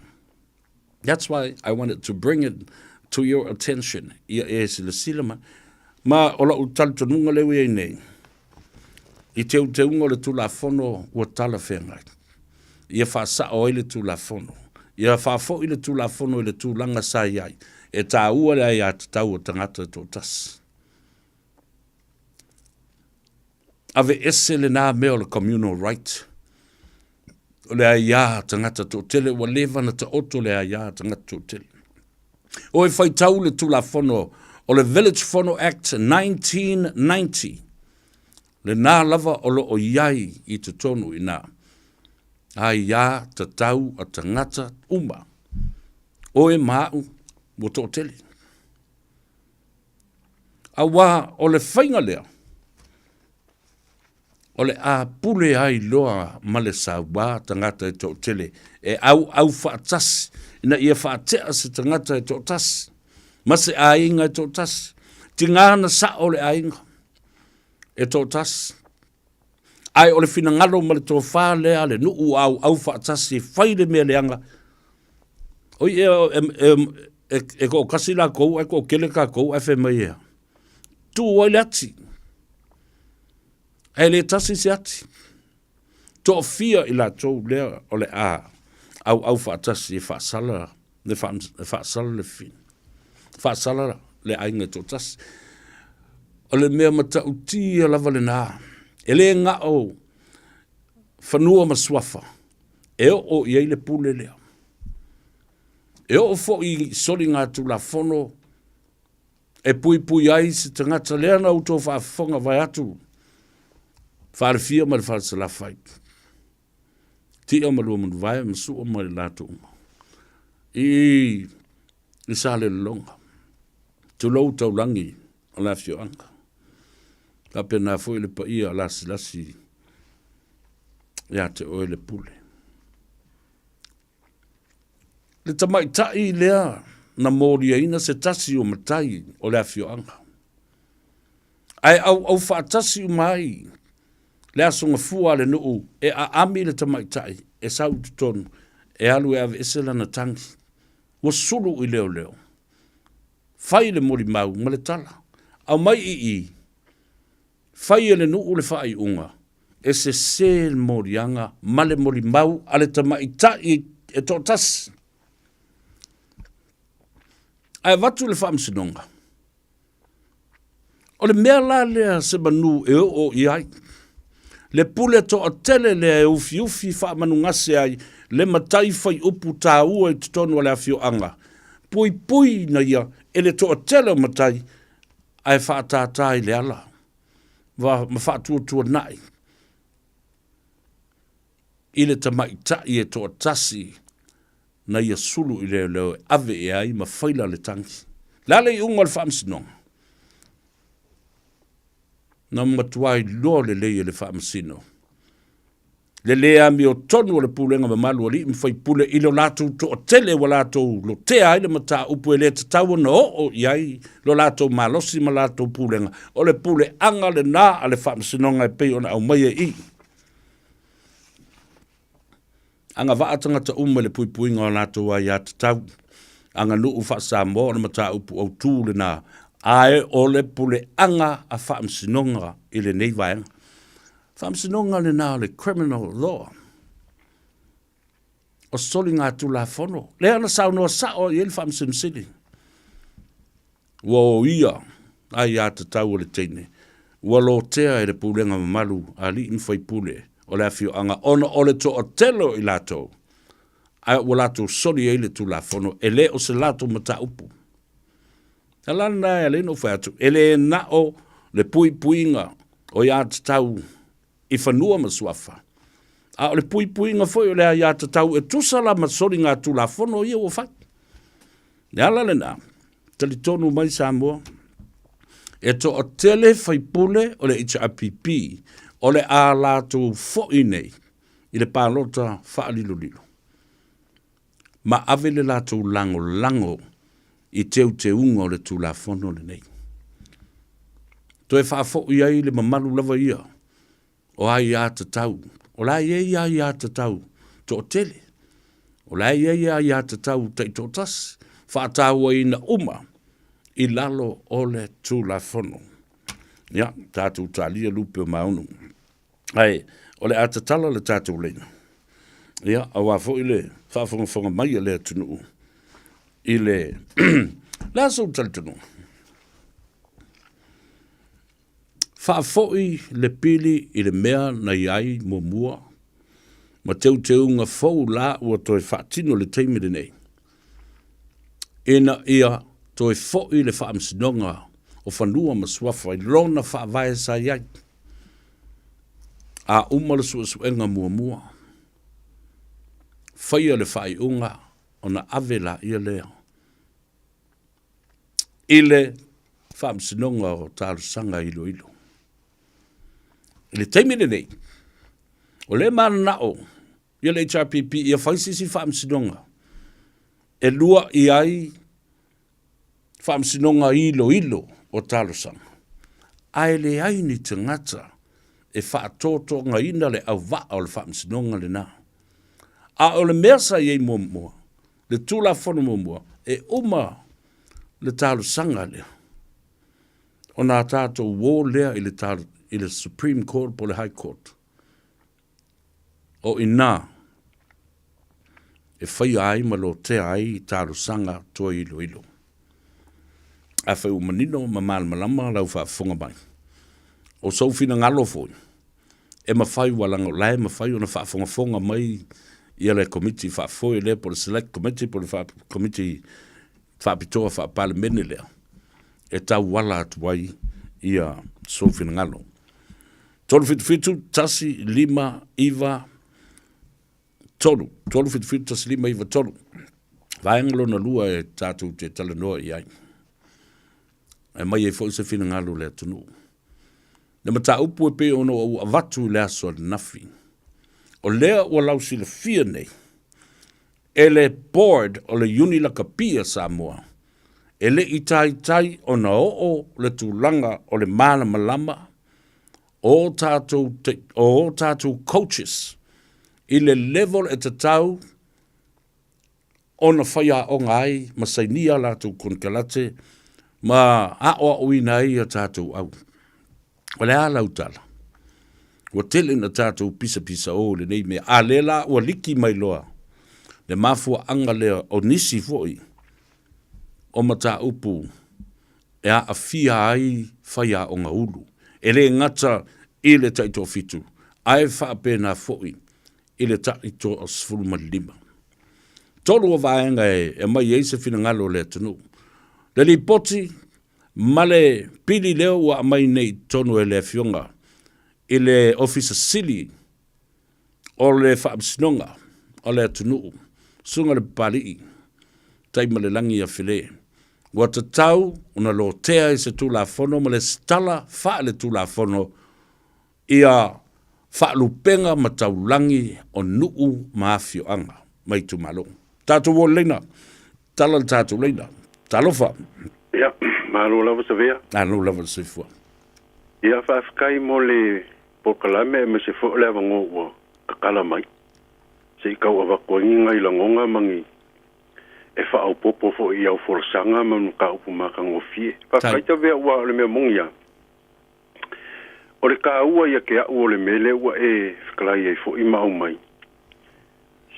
That's why I wanted to bring it to your attention. Ia e se le silama. Ma ola utali tonunga lewe e nei. I te unga le tula whono ua tala whengai. Ia wha o i le tula whono. Ia wha fo i le tula whono i le tūlanga sa iai. E tā ua le ai a te tau o tangata tō tas. Ave ese le nā mea o le communal right. O le ai a tangata tō tele ua lewa na ta oto le ai a tangata tō tele. O e whai tau le tula whono o le Village Whono Act 1990. Le nā lava o lo o iai i te tonu i nā. Ai ia te tau a tangata uma. O e mau mo tō tele. A wā o le whainga lea. O le a pule ai loa male sa wā tangata e tō tele. E au whaatasi. Ina ia whaatea se tangata e tō tasi. Mase a inga e tō tasi. Tingana sa o le a inga. E tō tasi. Ai o le fina ngalo ma le tō whā lea le nuu au whaatasi e whaile mea leanga. Oi e ko kasi la kou, e ko kele ka kou, e whe mai ea. Tu oi le ati. E le tasi se ati. Tō fia i la tō lea o le a au whaatasi e whaasala. Le whaasala le fin. Whaasala le ainga tō tasi. O le mea mata utia lava le nā. E le ngā o whanua maswafa. E o iei le pule lea. E o fo i sori ngā tula whono. E pui ai se tangata lea na uto whaafonga vai atu. Whaarewhia ma le whaasala whai. Ti o malua manu vai masu o mai lātu uma. I sa le longa. Tulou tau langi o la fio anga. Ka pena foi le pa ia lasi ia te oe le pule. Le tamai tai lea na mōria ina se tasi o matai o le afio anga. Ai au whaatasi o mai le asonga fua le nuu e a ami le tamai tai e sau tutonu e alu e ave esela na tangi. Wa sulu i leo. Fai le mori mau ma le tala. Au mai i fai ele nuu le fai unga. E se sel morianga, male mori mau, ale tamai tai e tō tas. Ai watu le fai msinonga. O le mea la lea se manu e o iai. Le pule to a tele lea e ufi fai manungase ai, le matai fai upu tā ua i tutonu ale afio anga. Pui na ia, e le to a tele o matai, ai fai tātai le ala. Va mawhaatua nai. Ile tamai tai e toa tasi na ia sulu i leo ave e ai ma whaila le tangi. Lale i unga le whaamsinonga. Na matuai loa le leia le whaamsino. Le lea mi o tonu le pulenga ma malu ali mwhai pule ilo lātou to o tele wa lātou lo tea ai le mata upu e le te tau na o iai lo lātou malosi ma lātou pulenga. O le pule anga le nā a le whaamsinonga e pei ona au mai e i. Anga vaatanga ta uma le puipuinga o lātou ai a te tau. Anga nuu Samoa na mata upu au tū le nā. Ae o le pule anga a whaamsinonga i le nei vaenga. Whaamsinonga le nā le criminal law. O soli ngā tula whono. Le ana saunoa sao i ele whaamsinsini. Wo ia, ai a te tau o le teine. Ua lo tea e le pulenga mamalu a li inwhai pule o le awhio anga. Ona o le to o telo i lato. Ai ua lato soli e le tula whono. E le o se lato mata upu. Alana e le no whatu. E le na o le puipuinga o ia te tau i whanua masuafa. A o le puipuinga foi o le a ia te tau e tusala masori ngā tula whono ia o whai. Ne ala le nā. Tali tonu mai Samoa. E to o tele whaipule o le HRPP o le a lātou fo'i nei, i le pālota whaalilo. Ma ave le lātou lango i te unga o le tūlafono le nei. To e whaafo'i ai le mamalu lava ia, o ai a te tau, o lai ai a te tau, to o tele, o lai ai a te tau, te to tas, whaataua i na uma, i lalo o le tūlafono. Ia, tātou tālia lupe o maunu. Ai, o le atatala le tātou leina. Ia, awa fo i le whaafonga mai le atunu. I le, la so taltunu. Whaafoi le pili i le mea na iai mua. Ma teu nga fau la ua toi whaatino le teimere nei. Ena ia toi foi le whaamsinonga o whanua masuafa i rona whaavae sa iai. A umala suenga mua. Whaia le whai unga o na avela ia lea. Ile whaamsinonga o tārusanga ilo. Le teimere nei, o le mana nao, ia le HRPP, ia whaisisi whaamsinonga. E lua i ai whaamsinonga ilo o tālusanga. Ai le ai ni te ngata e whaatoto nga ina le au waa o le whaamsinonga le nā. A o le mersa i ei mua, le tūla whono mua, e uma le tālusanga lea. O nā tātou wō lea i le Supreme Court po le High Court. O ina e whai ai malo te ai tālusanga toa ilo. A whai umanino ma malama lau whaafonga mai. O saufina ngalo foi. E ma whai walanga lai ma whai ona whaafonga mai ia le committee whaafoi le po le select committee po le committee whaapitoa whaapalemene lea. E tau wala atuai ia saufina ngalo. Tolu fitu tasi lima iwa tolu. Tolu fitu tasi lima iwa tolu. Vaengalo na lua e tātou te talanoa i ai. E mai e fo se fina ngalo le atunu. Le mata upu e pe ono au avatu le aso le nafi. O lea ua lausi le fia nei. E le board o le Unilaka Pia Samoa. E le itai o na o le tūlanga o le mana malama. O tātou coaches. I le level e te tau. O na whaia o ngai. Masainia la tu konkalate. Ma aoa uina i a tātou au. O le ala utala. Ua tele na tātou pisa o le nei mea. A le la ua liki mai loa. Le mafua anga lea o nisi foi. O mata upu. E a fia ai whaia o ngā ulu. E le ngata i le taito fitu. Ai whaapena foi. I le taito o sfulu malima. Tolu o vaenga e mai eise fina ngalo le tunu. Le li poti, male pili leo wa mai nei tonu e le fionga. I le officer sili, o le whaabsinonga, o le tunu, sunga le pali, taima le langi a file. Wa te tau, una lo tea i se tūla fono, ma le stala wha le tūla fono, ia whaalupenga ma tau langi o nuu maafio anga, mai tu malo. Tātou o leina, tala le tātou leina. Talofa.
Ia, malo lava sa vea.
Alo lava sa fua.
Ia, whaafikai mo le pokalame me se fo le avango ua kakala mai. Se i kau awakoingi ngai langonga mangi. E whaau popo fo i au forasanga manu ka upu maka ngofie. Whaafikai ta vea ua le mea mongia. O le ka ua ia ke au o le mele ua e whikalai e fo i mau mai.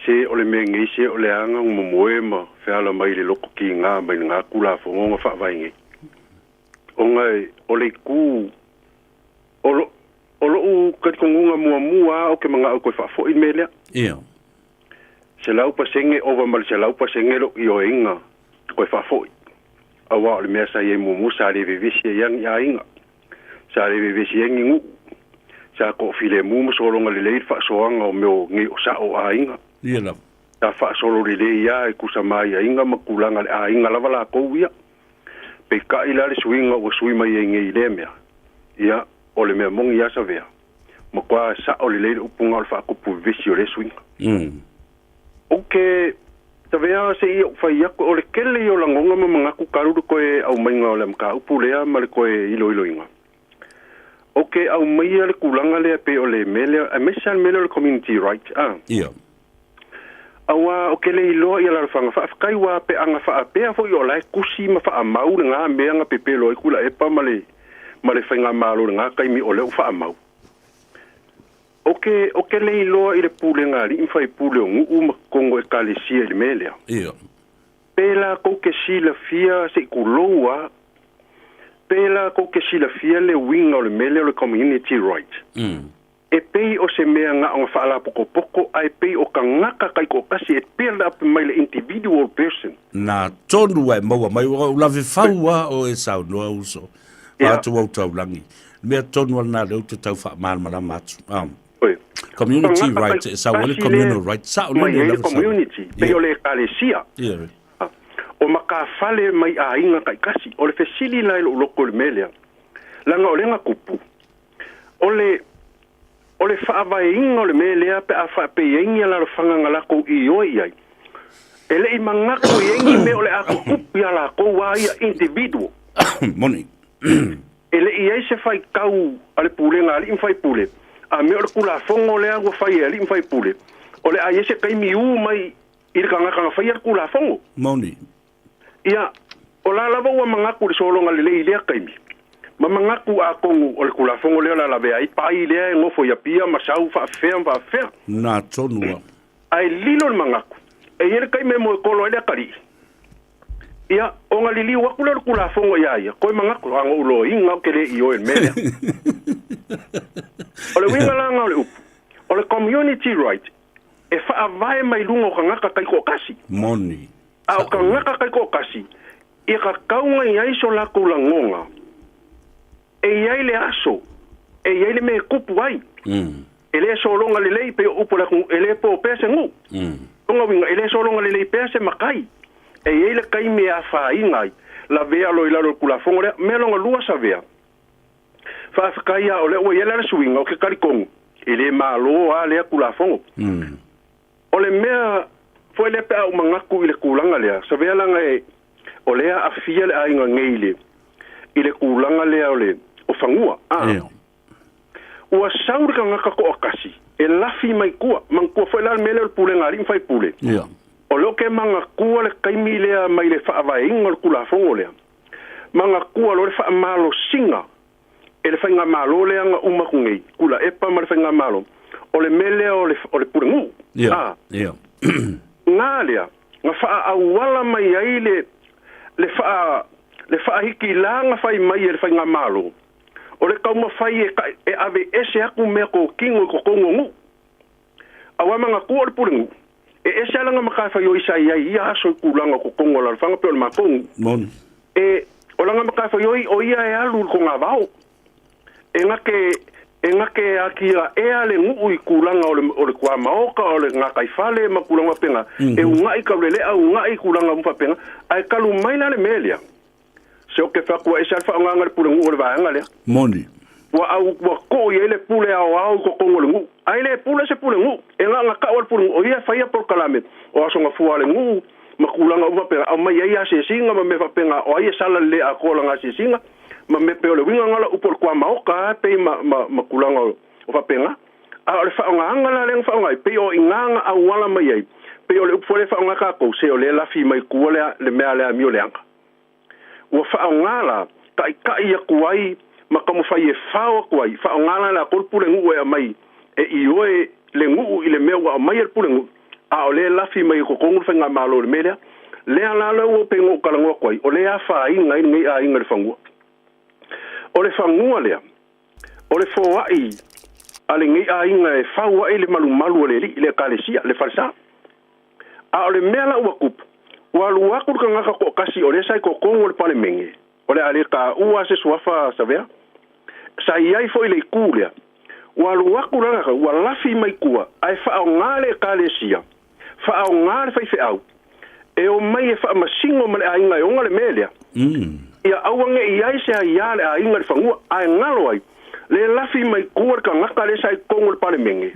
Se o le mea ngei se o le anga ngumoe ma whiala mai le loko ki ngā mai ngā kula whangonga whaavaingi. O ngai, o le ku, o lo u katikongunga mua o ke mga au koe whaafo i melea.
Ia.
Se lau pasenge ova mali se lau pasenge lo i o inga koe whaafo i. Awa o le mea sa i e mumu sa le vivisi e yang i a inga. Sa le vivisi e ngingu. Sa ko file mumu solonga le leir whaasoanga o meo ngi o sa o a inga.
Ia la.
Ta whaasolo le le ia e kusamai a inga makulanga le a inga lava la kou ia. Pe ka ila le suinga o sui mai e ngei le mea. Ia, o le mea mongi asa vea. ma kwa sa o le upunga o fa ko pu visi o le swing okay tavea se i fa ia ko o le kele o la ngonga ma manga ku karu ko e au mainga o le mka upulea ma le ko e ilo inga okay au mai le kulanga le pe o le mele a mesal mele le community right awa o kele ilo ia la fanga fa kai wa pe anga fa pe fo yo la kusi ma fa mau nga me nga pe pe lo i kula e pa male fainga malo nga kai mi o le fa mau okay le ilo i le pule nga li fa i pule ngu ma kongo e kalesia le mele pela ko ke sila fia se kuloa pela ko ke sila fia le winga o le mele o le community right e pei o se mea nga o whaala poko ai pei o ka ngaka kai ko kasi e pela api mai le individual person.
Na tonu ai maua mai o lawe whaua o e sau noa uso. Pātu au tau langi. Mea tonu ana leo te tau wha mārmara matu. Community rights e sau ele communal rights. Sao
mai ele community. Pei o le kalesia. O maka fale mai a inga kai kasi. O le fesili lai lo loko le melea. Langa o lenga kupu. O le whaavai o le melea pe a wha pe inga la fanga ngalako i oi ai. Ele i mangako i ingi me o le ako kupi ala ko waia individual.
Moni.
Ele i eise whai kau ale pule ngā li mwhai pule. A me o le kula fongo le agua whai ali mwhai pule. O le a eise kai mi u mai i le kanga whai al kula fongo.
Moni.
Ia, o la lava ua mangako le solonga le lei lea kai mi. Ma mangaku a kongu o le kula fongo lea la lawe ai pai lea e ngofo ia pia masau whaafea.
Nā tonua.
Ai lilo le mangaku. E ele kai me mo e kolo ele akari. Ia, o nga lili waku le kula fongo ia ia. Koe mangaku hango ulo inga o kele i oe mele. O le winga langa o le upu. O le community right. E whaavae mai lunga o ka ngaka kai ko kasi.
Moni.
A o ka ngaka kai ko kasi. I ka kaunga i aiso lako la ngonga. E iai le aso, e iai le me kupu ai. E le solonga le lei pe upo la e le po pese ngu. Tonga winga, e le solonga le lei pese makai. E iai le kai me a wha ingai. La vea lo ilaro kula fongo le, me longa lua sa vea. Whaafikai a o le ua iela le suinga o ke karikongu. E le malo a lea kula fongo. O le mea, foi le pe au mangaku i le kulanga lea. Sa vea langa e, o lea a fia le a inga ngeile. I le kulanga lea o le o fangua. Ua sauri ka ngaka ko akasi. E lafi mai kua. Mangkua foi la mele o pule ngari mwhai pule. O leo ke manga kua le kaimi lea mai le whaavai inga le kula fongo lea. Manga kua lo le wha malo singa. E le whainga malo lea nga umakungei. Kula epa ma le whainga malo. O le mele o le pule ngu. Ngā lea. Nga wha awala mai ai le wha hiki langa whai mai e le whainga malo. O le kauma whai e ave ese aku mea ko kingo i ko kongo ngu. Awa manga kua le pule ngu. E ese alanga makai whai o isa ia ia aso i kulanga ko kongo la whanga peo le makongu. E o langa makai whai o ia e alu ko ngā vau. E ngake akia e ale ngu i kulanga o le kua maoka o le ngā kai whale ma kulanga penga. E unga i kaulele a unga i kulanga mpa penga. Ai kalu maina le melea. Se o ke whakua e salfa o nganga le pule ngu o le vahanga lea.
Moni.
Wa ko i ele pule au ko kongo le ngu. Ai le pule se pule ngu. E nganga ka o le pule ngu. O ia whaia por kalame. O asonga fua le ngu. Ma kulanga uwa penga. Au mai ia se singa ma me whapenga. O aia sala le a kola ngā se singa. Ma me peo le winga ngala upor kua maoka. Pei ma kulanga o whapenga. A o le whaonga angala le whaonga. Pei o inganga au wala mai ai. Pei o le upore whaonga kako. Se o le lafi mai kua le mea lea mio leanga. Ua whaongala, kai a kuai, ma kamu whai e whao kuai, whaongala la kol pule ngu e a mai, e i oe le ngu i le mea a mai al pule ngu, a o le lafi mai ko kongu whainga malo le melea, lea la lau o pengo kalangua kuai, o le a wha inga ngai a inga le whangua. O le whangua lea, o le fōai, a le ngai a inga e whaua e le malu le li, le kalesia, le falsa. A o le mea la ua kupu, wa luaku ka ngaka ko kasi o le sai ko kongo le pale menge. O le ale ka ua se suafa savea. Sa iai foi le kulia. Wa luaku ngaka wa lafi mai kua. Ai fa o ngale kalesia. Fa o ngale fai fe au. E o mai e fa masingo male a inga e onga le melea. Ia awange iai se a ia le a inga le fangua. Ai ngalo ai. le lafi mai kuar ka ngaka le sai kongo pale menge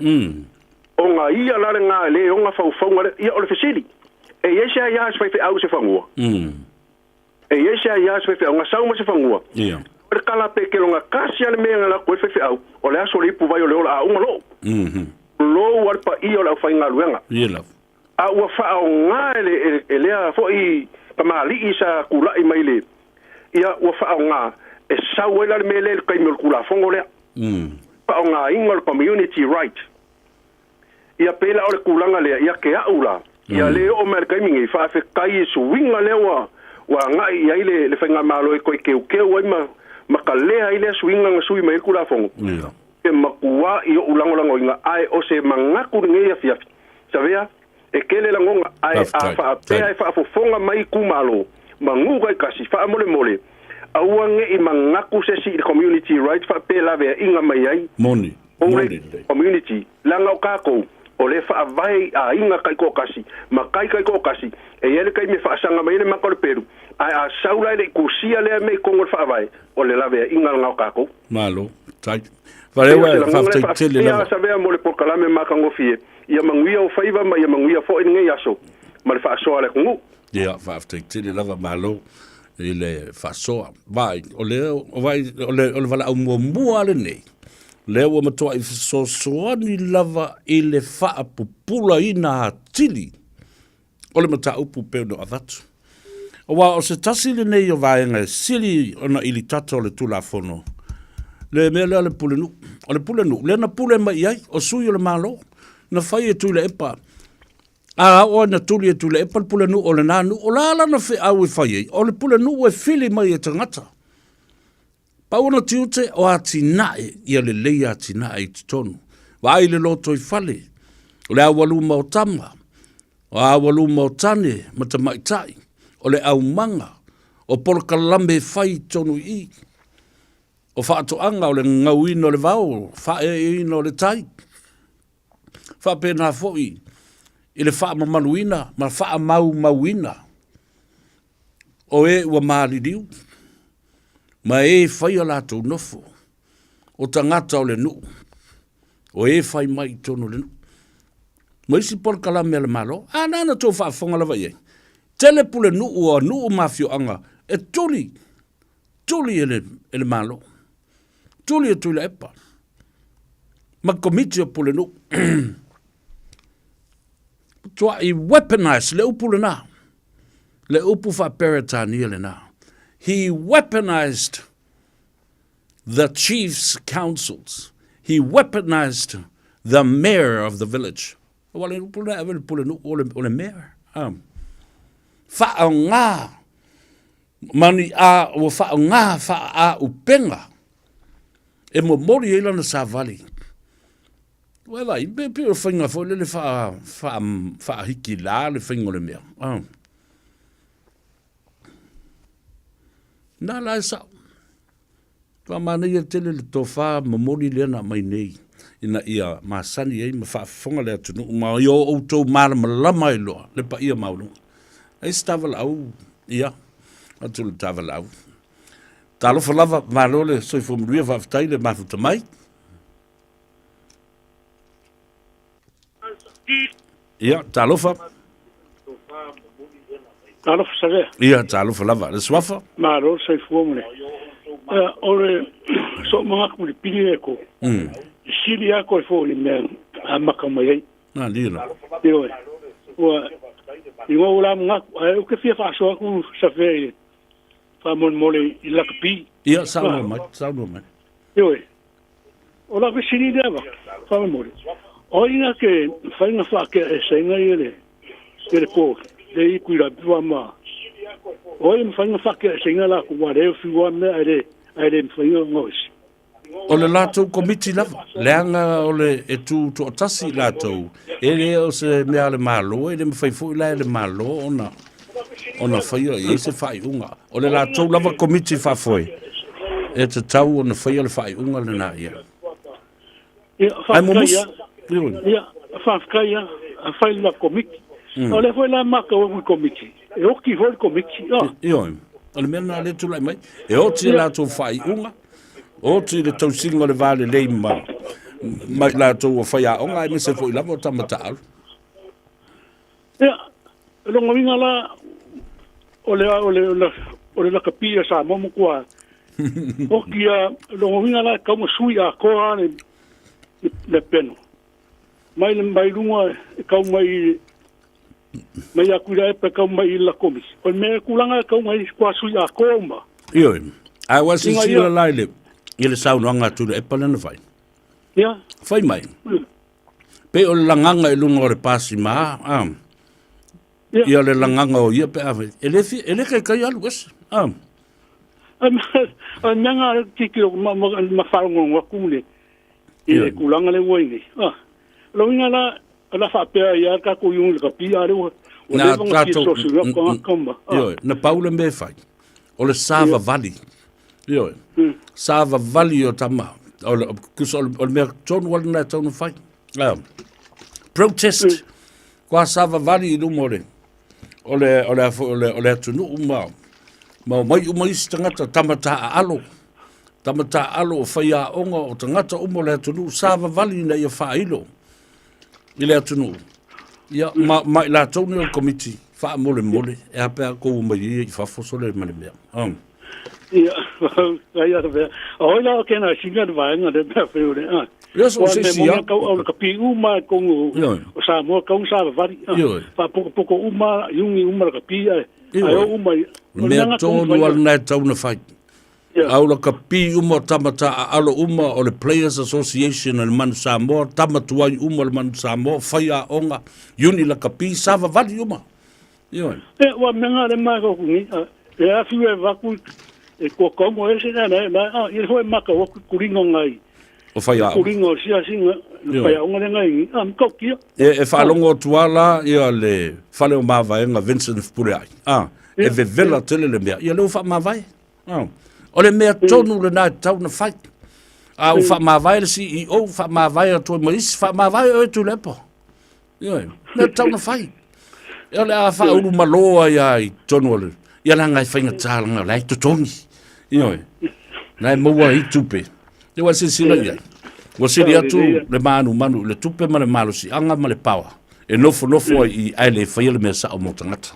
o nga ia la nga le o nga fau nga ia o le fesili e yesa ya se fe au se fangua e yesa ya se fe nga sau ma se fangua
ia
o kala pe ke nga kasi ale me nga la ko fe au o le aso le pu vai o le ola a lo lo war pa ia la fa nga luenga
ia
a ua fa nga ele a fo i pa mali isa kula i mai le ia ua fa nga e sauela me le kai me kula fongo le pa nga inga community right ia pela o le kulanga le ia ke aula ia le o mer kai mingi fa fe kai su winga le wa nga ia ile le fenga malo e koi ke wa ma kalea ile su winga nga sui mai kula fongo
ia
e makua i o ulango inga ai o se mangaku nge ia fia savea e kele la ngonga ai a fa pe fa fonga mai ku malo mangu kai kasi fa mole auange i mangaku se si community right fa pe la ve inga mai ai
moni
community langa o kako o le fa vai a inga kai ko kasi ma kai ko kasi e ele kai me fa sanga mai le makor peru a saula le kusia le me kongo fa vai o le la ve inga nga o kako
malo tai Valewa fa tele
la sa ve mo le pokalame makango fie ia manguia o faiva ma ia manguia fo inga yaso ma le fa so ale kungu
ia fa tele lava malo ile fasoa vai ole vala au mua le nei le o matua i so ni lava ile fa pupula ina tili ole mata upu pe no avatu o wa o se tasi le nei o vai nga sili ona ili tato le tula fono le mele le pulenu le na pule mai ai o sui le malo na fai tu le epa a o na tuli tu le epal pule nu o le nanu o la na fe au e fai o le pule nu e fili mai e tangata pa una tiute o atinae ia le leia atinae i tonu vai le loto i fale o le awalu mautama o awalu mautane matamaitai o le au manga o polkalambe fai tonu i o whaatoanga o le ngauino le vau whaeino le tai whapena foi i le wha mamanuina, ma wha mauina. O e ua maalidiu, ma e whai o lātou nofo, o tangata o le nu, o e whai mai tono le nu. Ma isi por kalame le malo, nana tō wha whonga lawa iei. Tele pule nu o nu o mafio anga, e tuli ele malo. Tuli e tuli epa. Ma komiti o pule nu, tua I weaponize le upu le na. Le upu fa peritani le na. He weaponized the chief's councils. He weaponized the mayor of the village. Wale upu le ave upu le nu ole mayor. Fa nga mani a o fa nga fa a upenga. E mo mori ila na savali. Wala, I be o whainga fo le wha hiki la le whainga le mea. Nā lai sa. Tua mana ia tele le tō wha mamori lena mai nei. Ina ia masani ei ma wha whonga lea tunu. Ma i o outou mara malama i loa. Le pa ia maulu. Ei stavala au. Ia. Atu le tavala au. Talo whalava malo le soi fumuria whaftai le mafuta mai. Ia, talofa.
Talofa save.
Ia, talofa lava. Le swafa?
Maro, sei fuomune. Ore, so mga kumuli pili eko. Sili ako e fōli mea a makamai.
Lira.
Ioe. Ua, ingo ula mga, o ke fia whaasoa ku sa whee whaamon mole I lakapi.
Ia, saunua mai.
Ioe. O la ke sili lewa, whaamon mole. O inga ke whainga whake e senga I ele pō, le I kuira pua maa. O inga whainga whake e senga la ku wareo whiwa mea ele mwhainga ngoisi.
O le lātou komiti lava, leanga o le e tū o tasi lātou, e le o se mea le malo, e le mwhaifu I le malo, ona whaia I se whai unga. O le lātou lava komiti whafoi, e te tau ona whaia le whai unga le nā ia. Ai momus?
Ia, whafkaia, a whaila komiti. O le whaila maka o mui komiti. E oki hoi komiti.
Ioi, o le mena le tulai mai. E o tia lātou whai unga. O ti le tausinga le vale lei mai la tau o whaia o ngai me se fo i lava o tamata alu.
Ia, longa winga la, o le laka pia sa momo kua. O kia, longa winga la, kauma sui a koa le peno. Mai le mai lunga, kauma mai a kuira epe kauma i la komis. O me kulanga kauma i kua sui a koa ma.
Ioi, ai wasi sila lai le, i le sauna anga tu le epa lana whai.
Ia.
Whai mai. Pe o le langanga i lunga o le pasi maa, ia le langanga o ia pe awe. Ele kai alu wasi. A
nyanga kiki o ma wharongo wakune. I le kulanga le waini. Lo winga la whapea i arka ko yung le kapia rewa. O le wanga ki sosu ya kanga kamba.
Ioi, na paule me whai. O le Sava Valley. Ioi. Sava Valley o tama. O le mea tonu wale na tonu whai. Protest. Kwa Sava Valley i lumore. O le atunu umao. Ma mai isi tangata tamata a alo. Tamata a alo o whaia onga o tangata umo le atunu. Sava Valley na ia whailo. I le atunu. Ia, mai la tonu o komiti. Wha mole. E hapea kou mai i whafosole mani mea.
Ia, ia vea. Ahoi la o kena singa de vaenga de mea whiure.
Ia so se si
ia. Kau au ka pi uma kongu o Samoa kau Sava Valley. Pa poko uma, yungi uma ka pi ai. Ai o uma.
Mea tonu al nai tauna whai. Au la ka pi uma tamata a alo uma o le Players Association le Manu Samoa, tamatuai uma le Manu Samoa, whaia onga, yuni la ka pi Sava Valley uma. Ia.
Wa menga le mai ko kungi. E a fiu e vaku e ko komo e se na i hoi maka o kuringo ngai.
O whaia.
Kuringo sia singa, whaia onga le ngai, ko kia.
E whalongo tuala ia le whale o mawaenga Vincent Pureai. E vela tele le mea. Ia leo wha mawai. O le mea tonu le nai tau na whai. O wha mawai le CEO, wha mawai a toi maisi, wha mawai o e tu lepo. Ia, mea tau na whai. Ia le a wha uru maloa ia i tonu ole. Ia la ngai whainga tālanga lai to tongi. Ia, nai maua i tupe. Ia wa sila ia. Wa sili atu le manu, le tupe ma le malosi, anga ma le pawa. E nofo i aile whaia le mea sa o motangata.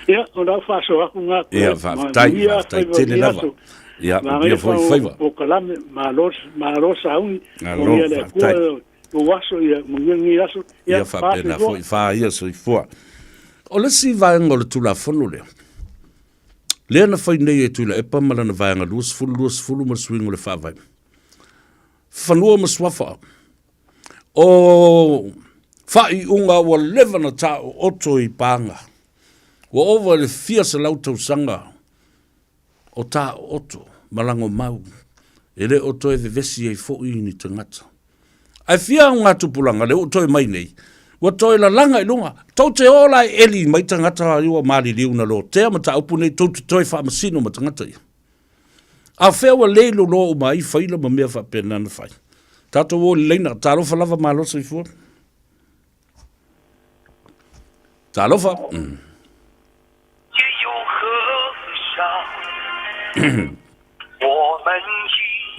Ia, o rau whaso aku ngā kua.
Ia, whaftai, tele lava. Ia, ia foi whaiva.
O kalame, maarosa aungi. O ia le kua, o waso ia, mungi aso.
Ia, whapena, wha ia so i fua. O le si vaenga o le tula whanu lea. Lea na whai nei e tula e pamala na vaenga luas fulu ma swingo le whawai. Whanua ma swafa. O whai unga wa lewa na ta o oto i panga. Wa ova le fia sa lautau sanga. O ta o oto, malango mau. E le oto e vesi e fo i ni tangata. Ai fia unga tupulanga le oto e mai nei. Wa toi la langa i lunga. Tau te ola e eli mai tangata iwa maali liu na lo. Tea ma ta upu nei tau te toi wha masino ma tangata ia. A whea wa leilo lo o mai whaila ma mea wha pena na whai. Tato wo leina, tarofa lava malosa i fua. Tarofa.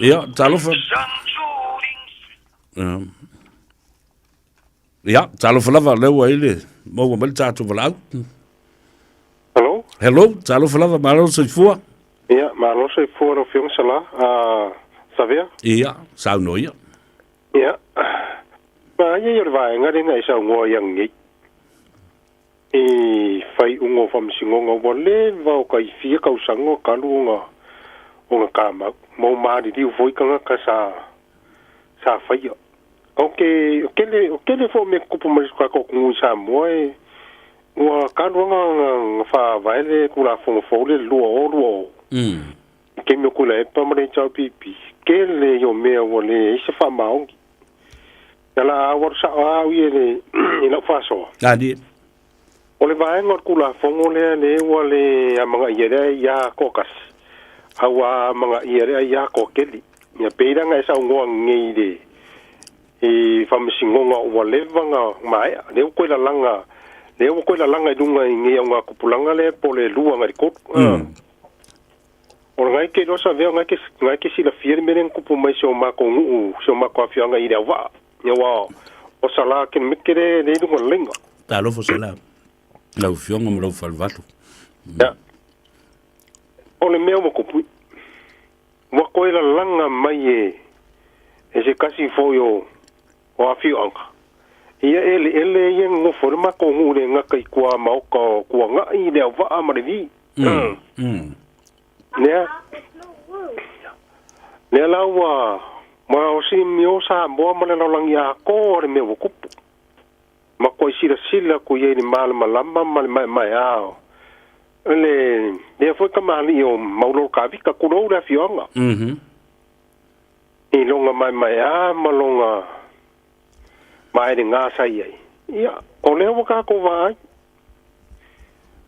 Ia, tarofa. Ia, talofa lava leu ai le maua mai tātou walau. Hello, talofa lava malosa i fua.
Ia, malosa i fua ro fiong sala. Savea?
Ia, sauno ia.
Ia. Ma ia ia vaenga ringa i sau ngoa iangi. I fai ungo whamsingonga wale vau kai fia kausango kalu unga kāmau. Mau maari riu voikanga ka sa whaia. Okele fo me kupu mai kwa ko ngu Samoa e ua kaluanga fa vaile kula fo le luo. Ke me kula e pa mai chau pipi. Kele yo me wole se fa maungi. Yala awar sa awi le ina fa so.
Tadi.
Ole vai ngor kula fo le wole amanga yere ya kokas. Awa manga yere ya kokeli. Ya peira nga sa ngo ngeide. E whamisingonga ua levanga mai, leo koe la langa i dunga i ngea ngā kupulanga le po le lua ngari kotu. O ngai ke rosa veo ngai ke sila fier meren kupu mai so ma ko afianga i wa. Ia wa o sala ke mikere le du ngolenga.
Ta lo fo sala. La fionga mo lo falvato.
Ya. O le meo mo kupu. Wa ko ila langa mai e se kasi fo yo o afianga. Ia ele ye ngo forma ko ngure nga kai kwa mau ko kwa nga i le wa ma le vi. Nea laua ma o si mio sa mo ma le lang ya ko re me wo kupu. Ma ko sila ko ye ni mal malama mai ao. Le foi kama ni o maulo ka vi ka kuro ra fionga. I longa mai a malonga mai nga sai ai. Ia o le wa ka ko vai.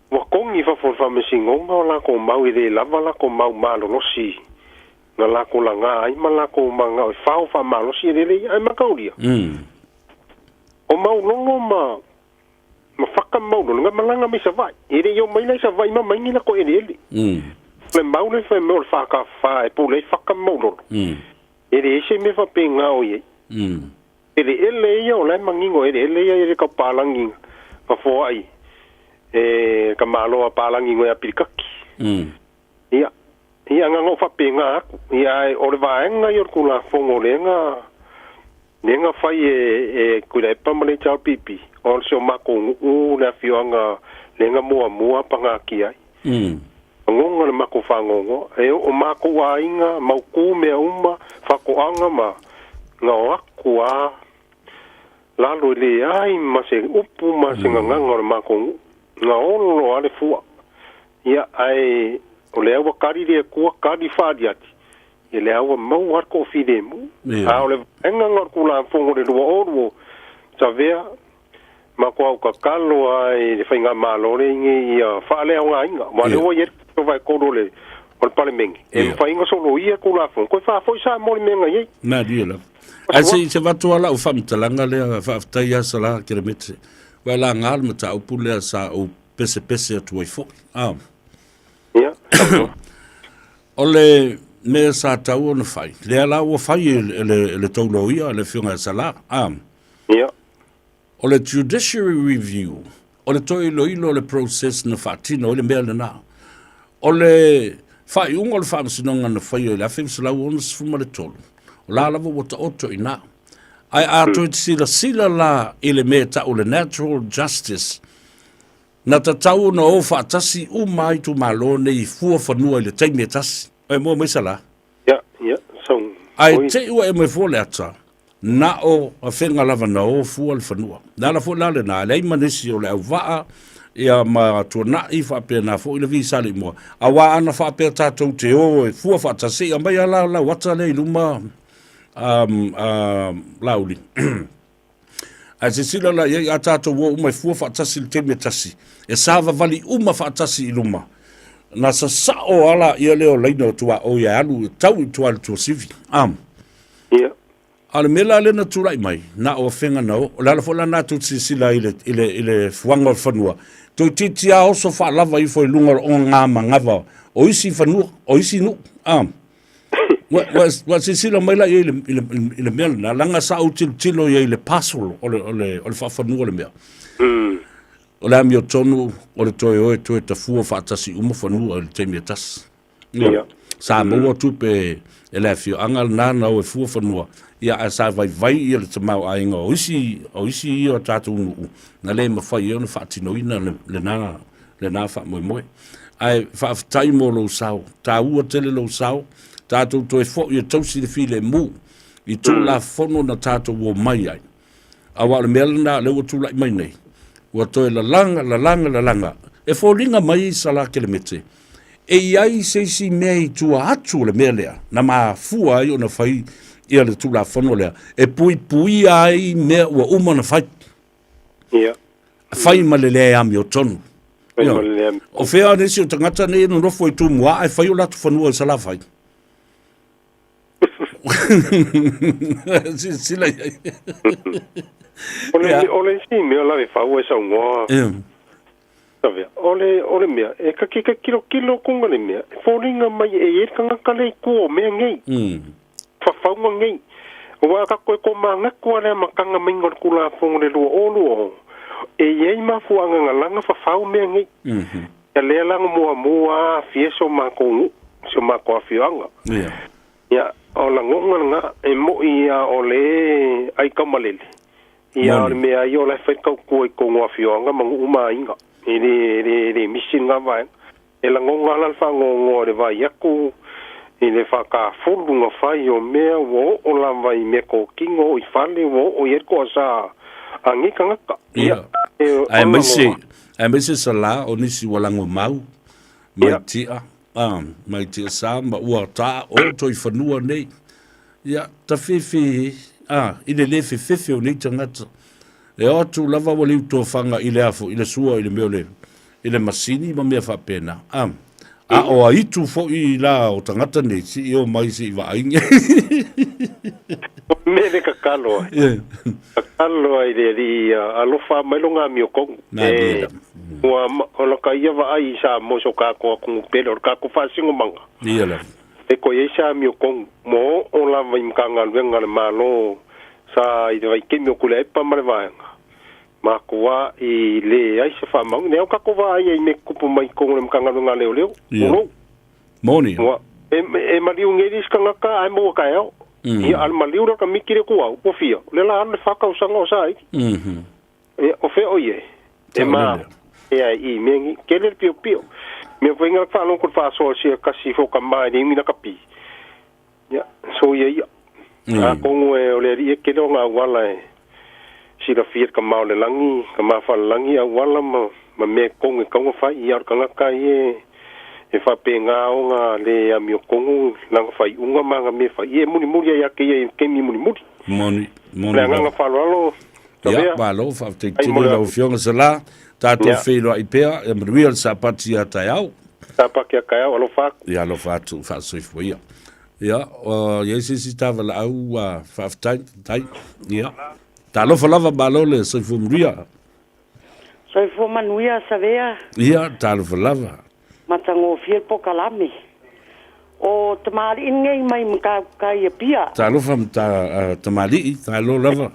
Wa kongi fa fa mesingo la ko mau i le lava la ko mau malo no si. Na la ko la nga ai ma la ko manga fa malo si le ai ma kauria. O mau longo ma whaka mau nga malanga mi sa vai. Ere yo mai nei sa vai ma mai la ko ele. Le mau le fa mo whaka fa e po le whaka mau. Ere se me fa penga o ye. Ele yo le mangingo ele ka palangi. Pa fo ai. Ka malo a palangi ngoa pirikaki. Ia nga ngofa penga aku. Ia o le vaenga yor kula fongo lenga fai kula pamale chao pipi. O se o mako na fionga lenga mua panga ki ai. Ngonga le mako fangongo. O mako wainga mauku mea uma fakoanga ma nga aku a lalo le ai ma se upu ma se nganga le mako nga ono ale fua. Ia ai o le awa kari le kua kari whaadi ati. Ia le awa mau harko fide mu. A o le enga ngar kula fongo le rua oruo. Sa vea ma kua au kakalo ai le whainga malore inge ia whaale au ngā inga. Ma le oa yer ko vai koro le o le pale mengi. E whainga solo ia kula fongo. Koe wha foi sa mori menga iei.
Nā ria la. Ai se watu ala u whamtalanga lea whaftai asa la kere mete. Wai la ngāle ma ta upu lea sa u pese atu ai fo. O le mea sa tau ona whai. Lea la ua whai le taulo ia, le whiunga sala. O le judiciary review, o le toi ilo le process na whaatino, o le mea le nā. O le whai unga o le whaamasinonga na whai o le awhi msalau ona sifuma le tolu. O la lava wata oto i nā. Ai ato i sila la i le mea ta o le natural justice. Na tatau na o whaatasi umai tu malo nei fua whanua i le teime tasi. Ai mua maisa la?
So.
Ai te ua e mai fua le ata. Na o a whenga lava na o fua le whanua. Nala fua lale na lei manisi o le au waa ia ma tua na i whapea na fua i le visa le mua. A waa ana whapea tātou te o e fua whaatasi a mai ala la wata le iluma lauli. Ai se sila la iei a tātou wo umai fua whaatasi le teime tasi. E sāwa vali uma whaatasi iluma. Na sa sao ala ia leo leina tua o ia alu tau tua le tua sivi. Ale mela le na turai mai. Na o whenga nao. O lala fola na tu sila ile fuanga o whanua. Toi titi a oso wha lava i foi lunga o ngā mangava. O isi whanua. O isi nu. Wa se sila mai la ile mea. Na langa sa au tilo ia ile pasol o le whanua le mea. O le ami o tonu, o le toe oe toe ta fua whaatasi uma whanua o le teimi atasi. Sa mua tupe e le fio angal nana o e fua whanua. Ia a sa vai ia le tamau a inga o isi ia o tātou unu. Na le mawhai e ona whaatinoina le nā wha moe. Ai whaafitai mo lo sao, tā ua tele lo sao, tātou toe fo i tausi le file mu, i tū la whono na tātou o mai ai. Awa le mea na le ua tū lai mai nei. Ua toe la langa. E fōlinga mai sa la ke le mete. E iai seisi mea i tua atu le mea lea. Na maa fua ai o na whai ia le tū la whono lea. E pui ai mea ua uma na whai. Whai ma le lea ami o tonu. O whea nesi o tangata ne no rofo i tū mua. Ai whai o latu whanua sa la whai. Sila iai.
O le si mea lawe whau e sa ungoa. Savia, ole mea, e ka kilo kunga le mea, fōringa mai e ka ngaka lei kua mea ngei, whawhaunga ngei, wa ka koe ko maanga kua rea makanga mingo kula fonga le lua o, e iei mafuanga ngalanga whawhau mea ngei, ya lea langa mua fie so mako awhianga, ya o la ngonga nga, e mo ia o le ai kamalele, ia o le mea i o le whaikau kua i kongo awhianga mangu uma inga, e misi nga vai, e la ngonga la whangongo le vai aku, e le whakafulu nga whai o mea wo o la vai mea ko kingo i whale wo o ierko asa angika ngaka.
Ai mese sa la o nisi walango mau, mai tia sa ma ua ta o toi whanua nei. Ia, ta whiwhi, i le whiwhi o nei tangata. E o tu lava wale uto whanga i le afo, i le sua, i le meo le, i le masini ma mea whapena. O a itu fo i la o tangata nei, si i o mai si i wa ainge.
Mene ka kaloa. Ka kaloa i le ri alofa mailonga mi o kong. O la ka ia wa ai sa moso ka koa kungu pele, o ka ko whasingo manga.
Ia la.
E ko ia sa mi o kong, mo o la vai mkanga luenga le malo, sa i te vai kemi o kule epa mare vaenga. Ma kua i le ai se whamau. Nea o kako vai ai me kupu mai kongo le mkanga luenga leo leo.
Moni.
E mariu ngeri skangaka ai mo ka eo. Ia al mariu raka mikire kua upo fia. Le la ane whakau sanga o sai. O fe o ye. E ma e ai i mengi. Kele pio pio. Me venga whanong kur whasoa sia kasi hoka mai ni mina kapi. Ia. So ia. A kongo e o le ri e kele o ngā wala e. Sira fiat ka mau le langi, ka mawha langi a wala ma me kongo e kaunga whai i ar ka ngaka i e whape ngā o ngā le a mio kongo langa whai unga manga me whai e muni muri a ke e kemi muni muri.
Moni.
Le nganga whalalo.
Ia, walo, whafte tini lau fionga sa la, tātou whelo i pēa, e maruia sa pati a tai au.
Sa paki a kai au, alo whaku.
Ia, alo whatu, whasoifo ia. Ia, o iesisi tāwala au, whaftai, tai, ia. Ta lofa lava balole so fu mria.
So fu manuia savea.
Ia ta lofa lava.
Matango fiel pokalame. O tamari ingei mai mka kai pia.
Ta lofa tamari ta lo lava.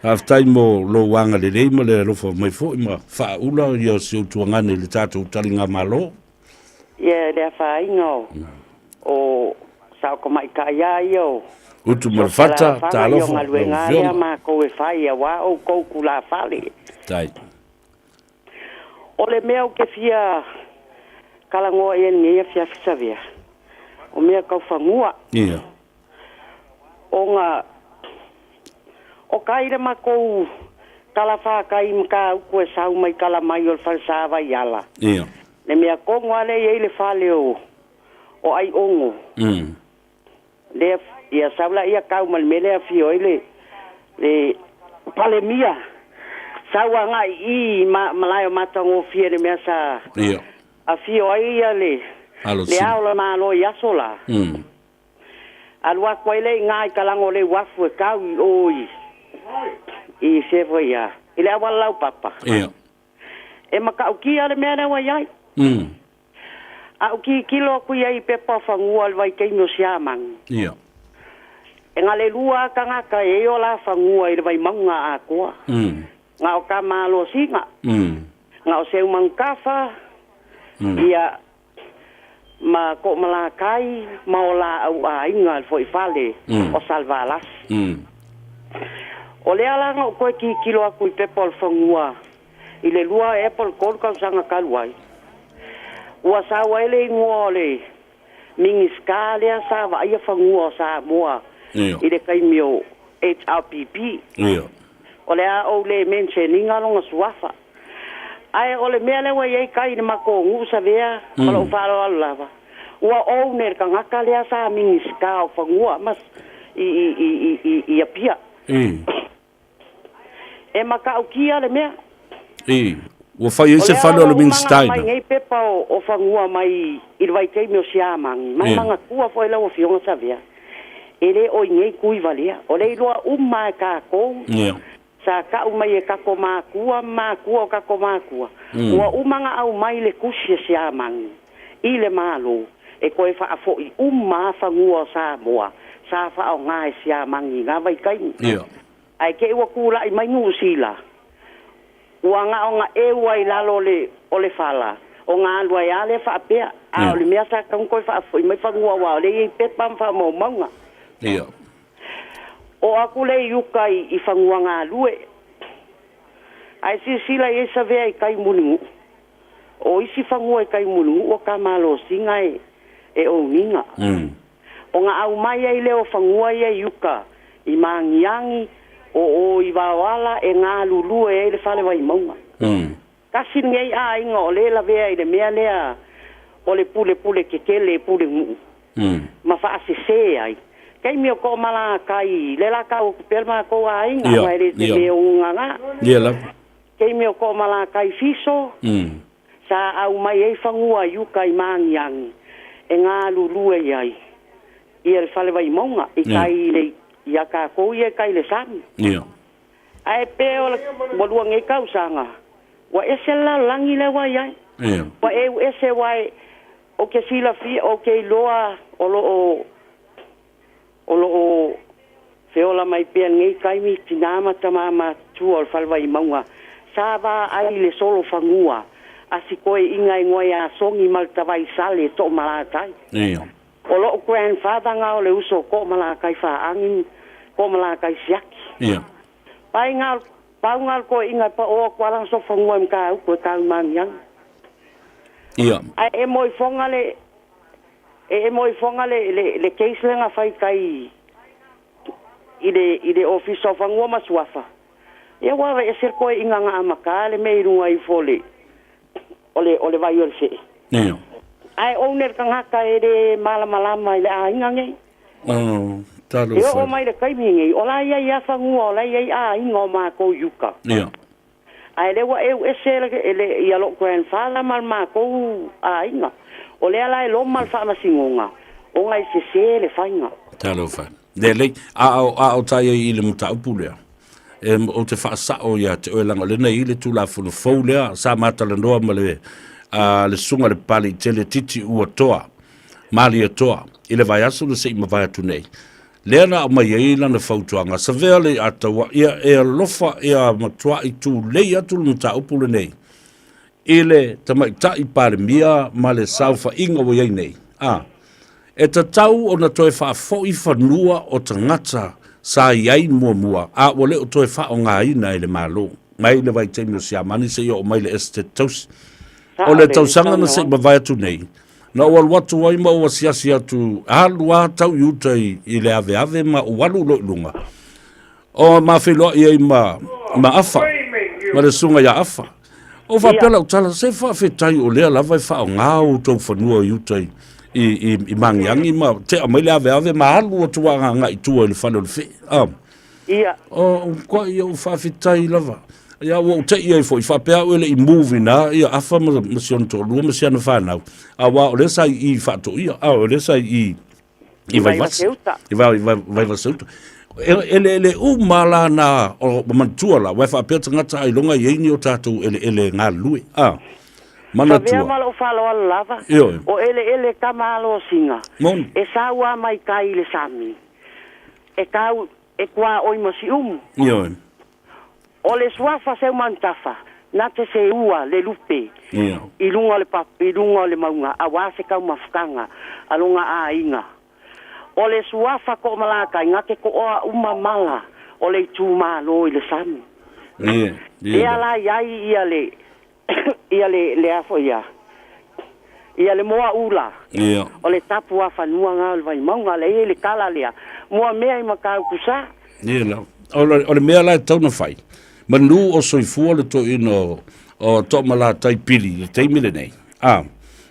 Aftai mo lo wanga le le mo le lofa mai fo ma fa ula yo si tuanga le tatu talinga malo.
Ia le fa ingo. O sa ko mai kai yo.
Utu marfata ta lofa.
Ngaluenga ma ko e fai wa o ko kula fale.
Tai.
Ole meo ke fia kalango e ngia fia fisavia. O mea kau fangua.
Ia.
O kaire ma ko kalafa kai mka ko sau mai kala mai ol falsa va yala.
Ia.
Le mea ko ngale e le fale o ai ongo. Le ia sabla ia kau mal mele afio ile le palemia sawa ngai i malayo matango fiere mesa
ia
afio ia le aula malo ia sola alwa koile ngai kalango le wafu kau oi i sevoia ile wala papa
ia
e makau kia le mena wa yai au ki kilo ku ia i pepa fangua vai ke no siamang
ia
ngale lua kanga ka e o la fangua i vai manga a koa nga o ka malo singa nga o seu mankafa ia ma ko malakai ma o la au a inga foi fale o salvalas o le ala nga ko ki kilo aku i pepol fangua i le lua e pol kol ka sanga kalwai ua sa wele ngole mingiskalia sa va ia fangua sa moa i le kai mio HRPP.
Ia.
O le a o le mentioninga longa suafa. Ai o le mea lewa iei kai ni mako ngu sa vea, kala o whalo alu lava. Ua o ner ka ngaka lea sa mingi ska o whangua mas i apia. E maka au kia le mea.
Ua whai ese whalo alu mingi staina.
Mai ngei pepa o whangua mai i le vai kei mio siamangi. Mai manga kua fwai lau o fionga sa vea. Ele o ngei kui valia o le loa umma ka ko sa ka mai e kako makua kako makua ua umanga au mai le kusia sia mangi i le malo e koe fa afo i fangua Samoa sa fa o ngai sia mangi nga vai kai ai ke ua kula i mai ngusila ua nga o nga e wai lalo le ole fala o nga lua ya le fa pea a le mea sa kan koe fa afo i mai fangua wa le i pet pam fa mo manga o aku le yuka i fangua ngā lue. Ai si sila e sa vea i kai mulingu. O isi fangua i kai mulingu o ka malo singa e o ninga. O ngā au mai ai leo fangua i yuka i mangiangi o i wawala e ngā lulue e le fale wai maunga. Kasi ngei a inga o le la vea i le mea lea o le pule kekele pule ngu. Ma fa asese ai. Kai mio ko mala kai le la ka o perma ko ai nga mai le te unga nga kai mio ko mala kai fiso sa au mai e fangua yu kai mangiang e nga lulu e ai i el fale vai monga i kai le ia ka ko ie kai le sami ai pe o mo lu nge ka usanga wa ese la langi le wa ai wa e ese wai o ke sila fi o ke loa o lo o feola mai pe ngai kai mi tinama tamama tu al falva i maunga sava ai le solo fangua asiko inga ngoi a songi malta vai sale to malatai o lo grandfather nga o le uso ko malakai fa angin ko malakai siaki pai nga ko inga pa o kwalang so fangua mka ko ka mangyang ai e moi fonga le case lenga fai kai ide office of ngwa maswafa e wa e ser ko inga nga makale me runga i fole ole vai ole se ai owner kan haka ide malama ile a inga nge
talo
e o mai le kai mi ola ia fa ngwa ola ia a inga ma ko yuka ai le wa e ser ele ia lo grandfather mal ma ko a inga o le ala e lo mal fa masingonga o ngai se le fainga
talo fa de le a o tai i le muta upulea o te fa sa o ya te o langa le nei le tu la fu fo le sa mata le no male le sunga le pali tele titi u toa mali toa ile vai aso le sei ma vai tu nei le na ma ye la na fautuanga sa vele atawa ia e lofa ia matua i tu le ya tu muta upule nei ile tamai tai pare mia male saufa inga wo nei e ta tau o na toe wha fo i whanua o ta ngata sa iai mua a wale o toe wha o ngā ina ele malo mai le vai teimio si amani se o mai le este taus o le tausanga na se mawai atu nei na o watu wai ma o siasi atu alua tau iutai i le ave ma o walu lo lunga o ma whiloa i ma afa ma le sunga ia afa o fa pela o tala se fa fetai o lea lava i fa o ngā o tau whanua iutai i mangiangi ma te mai le ave ma alu o tuanga nga i tua le whanau le fe o kwa i o fa fetai lava ia o te ia i fo i fa pea o le i movie na ia afa ma sion to lua ma siana whanau a wa o le sa i fa to ia o le sa i vai vaseuta vai vaseuta ele mala na o mantua la wa fa peta ngata ai longa yeini o tatu ele nga lui mana tua
sa malo falo lava o ele kamalo singa e sawa mai kai le sami e kau e kwa oi masium o le swafa se mantafa na te se ua le lupe i lunga le papi i lunga le maunga a wase kau mafukanga a lunga a inga o le suafa ko malaka ngake ko o uma mala o le tuma lo i le sami ia la ia le afo ia le moa ula o le tapu afa nuanga le vai maunga le kala lea moa mea i makau kusa
o le mea la tau na fai manu o soifua le to ino o to mala tai pili le teimile nei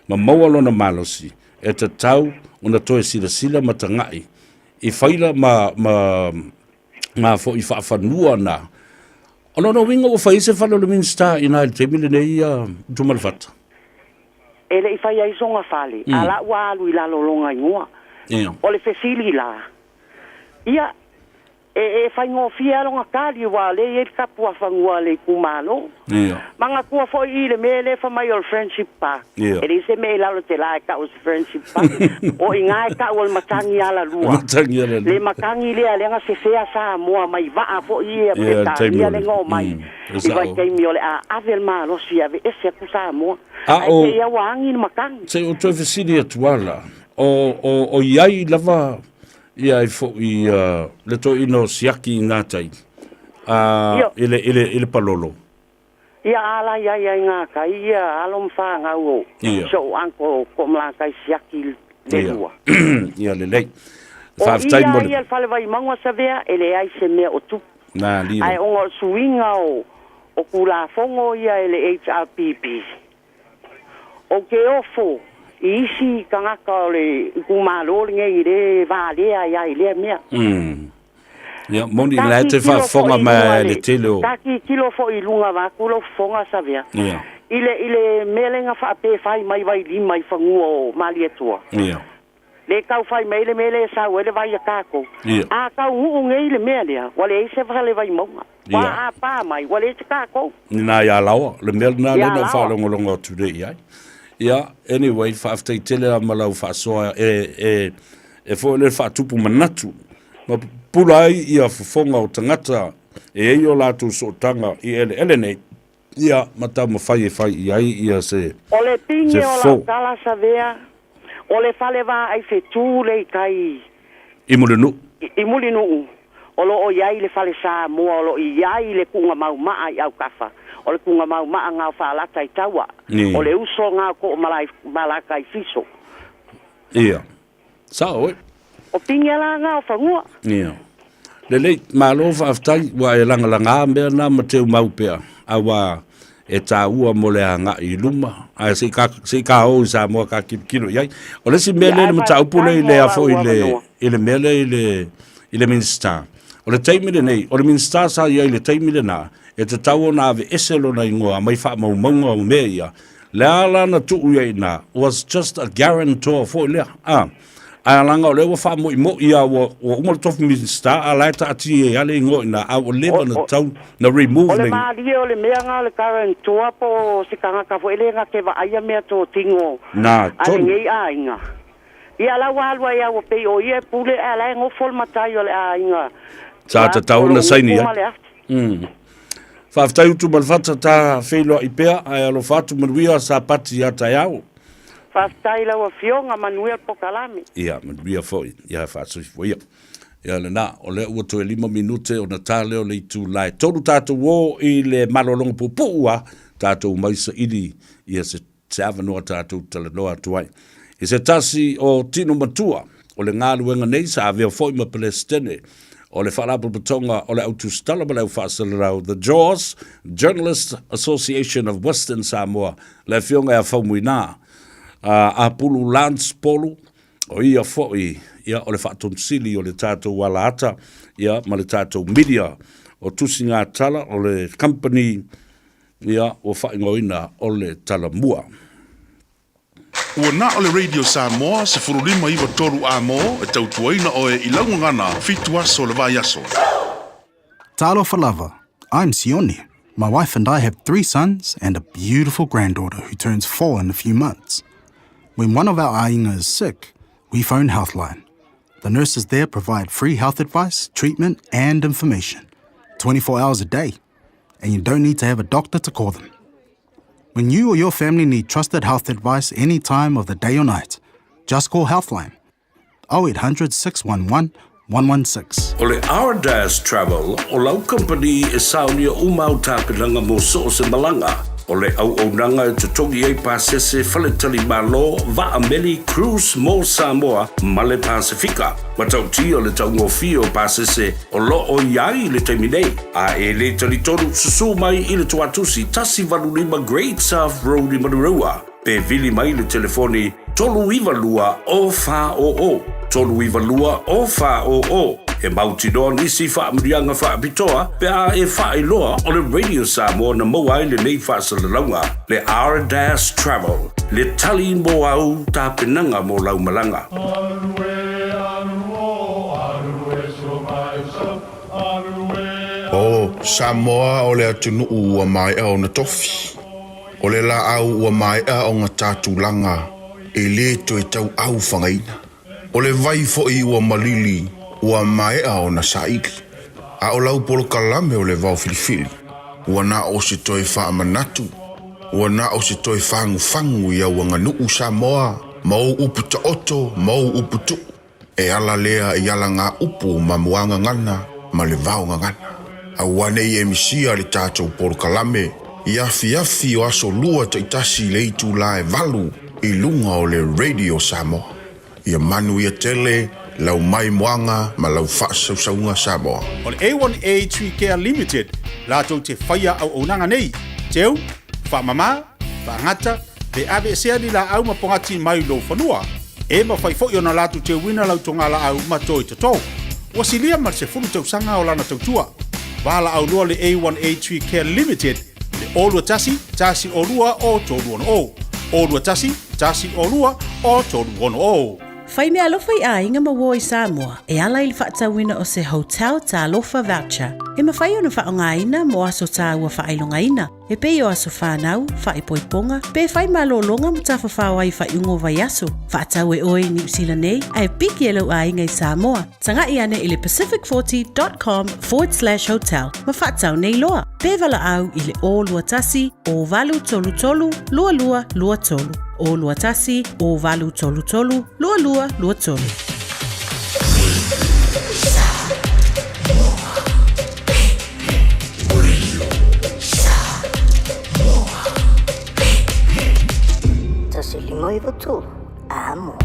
ma maua lona malosi e te tau ona toe sila matangai i faila ma fo i whaafanua na ono no winga o faise falo le minsta ina il temile nei tu malfata
ele i fai ai songa fale ala wa lu ila lolonga ngua o le fesili la ia e fai ngofia longa kali wa le e kapua fangua le kumalo. Manga kua fo I le mele fa mai ol friendship pa. E le se me la lo te la ka os friendship pa. O inga ka ol matangi ala lua. Le makangi le alenga se fea sa moa mai va fo I e peta ia le ngo mai. I vai kai mi ole a avel ma lo si ave ese ku sa moa.
o
ia wangi makangi.
Se o toi fesiri atuala. O iai lava ia fo I le to ino siaki ngatai. Ele palolo.
Ia ala ia ngā kai ia alom wha ngau o. So anko ko mla kai siaki le lua.
Ia le lei.
O ia fale vai mangwa sa vea ele ai se mea o tu.
Nā lira.
Ai ongo suinga o kula fongo ia ele HRPP. O ke ofo isi kangaka le kumalo nge ire valea ia ile mea.
Ia moni la te fa fonga ma le telo.
Taki kilo fo I lunga va kulo fonga sa vea.
Ia.
Ile melenga fa pe fai mai vai li mai fangu o mali etua.
Ia.
Le kau fai mele sa wele vai kako. A kau nge ile mele wale se fa le vai monga. Wa a pa mai wale te kako.
Nina ya lawa le mel na le no fa longo today ia. Ia anyway fa after tele malau fa so e fo le fa tupu manatu. Ma pulai ia fonga o tangata e io la tu so tanga I ele ia mata mo fai ia se
ole pinge o la kala sa vea ole fale va ai fe tu le kai imulinu olo o iai le fale sa mo olo iai le kunga mau ai au kafa ole kunga mau nga fa la tai tawa ole uso nga ko malaka I fiso
ia sao
o pinge la nga fa ngua
ia le malo fa aftai wa e langa me na mateu mau pea awa e taua mo le anga I luma a se ka o sa mo ka kilo ia o le si mele le matau pule le afo ile mele ile minsta o le taimile nei o le minsta sa ia ile taimile na e te tau na ave eselo na ingoa mai fa mau o me ia le ala na tu ia na was just a guarantor for le a langa o le wa fa mo ia o mo tof minsta a laita ati e ale ngo na a o live na tau na remove
le ma di o le mea le guarantor po se kanga ka fo ele nga ke va ia me to tingo
na
ton ai ainga ia la wa ia o pe o ia pule ala ngo fol matai o le ainga
sa ta tau na saini ia fa aftai tu malfata ta felo ipea ai alo fatu manuia sa pati ata yao
Fastai la wa fionga Manuel Pokalami.
Ia, Manuel foi. Ia fasu foi. Ia le na o le ua toe 5 minute o Natale o le itu lai. Tolu tātou wo I le malolonga pupua tātou maisa ili ia se avanoa tātou talanoa tuai. I se tasi o tino matua o le ngāluenga nei sa avea foi ma Palestine o le whalapu patonga o le autustala ma le uwhaasalarau The Jaws Journalist Association of Western Samoa le fionga a whaumuina a pulu Lance Polu o ia foi ia o le whaatonsili o le tātou walaata ia ma le tātou media o tusi ngā tala o le company ia o whaingoina o le tala mua.
Ua na o le Radio Samoa se furulima iwa toru a mo e tautuaina o e ilaungangana fitu aso le vai aso.
Talo Falava, I'm Sione. My wife and I have 3 sons and a beautiful granddaughter who turns 4 in a few months. When one of our ainga is sick, we phone Healthline. The nurses there provide free health advice, treatment and information, 24 hours a day, and you don't need to have a doctor to call them. When you or your family need trusted health advice any time of the day or night, just call Healthline. 0800 611 116.
O le Ardas Travel, o lau company e saunia umau tāpilanga mo so se malanga. O le au nanga e tutongi e pasese faletali malo va ameli cruise mo Samoa ma le Pasifika. Matauti o le taungofi o pasese o lo o iai le taiminei. A e le talitonu susu mai I le tuatusi tasi valulima Great South Road I Manurua. Pe vili mai le telefoni tolu iwa lua o fa o. Tolu iwa lua o fa o. E mauti doa nisi wha mrianga wha pitoa, pe a e wha iloa o le Radio Samoa na moa le nei wha salalaunga, le Ardas Travel, le tali mo au ta penanga mo lau malanga.
Samoa o le atunu ua mai au na tofi. O le la au ua mai au ngā tātulanga e le to e tau au whangaina. O le vai fo i ua malili ua mai au na saiki. A o lau polo kalame o le vau filifili. Ua na o se toi wha manatu. Ua na o se toi whangu ia ua nganuu Samoa. Mau upu ta oto, mau upu tu. E ala lea e ala ngā upu ma muanga ngana, ma le vau ngana. A wane i emisia le tātou polo kalame. Iafi o aso lua ta itasi le itu la e valu i lunga o le Radio Samoa. Ia manu ia tele, lau mai moanga ma lau whaasausaunga Samoa.
O le A1A Tree Care Limited, lātou te whaia au aunanga nei. Teu, whaamama, whaangata, te ave sea ni la au mapongati mai lo whanua. E ma whai fo i ona lātou te wina lau tonga la au matoi te tau. Wasilia mar se fulu tau sanga o lana tautua. Wala au lua le A1A Tree Care Limited, le olua tasi o lua o tolu ono o. Olua tasi o lua o tolu ono o.
Whai mea alofa I a inga maua I Samoa, e ala I le whaatawina o se hotel tā alofa voucher. E ma whai ona whaongaina mo aso tā ua whailongaina. E pei o aso whanau, whaipoiponga, pe whai malolonga mo tā whawhawai whaiungo vai aso. Whaatau e oi New Zealand nei, ai piki e lau a inga I Samoa. Tanga I ane I le pacific40.com/hotel. Ma whaatau nei loa. Pe wala au I le o lua tasi, o valu tolu tolu, lua lua lua tolu. O lua tasi, o valu tolu tolu, lua lua lua tolu.
Tasi lima iwa tu, amo.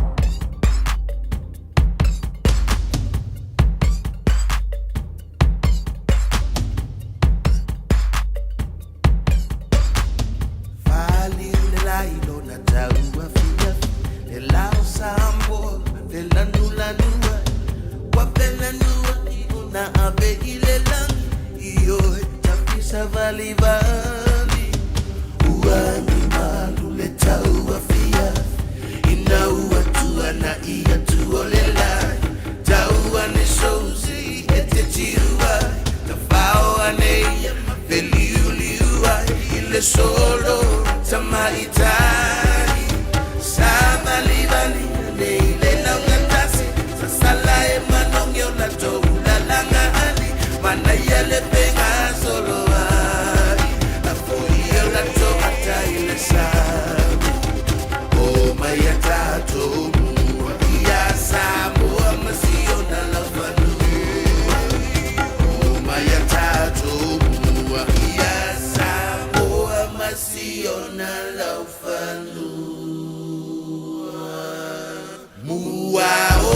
Solo sama itali sama libani le langatasi sasala e manong yo na to la langa ali mana yele penga solo ai afo yo la to ata ile sa o mai ata to ya samu amasio na la fanu o mai ata to ya Siona Laufanua Muao.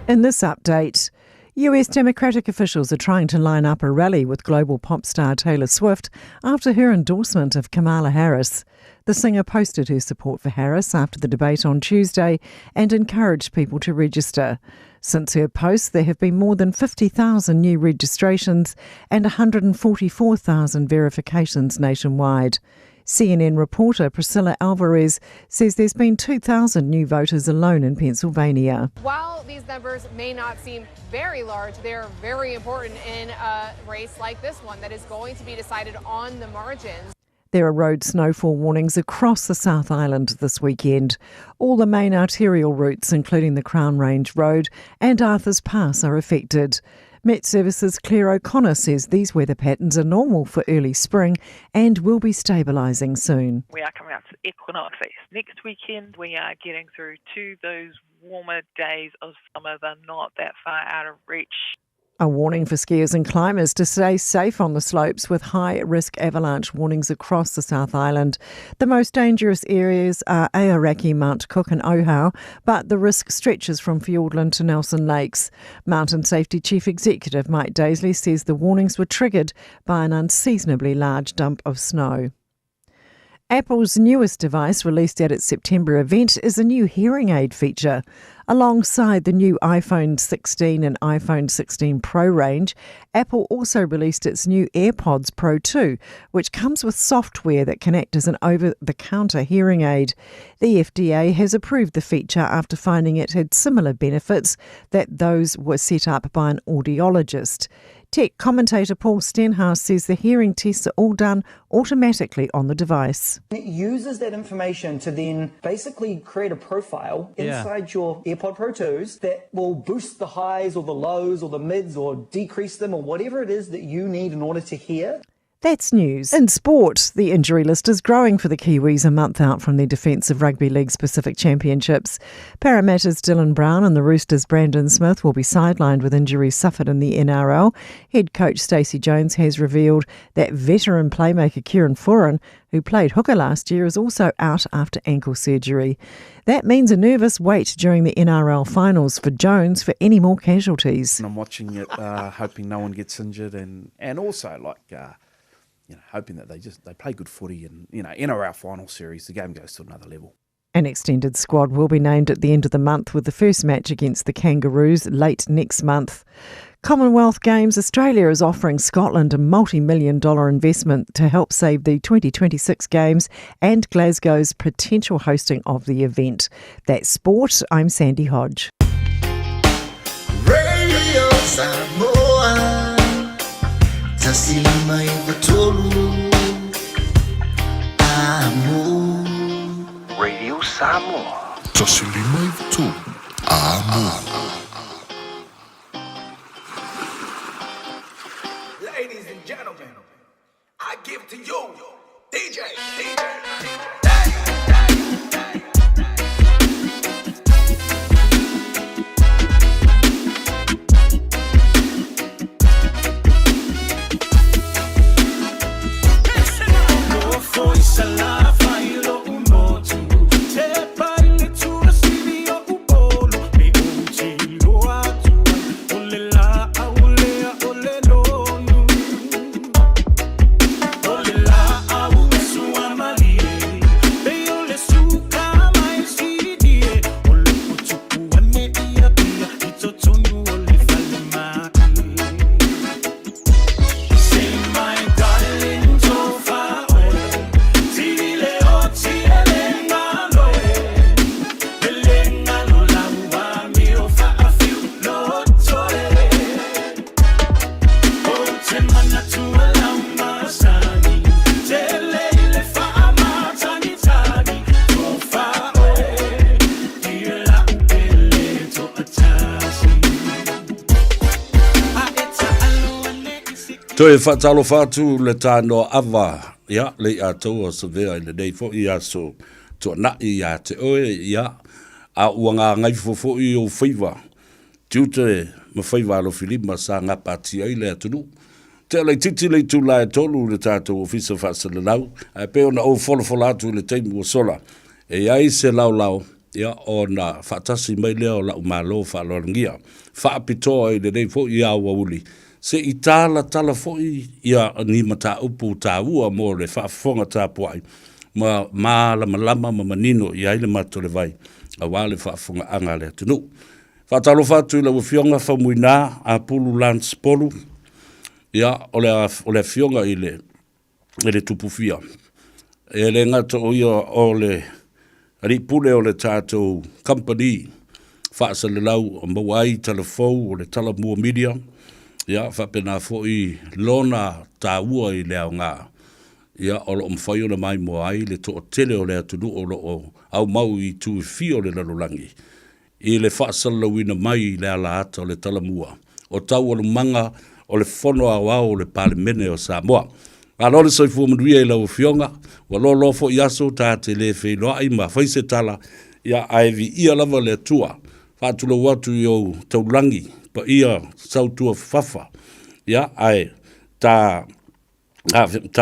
In this update, US Democratic officials are trying to line up a rally with global pop star Taylor Swift after her endorsement of Kamala Harris. The singer posted her support for Harris after the debate on Tuesday and encouraged people to register. Since her post, there have been more than 50,000 new registrations and 144,000 verifications nationwide. CNN reporter Priscilla Alvarez says there's been 2,000 new voters alone in Pennsylvania.
While these numbers may not seem very large, they're very important in a race like this one that is going to be decided on the margins.
There are road snowfall warnings across the South Island this weekend. All the main arterial routes, including the Crown Range Road and Arthur's Pass, are affected. Met Services Claire O'Connor says these weather patterns are normal for early spring and will be stabilising soon.
We are coming up to equinox next weekend. We are getting through to those warmer days of summer. They're not that far out of reach.
A warning for skiers and climbers to stay safe on the slopes with high-risk avalanche warnings across the South Island. The most dangerous areas are Aoraki, Mount Cook and Ohau, but the risk stretches from Fiordland to Nelson Lakes. Mountain Safety Chief Executive Mike Daisley says the warnings were triggered by an unseasonably large dump of snow. Apple's newest device, released at its September event, is a new hearing aid feature. Alongside the new iPhone 16 and iPhone 16 Pro range, Apple also released its new AirPods Pro 2, which comes with software that can act as an over-the-counter hearing aid. The FDA has approved the feature after finding it had similar benefits that those were set up by an audiologist. Tech commentator Paul Stenhouse says the hearing tests are all done automatically on the device.
It uses that information to then basically create a profile inside your AirPod Pro 2s that will boost the highs or the lows or the mids or decrease them or whatever it is that you need in order to hear.
That's news. In sport, the injury list is growing for the Kiwis a month out from their Defensive Rugby League Pacific Championships. Parramatta's Dylan Brown and the Roosters' Brandon Smith will be sidelined with injuries suffered in the NRL. Head coach Stacey Jones has revealed that veteran playmaker Kieran Foran, who played hooker last year, is also out after ankle surgery. That means a nervous wait during the NRL finals for Jones for any more casualties.
And I'm watching it, hoping no one gets injured, and also hoping that they play good footy, and in our final series, the game goes to another level.
An extended squad will be named at the end of the month, with the first match against the Kangaroos late next month. Commonwealth Games Australia is offering Scotland a multi-million-dollar investment to help save the 2026 Games and Glasgow's potential hosting of the event. That's sport. I'm Sandy Hodge.
Radio Samoa. Tasilima Ivatolu Amo Radio Samoa.
Tasilima Ivatolu Amo.
Ladies and gentlemen, I give to you DJ.
Toi whatalo whātu le Tanoa Ava, le a tau sa vea i le nei fo i a so to na i a te oe, a uanga ngai fo i o whiwa. Tiute ma whiwa alo Filima sa ngā pāti ai le atunu. Te lei titi lei tu lai tolu le tātou ofisa whasa le lau, a peo na o whola atu le teimu o sola. E ai se lau, o na whatasi mai leo lau malo whalorangia. Whaapitoa i le nei fo i a wauli. Se i tala foi ia ni mata upu ta ua mo le whaafonga tā puai. Ma lama manino ia ile mato le vai. A wale whaafonga anga le tunu. Whaatalo whatu ila wafionga whamuina a pulu lance polu. Ia ole fionga ile tupufia. E le ngata o ia o le ripule o le tātou company. Whaasa le lau o mawai telefou o le talamua media. Ia whapena fo i lona tā ua i leo ngā. Ia o lo mwhai o na mai mo ai le to o tele o le atunu o lo o au mau i tu fi o le lalulangi. I le whaasala wina mai i le ala ata o le talamua. O tau o le manga o le whono a wao o le pale mene o Samoa. A lole soi fua manuia i lau fionga. Wa lo fo i aso tā te le whenua ai ma whaise tala. Ia aivi ia lava le tua. Whaatula watu i o taulangi. Pa ia sautua fafa. Ia ai tā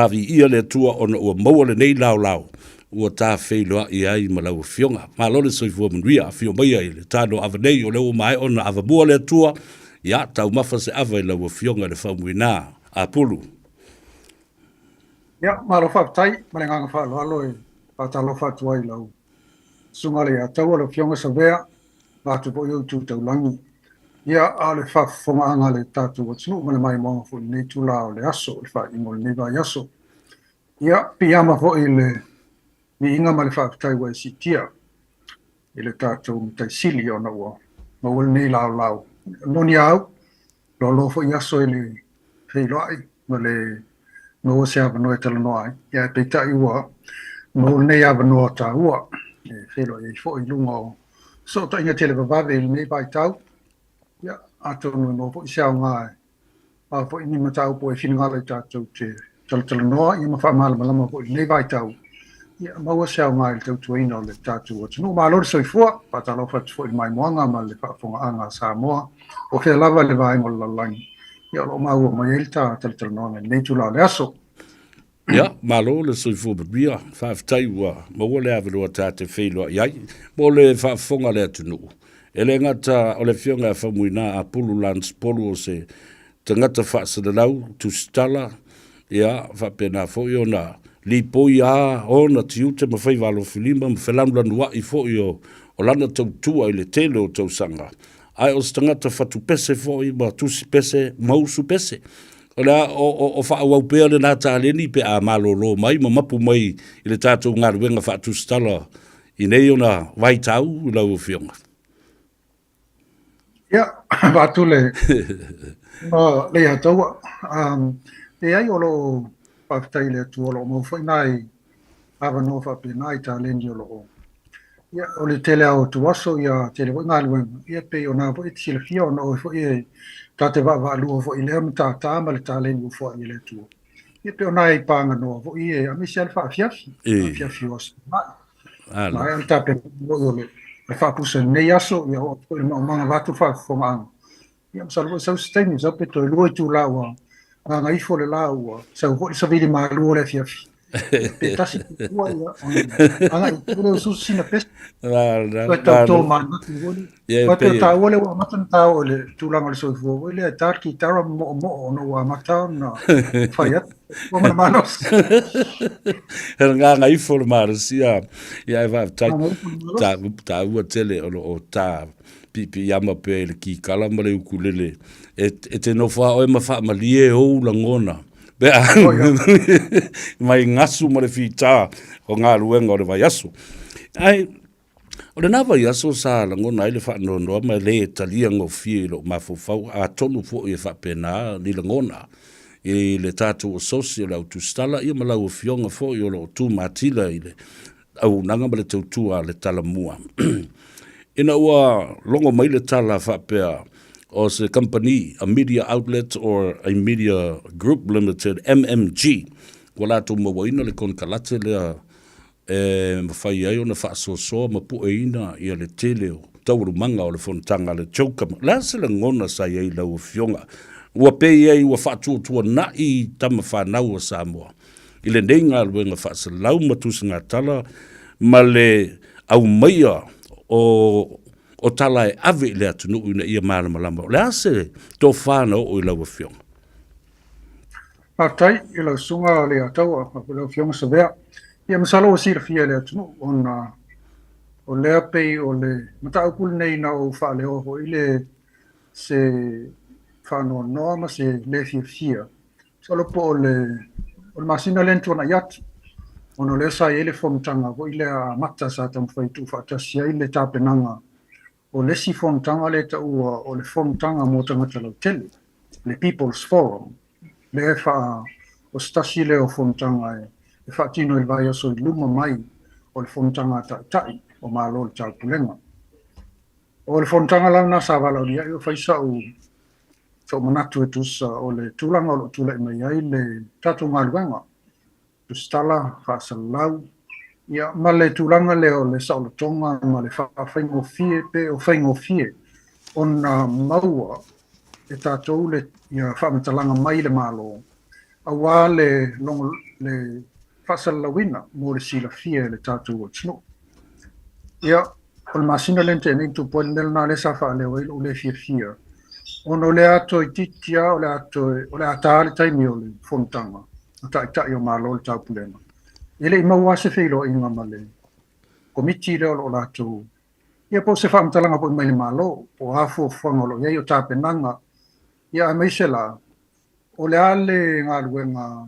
vi ia le tua ona ua maua le nei lau. Ua tā wheiloa i ai ma lau fionga. Ma lole soi fua manuia a fio mai ai le Tanoa Ava nei o leo mai ona ava mua le tua. Ia tau mafa se ava i lau fionga le whamuina a pulu.
Ya, malo whaptai, malenganga whalo alo pa talo whatua I lau. Sunga le atau alo fionga sa vea, ngātu po iau tū tau langi. Ia ale whafonga anga le tātu o tunu, mana mai monga fo nei tū lao le aso, le wha ingo le neva aso. Ia, piyama fo I le ni inga ma le whaptai wa si tia. I le tātu mtai sili o na ua. Ma ua nei lao lao. Noni au, lo fo I aso I le hei loai, ma le no se ava no e tala noai. Ia pe tai ua, no nei ava no ta ua. E whelo e fo I lunga o. So ta inga tele vavave I nei bai tau. Ia, ato no fo I siao ngai. A fo I ni matau po e whina ngala I tātou te tala noa. Ia ma wha mala malama fo I nei bai tau. Ia, maua siao ngai le tau tuaina o le tātou o tunu. Ma alore soifua, pa talo fatu fo I mai moanga ma le whaafonga anga Samoa. O ke lava le vaengo la langi. Ia lo maua mai elta tala noa nei tula le aso.
Ya, malo le soifua bia, whaaftai ua, maua le aweroa tāte wheilua iai, mo le whaafonga le atunu. Ele ngata o le fionga a whamuina a pulu lans polu o se tangata whaasadarau, tu stala, ia, whapena fōi o na li poi a o na tiute ma whai walo filima, ma whelanulanu wa I fōi o lana tautua I le tele o tausanga. Ai o se tangata whatu pese fōi, ma tusi pese, mausu pese. Ora o fa au pe le na tale ni pe a malolo mai ma mapu mai I le tātou ngā ruenga fa tu stala I nei ona vai tau la o fionga.
Ya, ba tu le. No le ato e ai o lo pa tai le tu lo mo foi nai ava no fa pe nai tale ni lo. Ya o le tele au tu aso ya tele ngā ruenga ia pe ona po I tile fio no fo e tate va lu fo I le mta ta ma le tale ni fo I le tu. Ia pe ona I panga no fo I e a mi sel fa fiafi. Fiafi os. Ma ai ta pe o le fa pusa nei aso ia o le manga vatu fa fo ma. Ia salvo sa steni za pe to lu tu la wa. Nga I fo le la wa. Sa ho sa vidi ma lu le fiafi. Pe tasi wa ia. Anga I le su sina pes. Ko ta to man tu woni. Ko ta wole wa matan ta ole tu la mal so fo le tar ki tar mo no wa mata na. Fayat. Wa ma manos.
Nga I fo le maros ia va ta ua tele o ta pipi yama pe le ki kala ma le ukulele e te no fa o ma fa ma lie o la ngona be mai ngasu ma le fita o ngā luenga o le vai asu ai o le na vai asu sa la ngona ile fa no ma le talia ngo filo ma fo fa a tonu fo e fa pena ni la ngona e le tatu o socio la tu stala ia ma la o fionga fo yo lo tu matila ile au nanga ma le tautua le talamua ina ua longo mai le tala whapea o se company, a media outlet or a media group limited, MMG. Kwa lato mawaina le kon kalate lea mawhai ai o na whaasosoa ma pu e ina ia le tele o tauru manga o le fontanga le chaukama. Lea se le ngona sa iei lau fionga. Ua pe iei ua whaatuatua na I tama whanau o Samoa. I le nei ngā luenga whaasalau matusi ngā tala ma le au maia o tala e ave le atunu ina ia malama lama. Le ase tō whāna o I lau fionga.
Patai, I lau sunga le atau a lau fionga sa vea. Ia masalo o sira fia le atunu o lea pei o le mata upul nei na o wha le oho I le se whanoa noa ma se le fia. Salo po o le masina lentu na yatu. Ono le sa ele fontanga vo ile a mata sa tam fai tu fatasi ile tapenanga o le si fontanga le ta o le fontanga mo tanga talo tele le People's Forum le fa o stasi le o fontanga e fa tino il vai so luma mai o le fontanga tai o malo le taupulenga o le fontanga la na sa vala dia io fai sa o so manatu tu sa o le tulanga o tula mai ai le tatu maluanga stala fasalau ia male tulanga leo le sautonga male fa faingo fie pe o faingo fie ona maua e tatou le ia fa matalanga mai le malo awa le long le fasalawina mo le sila fie le tatou o tino ia o masina lente ni tu ponel na le safa le o le fie fie ono le ato titia o le ato o le atale taimi o le fontanga ta yo malo ta pulena ile maua se filo inga male komiti le o lato ia po se fam talanga po mai malo po afo fangolo ia yo ta penanga ia mai sela o le ale nga luenga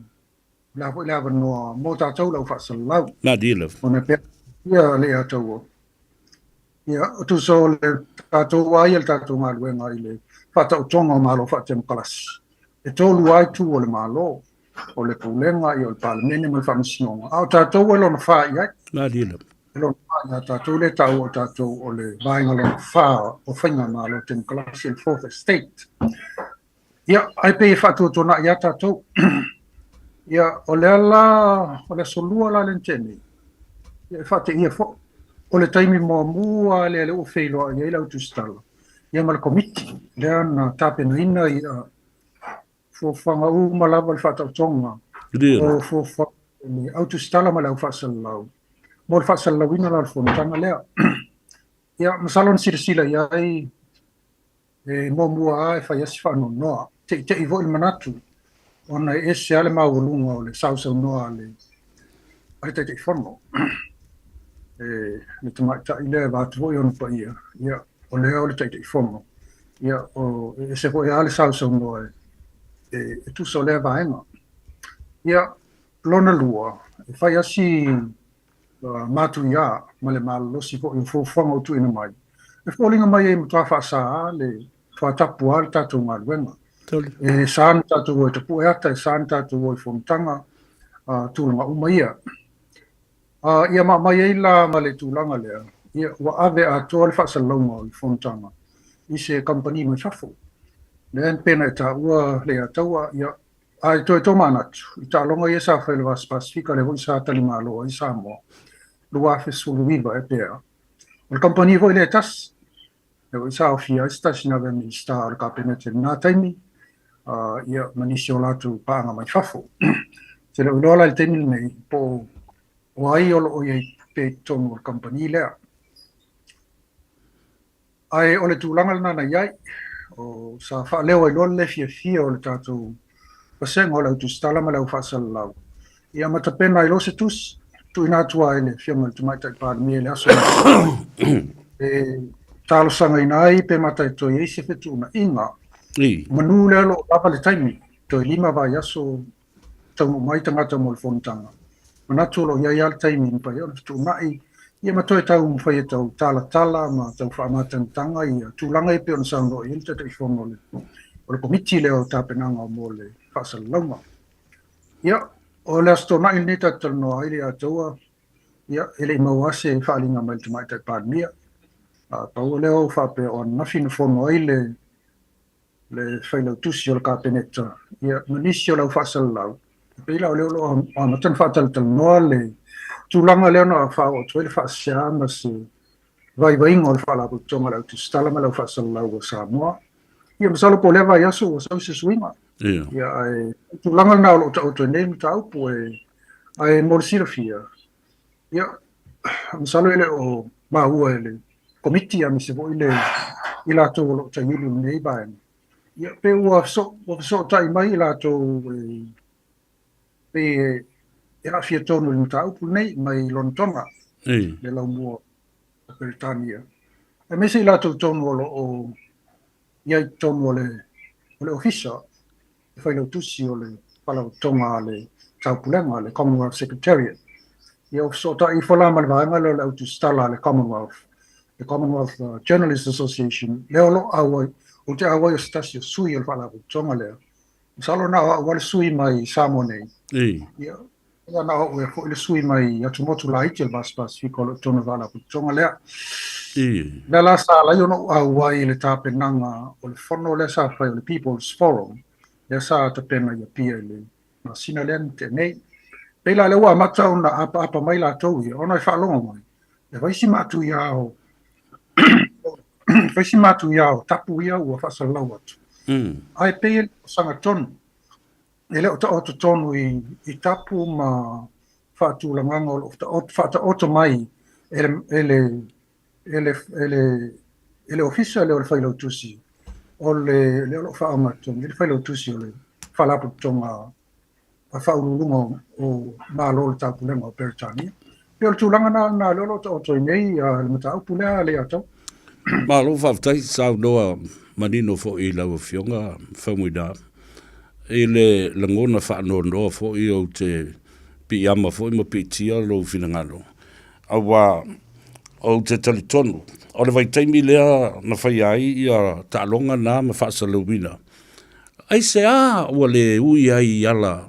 la po la no mo ta tau la fa salau
Na dile.
ona pe ia le ato ia tu so le ta to wa ia ta to nga luenga ile fa ta tonga malo fa tem kalas e tolu ai tu o le malo o le pulenga i o le palemene ma le faamasinoga a o tatou e lona fā i ai
Na dile.
e lona fā iā tatou le tau o tatou o le vaega lona fā o faiga malo democracy and fourth estate ia ai pe e faatuatonaʻi iā tatou ia o le ala o le asolua la le tene ia e faateʻia foʻi o le taimi muamua lea le ua feiloaʻi ai lau tusitala ia ma le komiti lea na tapenaina ia fofaga uma lava le faataʻotoga o fofa le autostala ma le au faasalalau mo le faasalalauina la le fonotaga lea ia masalo na silasila ia ai e muamua a e fai asi faanoanoa teʻiteʻi foʻi le manatu ona e ese a le maualuga o le sausaunoa a le taʻiteʻifono le tamaʻitaʻi lea vatu foʻi ona paia ia o lea o le taʻiteʻifono ia o e ese foʻi a le sausaunoa e tusa o lea vaega ia lona lua e fai asi matuiā ma le malolosi foʻi o fofoga o tuuina mai e foliga mai ai matoa faasā le faatapu a le tatou galuega e sa na tatou e tapuʻe ata e sa na tatou o i fonotaga tulaga uma ia ia maʻamai ai la ma le tulaga lea ia ua ave atoa le faasalalauga o i fonotaga i se company mai fafo lea pena e taʻua le ataua ia ai toe toma anatu i taaloga ia sa fai le vas pasifika le hoʻi sa talimālo ai Samoa lua fesuluiva e pea o le company foʻi le tasi le hoʻi sa ofia ai se tasinave minista o le kapenete lenā taimi ia manisi o latou paaga mai fafo se le uloa la le taimi lenei po o ai o loo iai pe tonu o le company lea ai o le tulaga lenā nai ai o sa faaleo ai loa le fiafia o le tatou pasega o le autusitala ma le au faasalalau ia matapena ai lo se tusi tuuina atu ai le fiaga le tamaʻitaʻi palemia le aso e talosagaina ai pe mataitoe ai se fetuunaʻiga manū lea loo lava le taimi toe lima vaiaso taunuu mai tagata mo le fonotaga manatu o loo iai a le taimi ni pai o le fetuunaʻi ia matoe tau mafai e tau talatala ma tau faamatagataga ia tulaga e pe ona saunoʻi ai le taʻitaʻifoga o le komiti lea o tapenaga mo le faasalalauga ia o le asotonaʻi lenei tatalanoa ai le iā taua ia e leʻi mau ase faaliga mai le tamaʻitaʻi palemia taua lea o faapea o anafi na fono ai le failautusi o le kapeneta ia manisi o le au faasalalau pei la o lea o loo amatana faatalatalanoa le tulaga lea ona faaoatu ai le faaseā ma se vaivaiga o le faalaputoga le autusitala ma le au faasalalau o Samoa ia masalo po lea vaiaso ua sau se suiga ia ae tulaga lana o loo taʻoto nei mataupu ae mo le silafia ia masalo e le o maua e le komiti a mise foʻi le i latou o loo taiuli lenei vaega ia pe ua fesootaʻi mai i latou pe e afia tonu le mataupu lenei mai lona toga le laumua o Peretania e mese i latou tonu o loo iai tonu o le ofisa e failautusi o le palautoga a le taupulega le Commonwealth Secretariat ia o fesootaʻi fola ma le vaega lea o le autusitala a le Commonwealth Journalists Association lea o loo auai o te auai o se tasi o sui o le faalaputoga lea masalo na aʻu a le sui mai Samoa nei ia ia na aʻu e foʻi le sui mai atumotu laiti o le vas pasifika o loo tonu faalaputoga lea lea la salai ona ʻu auai i le tapenaga o le fono lea sa fai o le People's Forum lea sa tapena ia pia i le masina lea ni tenei pei la le ua amata ona apa mai latou ia ona e faalogo mai e vaisi matuiā o faisi matuiā o tapu ia ua faasalalau atu ae pei e osaga tonu e le o taʻoto tonu i tapu ma faatulagaga o loo faataoto mai ele ofisa le o le failautusi o le lea o loo faaogatugi i le failautusi o le faalaputoga a whaururunga o ngā lolo tāpulenga o Peritania. Pio le tūlanga na lolo o toi nei, le mata au pulea le atau.
Malo whaftai sau noa manino fo I lau fionga whamuina. E le langona whaano noa fo I o te pi ama fo I ma pi tia lo finangano. Awa o te talitonu. O le vai taimi lea na whai ai ia ta'alonga na ma whaasalawina. Ai se ua le ui ai ala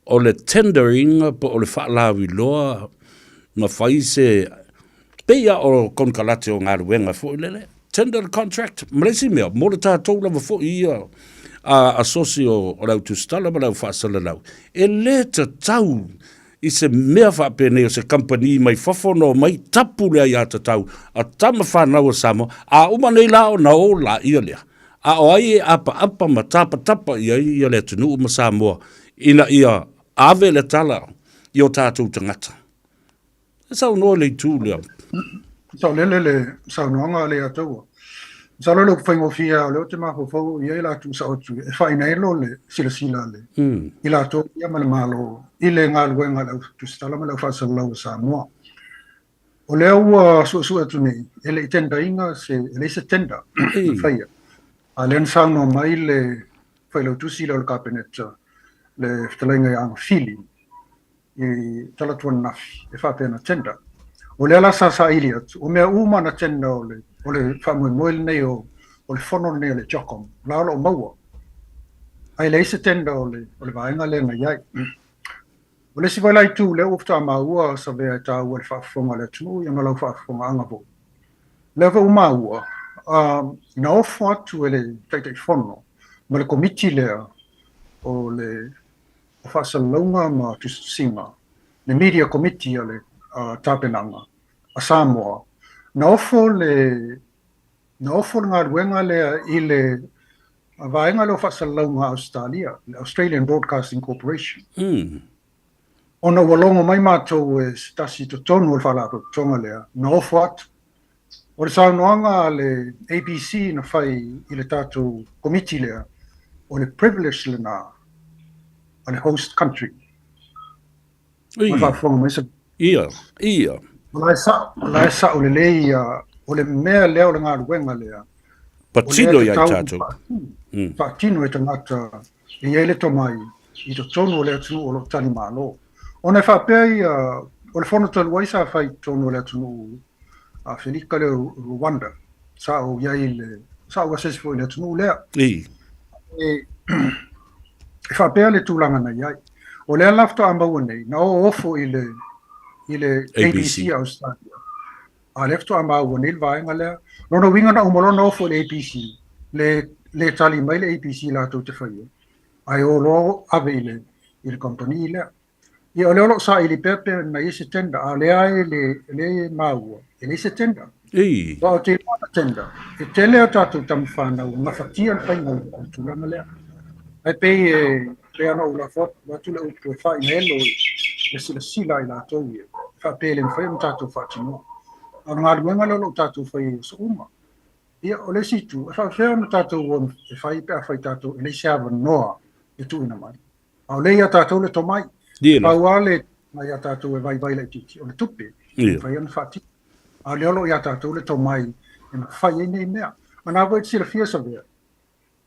o le tendering po o le whaalawi loa ma whai se peia o konkalate o ngā ruenga fo I lele. Tender contract. Malesi mea, mo le tātou lava fo ia a socio o lau tustala ma lau whaasala lau. E le tau I se mea whapene o se company mai whafono mai tapu lea I ata tau a tama whanau o Samoa a umanei lao na o la ia lea. A o ai e apa ma tapa ia le tunu ma Samoa ina ia ave le tala I o tātou tangata. E sau noa le tū lea.
Sau le sau noanga le atua. Sau le whaingo fia o leo te maho fau ia I la tu sa otu. E whaina elo le sila le. I la tō ia ma le malo. I le ngā luenga lau tu stala ma lau whaasala lau Samoa. O leo su atu nei. E le tenda inga le se tenda. Whaia. A le ansau no mai le whailau tusi lau le kapeneta. Le whtalainga I anga fili. I talatuan nafi. E whapena tenda. O le ala sa ili atu. O mea uma na tenda o le whamui moel nei o le whono nei o le jokom. La o maua. Ai le isa tenda o le vaenga le na iai. O le siwa lai tū le ufta maua sa vea ta ua le whaafonga le tunu I malau whaafonga angavo. Le wa umaua. Na ofo atu e le teitai whono. Ma le komiti lea o le whaasalaunga ma tusinga. Le media committee o le tāpenanga, a Samoa. Na ofo ngā ruenga lea I le vaenga leo whaasalaunga Australia, le Australian Broadcasting Corporation. Ona walongo mai mātou e stasi to tonu o le whalako tonga lea, na ofo atu. O le saunoanga le ABC na whai I le tātou committee lea, o le privilege le nā, o le host country.
Ia.
Lai sa o le lei o le mea leo le ngā ruenga lea.
Patino ia tātou.
Patino e tangata I ele to mai I to tonu o le atunu o lo tani malo. O ne whapea o le whono talu waisa whai tonu o le atunu a Felika le Rwanda. Sa o iai le, sa o asesifo I le atunu lea. E whapea le tūlanga na iai. O le alafto ambau nei, na o ofo I le ABC Australia. A lefto ambau nei vaenga lea. Nono winga na umolona ofo le ABC. Le tali mai le ABC la tau te whaia. Ai o lo ave I le company lea. I o leo lo sa I le pepe na I se tenda. A lea le maua. I le se tenda. Wa o te mana tenda. E te lea tatu tamwhanau. Ngawhatia le whainga le tūlanga lea. Ai pei le ana ula fot watu le upu e whai nelo le sila I la tau ia. Wha pele mwhai am tātou whatino. Ana ngā ruenga lolo tātou whai sa uma. Ia o le situ, e wha whea na tātou won e whai pia whai tātou e le seawa noa e tu ina mai. A o le ia tātou le tomai. Pau a le mai a tātou e vai le titi. O le tupe, whai ana whati. A le olo ia tātou le tomai e na whai e nei mea. Ana wai sila fia sa vea.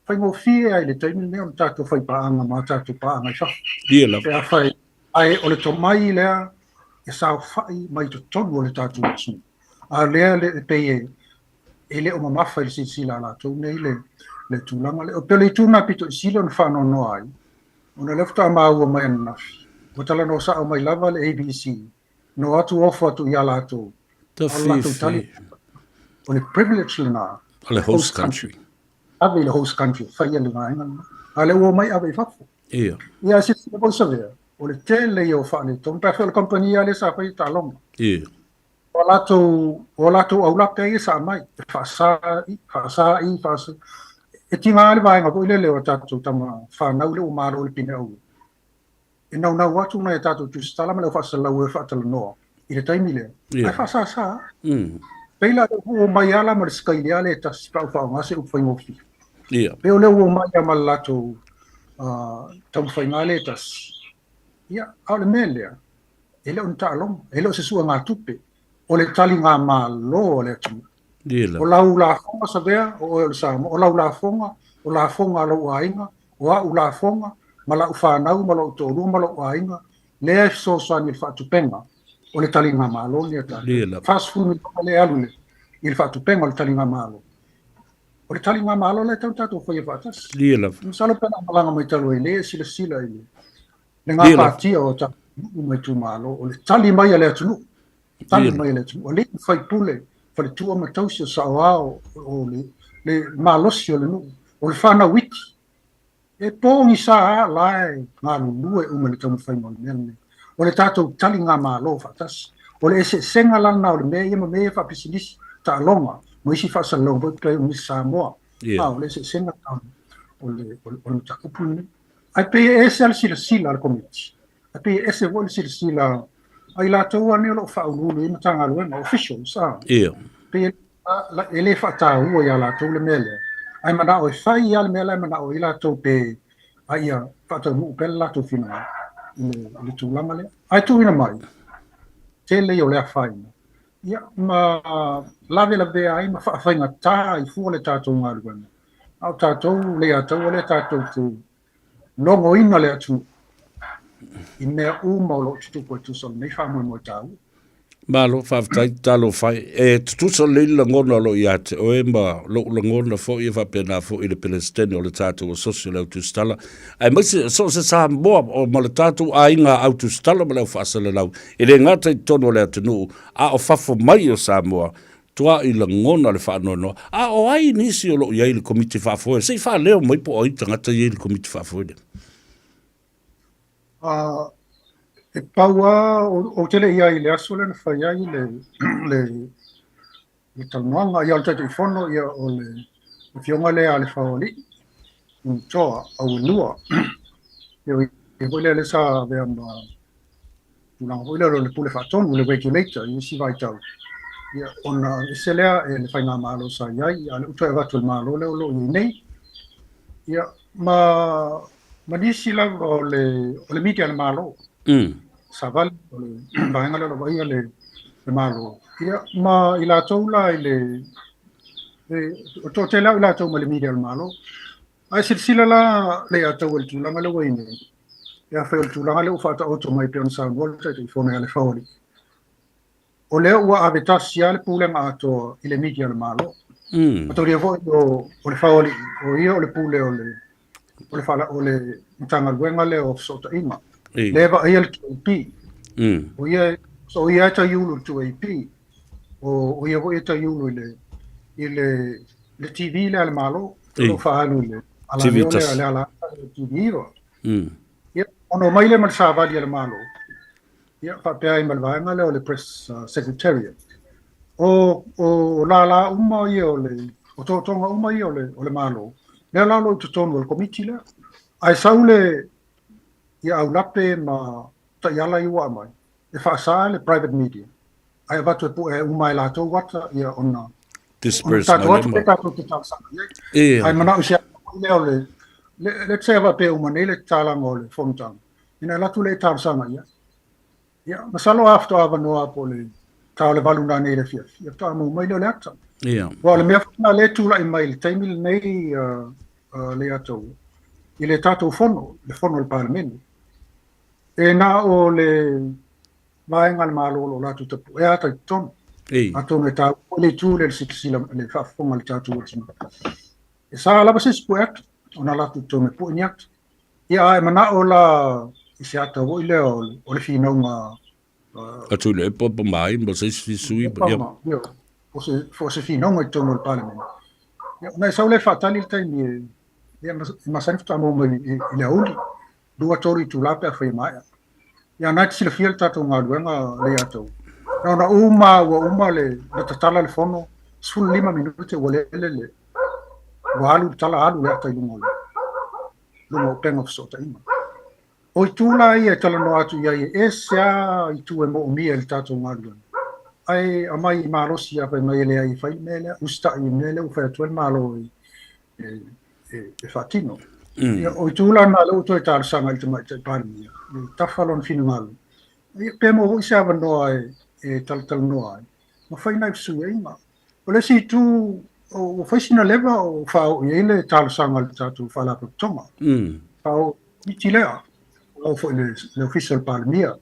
Whai ngō fie ai le taimi lea o tātou whai paanga ma tātou paanga I wha. Pea whai ai o le tomai lea e sao whai mai to tonu o le tātou atunu. A lea le pei e le o mamafa I le sila la tau nei le tūlanga le. O pele I tūna pito I sila na whano noa ai. O na lefta a maua mai ana nafi. O tala no sa o mai lava le ABC. No atu ofo atu I ala atu.
Ta whiwhi.
O le privilege le nā.
O le host country.
Ave le host country, whai ale ngā inga. A le ua mai ave I whafo.
Ia.
Ia si te posa vea. O le tele I o whaane. Tōn pēwhi o le company ale sa whai tālonga.
Ia.
O lato au lape ai sa mai. Whaasa I. E tinga ale vaenga ko I le leo tātou tama whanau le o maro le pine au. E nau watu na e tātou tūsitala ma leo whaasa lau e whaatala noa. I le taimi leo. Ai whaasa sa. Peila o mai ala ma le skaili ale e tasi pau whao ngase u whaingo fi.
Ia.
Peo leo o mai ama lato tau whaingale e tasi. ia au le mele ele on talong ele se sua ngā tupe o le tali ngā malo o le atu o lau la fonga sa vea o le Samoa o lau la fonga lau ainga o au la fonga ma lau whanau ma lau tōru ma lau ainga lea so soani le whaatupenga o le tali ngā malo ni ata fast food le alu le il whaatupenga o le tali ngā malo o le tali ngā malo le tau tatou whai e whaatas msalo pena malanga mai talo e le sila ele le ngā pātia o ta mai tu malo o le tali mai le atunu tali mai le atunu o le whai pule whai tua matausi o saoao o le malosi o le nu o le whana wiki e pōngi sa lai ngā lulue uma le tau whai mo le mene o le tātou tali ngā malo whaatas o le ese senga lana o le mea ima mea whapisinisi ta alonga mo isi whaasalonga o le Miss Samoa o le ese senga o le takupu ni ai pe ese al sila al komiti ai pe ese wole sila ai la tau ane o lo whaululu ima tanga luenga officials pe ele whata ua ia la tau le mele ai mana o e whai ia le mele ai mana o ila tau pe ai ia whata muu pele la tau whina le tūlanga le ai tu ina mai te le o lea whai ia ma lave la bea ai ma whaafai ngā tā i fua le tātou ngā luenga au tātou le atau le tātou tu longo ina le atu i mea uma o lo tutupo e tusol nei whaamui mo tau.
Malo whaafitai talo whai. E tutusol le langona lo i ate o e ma lo langona fo i whapena fo i le Palestine o le tātou o sosio le autustala. Ai maisi so se Samoa o ma le tātou a inga autustala ma leo whaasale lau. I le ngata i tono le atunu a o whafo mai o Samoa tua i langona le whaanono. A o ai nisi o lo i le komiti whaafoe. Sei wha leo mai po o i tangata i le komiti whaafoe.
E paua o tele ia i le aso le na whai ai le talnoanga ia o tete i whono ia o le fionga le a le whaoli toa au nua e hoile le sa vea ma unanga hoile o le pule whaatonu le regulator i si vai tau ia ona ese lea e le whai ngā malo sa iai a le utoe watu le malo leo lo i nei ia ma nisi la o le media le malo saval o le vaenga le vaia le malo ia ma i la toula i le o to te la i la toula le media le malo ai silsila la le atau el tulanga le waine ia fe el tulanga le ufata auto mai pe on sa volta i fone ale fauli o le ua avetasia le pulenga ato i le media le malo to ria vo o le fauli o io le pule o le fala o le tanga luenga le o sota ima leva ia le p o ia so ia ta yulu to ap o ia vo ia yulu le tv le al malo lo fa alu le ala le ala tv ro ia ono mai le mal sa va le malo ia fa pe ai mal va le o le press secretariat o la uma ia o le o tonga uma ia o le malo le la lo tono el committee le ai saule ia au lape ma ta yala i wa mai e fa sa le private media ai va to e uma la to wata ia ona
disperse
ai mana usia let's say va pe uma ne le tala ngole fontan ina la tu le tar sana ia masalo after ava no apole ta le valuna ne le fia ia ta mo mai le ata wa le mea na le tu la i mai le taimil nei le ato i le tato fono le parlamento e na o le vaenga le malo lo la tuta e ata ton ato me ta le tu le sila le fa fonga le tato e sa la base spuet ona la tuta me pu niat ia ai mana o la i se ata o le o le fino nga
atu le popo mai mo se sui
ia forse fino nga tono il parlamento ia na sa le fatali il taimi ia ma sa fta mo le uli dua tori tu la pe fa mai ia na tsi le fiel tato nga luenga le ato na uma le tatala le fono sul 5 minuti wale le walu tala alu le atai lungo pengo sota ima o tula ia tala no atu ia esa i tu e mo mi el tato nga luenga ai amai malo sia pe mai le ai fai mele usta i mele u fa tu el malo e fatino ia o tula na lo to tar sanga il mai te parmi tafalon finalu pe mo ho sa no e tal no ai ma fai na su e ma o le si tu o fashion leva o fa o ele tal sangal tatu fala pe toma fa o itile o fo le official palmia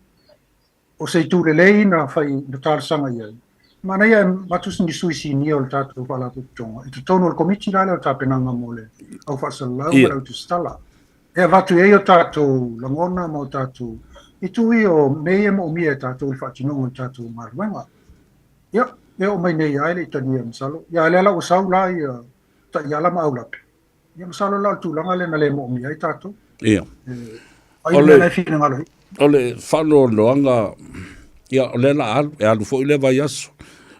o se tu le leina fai de tal sanga ye mana ia matus ni suisi ni o tatu fala pe toma e tono il committee la o tapenanga mole au fa sala o tu stala e vatu e o tatu langona mo tatu i tui o mea mo mia tatu il whatinonga tatu marwenga ia e o mai nei ai le tania msalo ia le ala o sau la ia ta ia la maulape ia msalo la tūlanga le na le mo mia i tatu
ia ole whano noanga ia ole la alu e alu fo i le vai aso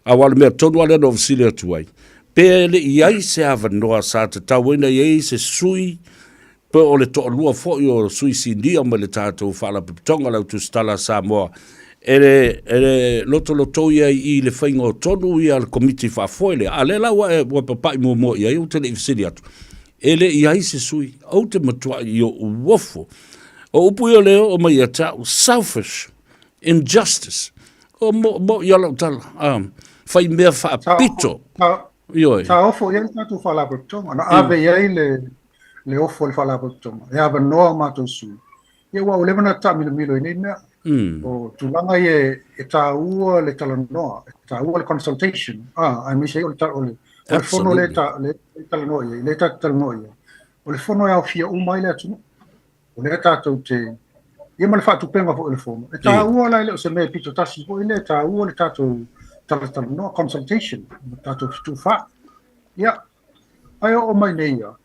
a wale mea tonu ale no visile atu ai pele i ai se ava noa sa te tauina i ai se sui pe o le toʻalua foʻi o suisinia ma le tatou faalapipitonga lau tusitala Samoa e le lotolotou ia i le faiga o tonu ia le komiti faafoe lea a le lau ua papaʻi muamua i ai ou te leʻi fesili atu e leʻi ai se sui ou te matuaʻi i o uofo o upu ia leo o mai ia taʻu selfish injustice o mo ia lau tala fai mea faapito ioe
taofo ia le tatou faalapipitonga na ave iai le ofo le fala tonga e ava no ma to su e wa le mana ta milo nei mea o tulanga e ta u le tala no ta u le consultation ai mi sei o ta o le fono le tala no le ta tala no o le fono e fia mai le tu o le ta to te e ma le fa tu penga fo le fono e ta u le se me pito ta si o le ta u le ta to tala no consultation ta to tu fa ya ai o mai nei ya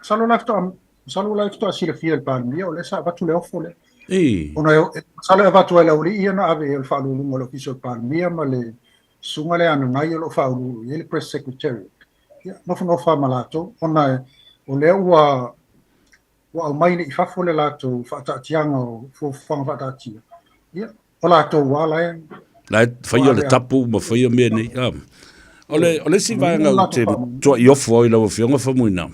salo life to asile fiel palmia o le sa vatu le ofo le ona salo vatu le uli ia na ave el falu mo lo kiso palmia ma le sunga le anu nai lo falu ele press secretary ya no fa malato ona o le wa mai ni fa fo le lato fa ta tianga o fo fa ta tia ya o lato wala
la fa yo le tapu ma fa yo me ni ole si va nga te to yo fo ile o fionga fa muina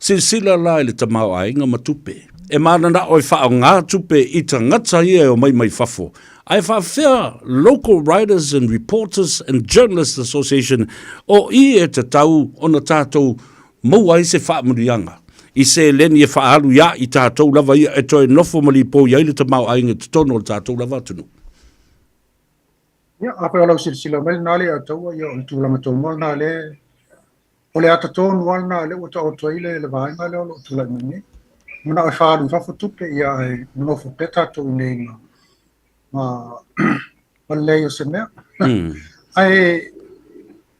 sila la le tamau ai nga matupe e mana na oi fa nga tupe i tangata ia o mai fafo ai fa fair local writers and reporters and journalists association o i e te tau ona tātou mau ai se fa murianga i se leni e fa alu ia i tātou lava ia e toi nofo mali po ia le tamau ai nga tono o tātou lava tunu
ia ape ala sila mel nale atau ia o tu lama tau na le o le ata tonu wana le uta o toile le vainga le o tula mene. Muna o whaadu whawha tupe ia e mnofo peta to nei ma leo se mea. Ai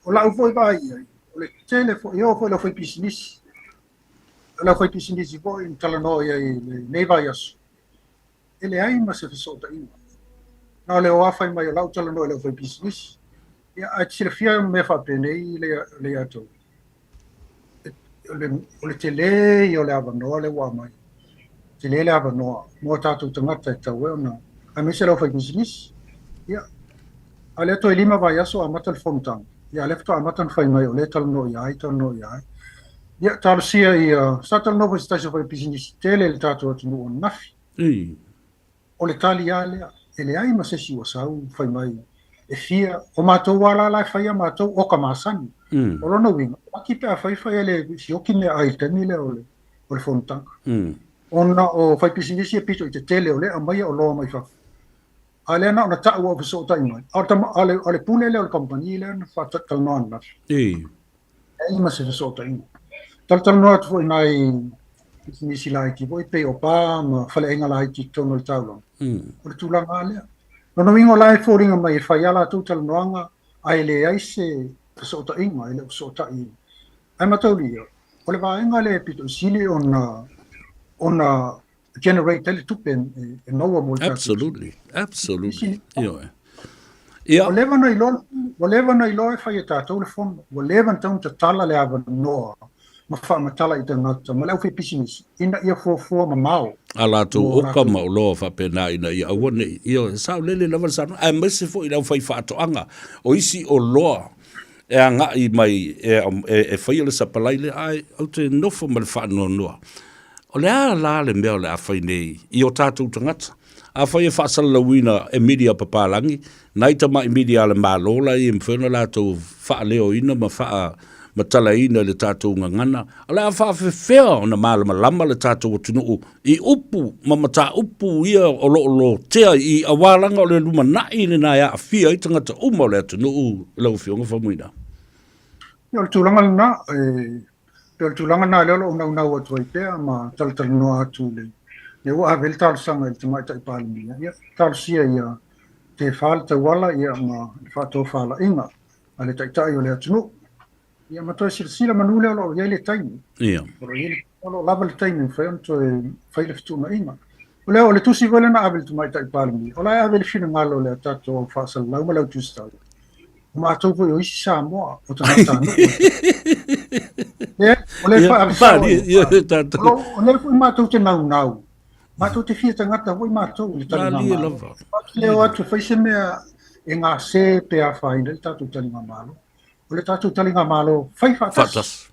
o la ufoi vai ai. O le tele fo io fo le foi pisinisi. La foi pisinisi fo in talano ia i nei vai asu. Ele ai ma se fesota ina. Na le o afai mai o lau talano le foi pisinisi. Ia a tira fia me fa penei le ato. O le tele i o le avanoa le ua mai. Tele le avanoa. Mua tātou tangata e tau e ona. A me se lau fai business. Ia. A le ato e lima vai aso a mata le fontang. Ia le fto a mata fai mai o le talano i ai, talano i ai. Ia tālo sia i sa talano fai staisa fai business. Tele le tātou atu o nafi. O le tali a lea. E le ai ma se si o sau fai mai. E fia. O mātou wala lai fai a mātou o ka māsani. O rono winga. Aki pe a fai ele si oki me ai temi le o le fontanga. Ona o fai pisinisi e pito i te tele o le a mai o loa mai fa. A le ana ona ta'u o fiso o tai mai. A le pune le o le kompani le ana fa tal noa na. E ima se fiso o tai. Tal noa tu foi nai pisinisi lai ki voi pe o pa ma fale enga lai ki tono le taulo. O le tulanga le. Ona wingo lai fōringa mai e fai ala tu tal noanga ai le ai se so ta inga ele so ta I ai matauli o le vaenga le pito sili ona generate le tupen e no mo
absolutely
ia o leva no ilo e fai ta to le fon o leva então te tala le ava no ma fa ma tala I te ngata ma le fi business ina ia fo ma mau
ala tu o ka ma lo fa pena ina ia wone ia sa le lava sa ai ma se fo ina fai fa to anga o isi o lo e anga I mai e fai le sapalai le ai au te nofo ma le wha noa. O lea la le mea le awhai nei, i o tātou tangata. A whai e whaasalalawina e media papalangi, nai ta mai media le mālola i mwhena la tau whaaleo ina ma tala ina le tātou ngangana. A lea whaafewhea o na mālama lama le tātou atunuu i upu, mata upu ia o lo tea i awalanga o le luma nai le nai a whia i tangata uma o le atunuu lau whionga whamuina.
Ia le tūlanga na, le tūlanga na leo o nau atu ai pēa ma tala noa atu le. Ia ua hawe le tālasanga i te mai tai pālimia. Ia tālasia ia te whaale te wala ia ma whātua whaala inga a le tai o le atunuu. Ia matoe sila manu leo lo ia le taimi.
Ia.
Oro ia le lava le taimi whai to e whai le fituna inga. O leo le tusi wale na awe le te mai tai pālimia. O lai awe le whina ngalo le atato o whaasala lau ma lau tūstau. Ma tau po isi Samoa o tana tanu. O le fa o le fu ma tau te nau. Ma tau te fia tangata o ma tau le tani ngama. Le o atu fai se mea e ngā se pe a whai le tatu tani ngamalo. O le tatu tani ngamalo fai fatas.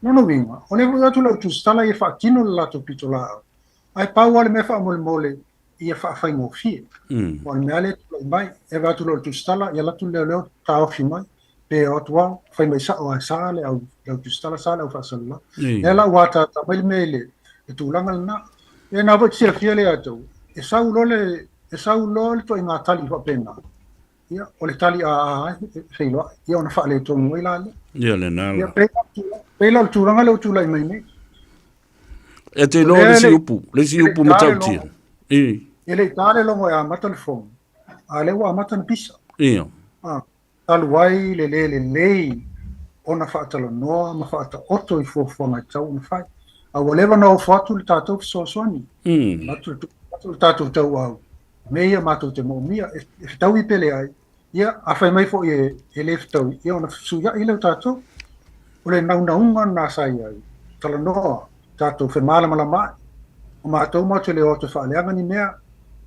Nono winga. O le fu atu lau tu stala e fa tino le lato pito lao. Ai pau ale me fa mole ia whai ngō fie. O le mea le mai e watu lo tu stala ia latu leo ta ofi mai pe o tua fai mai sa o sa le au tu stala sa le au fasala e la wata ta mai mele e tu langa na e na vot sia fie le atu e sa u lo to inga tali fa pena ia o le tali a fai lo ia ona fa le to mo ila le
ia le na
ia pe la tu langa le tu lai mai ne
e te lo le si upu matautia
ele tale longo ya matalfon ale wa matan pisa
ia
taluai le ona whaatalo noa ma whaata oto I fuafuanga tau na whai a waleva na o whaatu le tātou soani matu le tātou tau au meia mātou te mōmia e tau I pele ai ia a whai mai fo e le tau ia ona suia I leo tātou o le naunga nā sai ai tala noa tātou whe mālama mai o mātou mātou le o te whaaleanga ni mea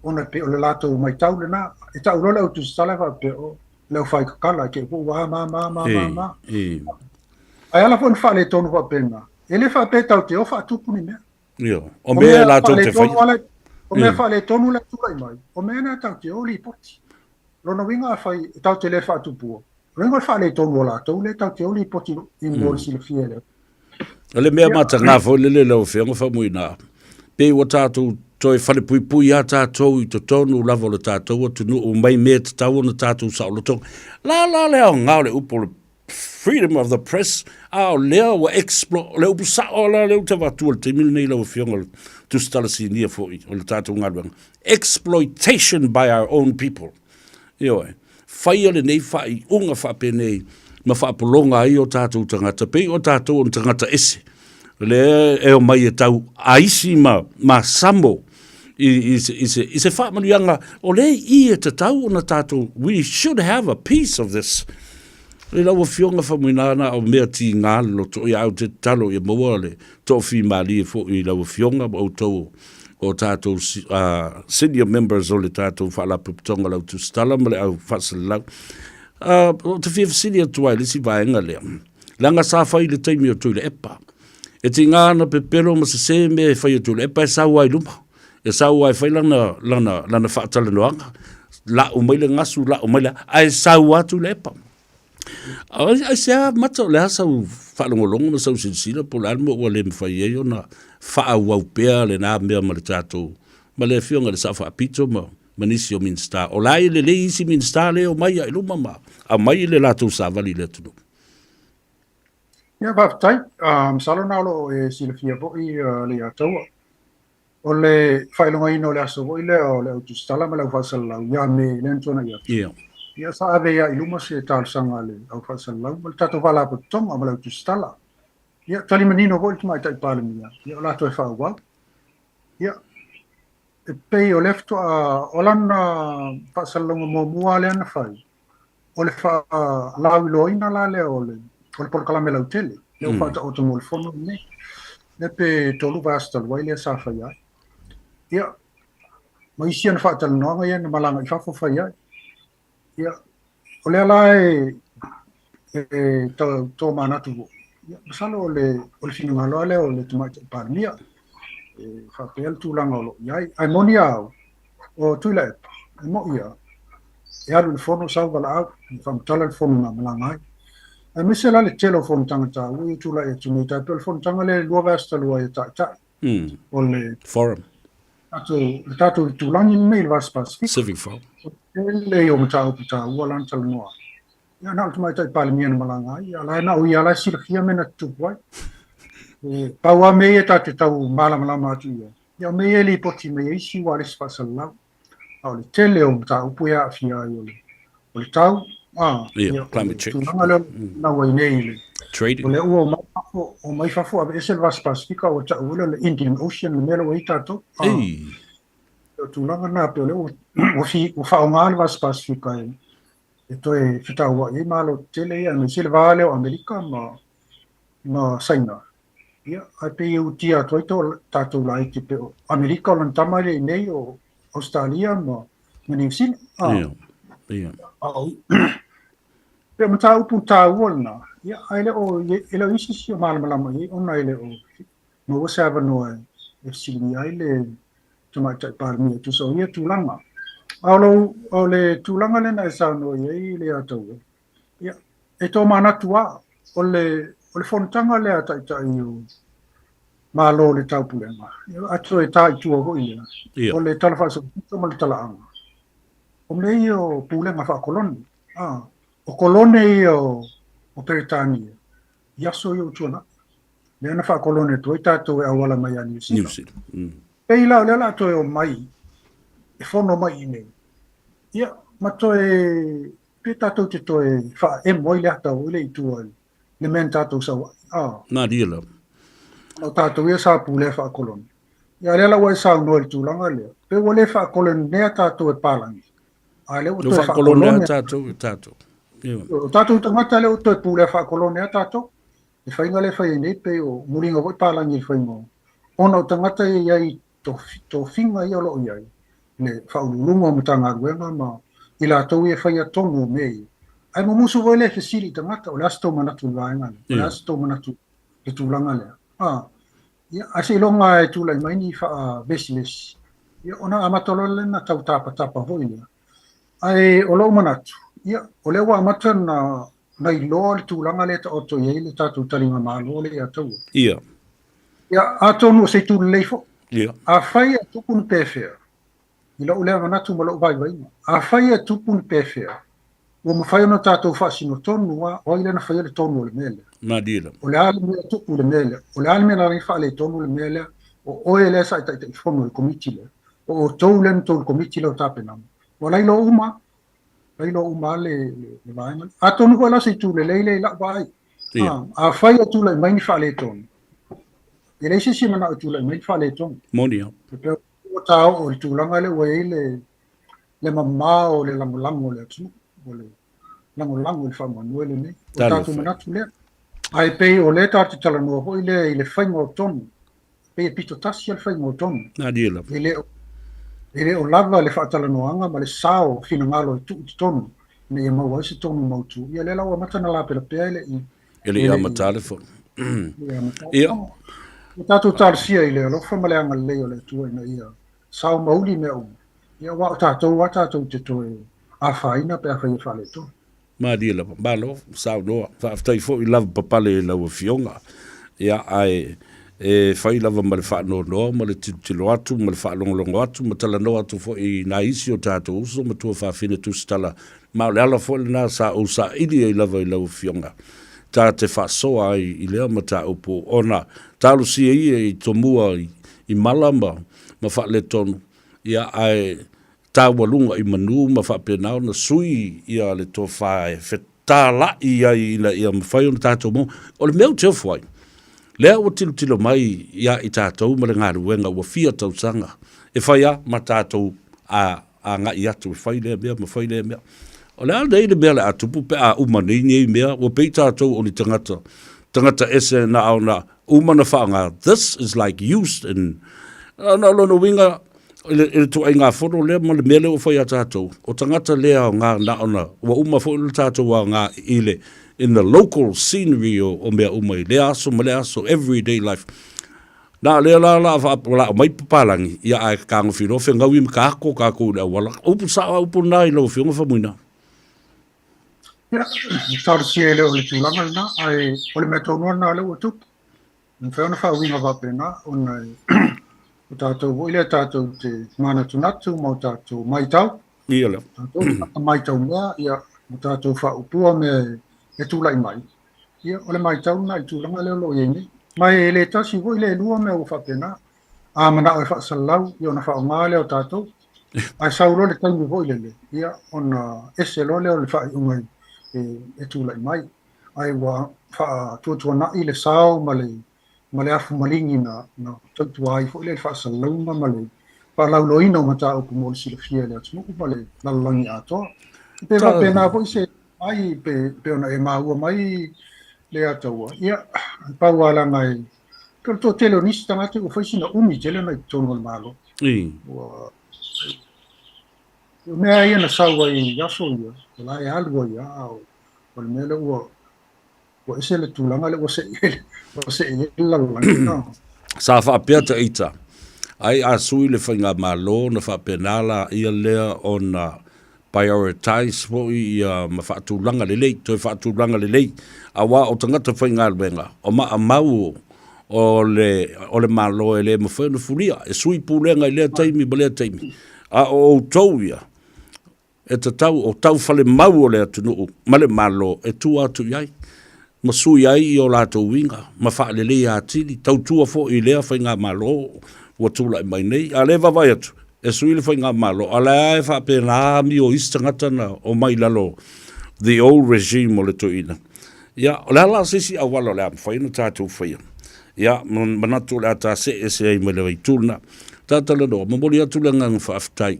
ona pe o le lato mai tau le na e tau lola o tu stala fa pe o le fai kala ke ko wa ma ai ala fon fa le tonu fa pena ele fa pe tau te o fa tu puni me
yo o me la to te fai
o me fa le tonu la tu mai o me na tau te o li poti lo no winga fai tau te le fa tu pu ringo fa le tonu la to le tau te o li poti in mol sil fiele
le me mata nga fo le lo fe ngo fa muina pe o tatu toi fale pui pui a tātou I to tonu lava le tātou atu nu o mai mea te tau na tātou sa o le tong. La leo ngau le upo le freedom of the press a o leo wa le upo sa o la leo te watu le te mil nei lau fionga tu stala si nia fo o le tātou ngaruanga. Exploitation by our own people. Io e. Whaia le nei whai unga whape nei ma whaapolonga I o tātou tangata pe o tātou o tangata ese. Le e o mai e tau aisi ma Samoa. I se whaamanuanga o le I e te tau o na tātou, we should have a piece of this. Le lau whionga whamuinana o mea ti ngālo to I au te talo I maua le to whi mali e fo I lau whionga o tau o tātou senior members o le tātou whaalapuputonga lau tu stala ma le au whasalau. O te whia whasilia tuai le si vaenga lea. Langa sa whai le taimi o tui le epa. E ti ngāna pe pero ma se me e whai o tui le epa e sau ai luma. E sau ai whai lana whaatala noanga. La o maile ngasu, la o maile, ai sau atu le epa. Ai sea mata o le hasau whaalongolongo ma sau sinsina po le almo ua le mwhai e o na whaau pea le nā mea ma le tātou. Ma le whionga le sa whaapito ma nisi o minsta. O lai le isi minsta le o mai a iluma ma. A mai le lātou sa vali le tunu.
Ia whaftai, salo nalo e silafia po I le ataua. O le whailonga ino le aso i le o le autustala ma le au whasalau ia me le antona ia. Ia sa ave ia iluma se tālsanga le au whasalau ma le tato wala po tonga ma le autustala. Ia tali manino po I mai tai pālemi ia. Ia o lato e whaawau. Ia e pei o lefto o lana whasalonga mo mua le ana whai. O le lau iloina la le o le polkalame lau tele. Le o whata o tomo le fono ne. Le pe tolu vastal wai le sa whai ai. Ia, ma isi ana whaatala noanga ia na malanga I whafo whai ai. Ia, o le ala tō manatu wo. Ia, masalo o le whingangalo ale o le tumaita I pārmia. whapea tūlanga o lo iai. Ai moni au, o tuila e, ai mo ia. E aru le fono sau wala au, i whamtala le fono na malangai. Ai mese la le telefon tangata, ui tula e tunei tai, telefon tanga le lua vasta lua e ta. O le
forum.
Le tatu i tūlangi nei le Vice Pacific.
Civic forum.
Le o matau pita, ua lan tala noa. Ia na ultima i tai pale mia na malangai, ia lai na ui ala sila kia mena tupuai. Paua mei e tate tau malama atu ia. Ia mei e li poti mei isi wa le spasalau. Au le tele o matau puia a fia i ole. O le tau,
climate change.
Tūlanga le na wai nei le.
Trading.
O le ua o mai fafo a ese le Vice Pacific o ta ula le Indian Ocean le mele wai tato. O tūlanga na pe o le o whaonga le Vice Pacific ai. E toi whitau wa i malo tele ia me sile vale o Amerika ma Saina. Ia, ai pe iu tia toi to tatou lai te pe o Amerika o lan tamale nei o Australia ma New Zealand.
Ia.
Pe mata upu tau na. Ia, ai le o ele isi si o malama i ona ele o no wasava no e sili ai le tuma tai parmi tu so ia tūlanga. Au le tūlanga le na e sa no i le atau. Ia, e tō manatua o le fontanga le atai o malo le taupulenga. Atu e tai tua ho ia. O le talafaso ma le talaanga. O mei o pulenga whakoloni. O kolone i o Peritania. Iaso i o tuana. Le ana whakolone tu e tātou e awala mai a New Zealand. Pei lau le ala toi o mai. E whono mai i nei. Ia, ma toi pe tātou te toi wha e moi le atau i le i tua le men tātou sa wai.
Nā ria lau.
O tātou ia sa pule whakolone. Ia le ala wai sa unoi le tūlanga lea. Pe wale whakolone nea tātou e pālangi.
No whakolone a tātou e tātou.
O tātou tangata leo toi pule whakolone a tātou. E whainga le whai nei pe o muringa wai pālangi i whainga. Ona o tangata e iai to whinga i alo iai. Le whaululunga o mtanga ruenga ma i la tau e whai a tongu mei. Ai mo musu wai le whesiri tangata o le asto manatu laenga. O le asto manatu le tūlanga lea. Ia, ase longa e tūlai mai ni wha besilesi. Ia, ona amatolo le na tau tapa hoi lea. Ai, o lau manatu. Ia, o le wa amata na i loa le tūlanga le ta oto iei le tātou taringa malo le atau.
Ia.
Ia, atonu o se tūle leifo.
Ia.
A whai a tupun pēwhea. I lau lea manatu ma lau vai vai. A whai a tupun pēwhea. Ua ma whai ana tātou whaasino tonu wa, o ile na whai le tonu o le mele.
Nā dira.
O le ale mea tupu le mele. O le ale mea nari wha le tonu le mele. O oe le sa i tai whono le komiti le. O tau le nto le komiti le o tāpenama. O lailo uma. Lailo uma le vaenga. A tonu koe lasa i tū le leile i la vai. A whai a tū le maini wha le tonu. E leise si mana o tū le maini wha le tonu.
Moni au.
O tau o le tūlanga le wei le mamā o le langolango le atu. O le langolango le whamanua le nei. O tātou manatu lea. Ai pei o le tātou tala noa ho i le whainga o tonu. Pei e pito tasi al whainga o tonu.
Nā dira.
E le o lava le whaatala noanga ma le sao fina ngalo e tuuti tonu. Ne e maua ese tonu mautu. Ia le lau matana la pela pea ele i.
Ele i amatale fo. Ia.
O tātou tārasia i le alofa ma le anga leo le tua ina ia. Sao mauli mea umu. Ia wa tātou te toe a whaina pe a whai e whale tonu.
Ma dia la balo sao no fa aftai fo I love papale la fionga ya ai e fai lava mal fa no mal tilo atu mal fa longo atu matala no atu fo I na isi o tato uso ma tu fa fine tu stala ma le ala fo na sa o sa ili I lava la fionga ta te fa so ai I le mata upo ona talu si I tomua I malamba ma fa le tonu ya ai tawalunga I manu ma fa penao na sui ia le to fa fetala ia ia mafai on tato mo o le meu te foi le o tilo mai ia I tato ma le ngaruenga wa fia tau sanga e faia ma tato a nga ia tu fai le mea mafai le mea o le alde le mea le atupu pe a umani ni mea o pe tato o ni tangata ese na au na umana fa nga this is like used in no winga ele tu ai ngā whono lea ma le mele o whai a tātou. O tangata lea o ngā naona, wa uma who le tātou wa ngā ile, in the local scenery o mea umai, le aso ma le aso, everyday life. Na le la fa la mai palangi ia ai ka ngo fino fe ngau im ka ko le wala upu sa upu nai lo fe ngo fa muina
ya tar sie le o le tulanga na ai o le meto no na le o tu fe ona fa winga va pena ona o tātou o ile tātou te mana tunatu mo tātou mai tau
ia le
tātou mai tau mea ia o tātou wha upua me e tūlai mai ia o le mai tau na i tūlanga leo lo ieni mai e le tasi o ile lua me o whapena a mana o e whaasalau i ona wha o ngā leo tātou ai sauro le taimi o ile le ia ona ese lo leo le wha i ungai e tūlai mai ai wa wha tuatua na i le sao ma le afu malingi na tautua ai fo le whaasalau ma le whaalauloi no mata o kumol sila fia le atu ma le lalangi atoa pe wa pena po se ai pe ona e maua mai le ataua ia pauala ngai pero to tele ni sta ngate o faisina umi tele na tono malo o me ai na sawa i yaso ia la e algo ia o me le o ese le tulanga le o se la
sa fa peta ita ai a sui le whainga malo na wha penala ia lea ona prioritize fo i ma whaatulanga le lei, toi whaatulanga le lei, a wā o tangata whainga alwenga, o ma a mau o le malo e le mawhaina furia, e sui pūlenga i lea taimi, ba lea taimi, a o tau ia, e ta tau, o tau whale mau o lea tunu, ma le malo e tu atu iai, ma sui ai i o lātou winga, ma wha le lei atili, tau tua fo i lea whainga malo, wa tula i mai nei, a le vavai atu, e sui le whainga malo, a le ae wha pēna mi o istangata na o mai lalo, the old regime o le toina. Ia, o le ala sisi a wala le am whaina tātou whaia. Ia, manatu le ata se e se ai me le waitulna, tātala no, mamoli atu le ngang whaaftai,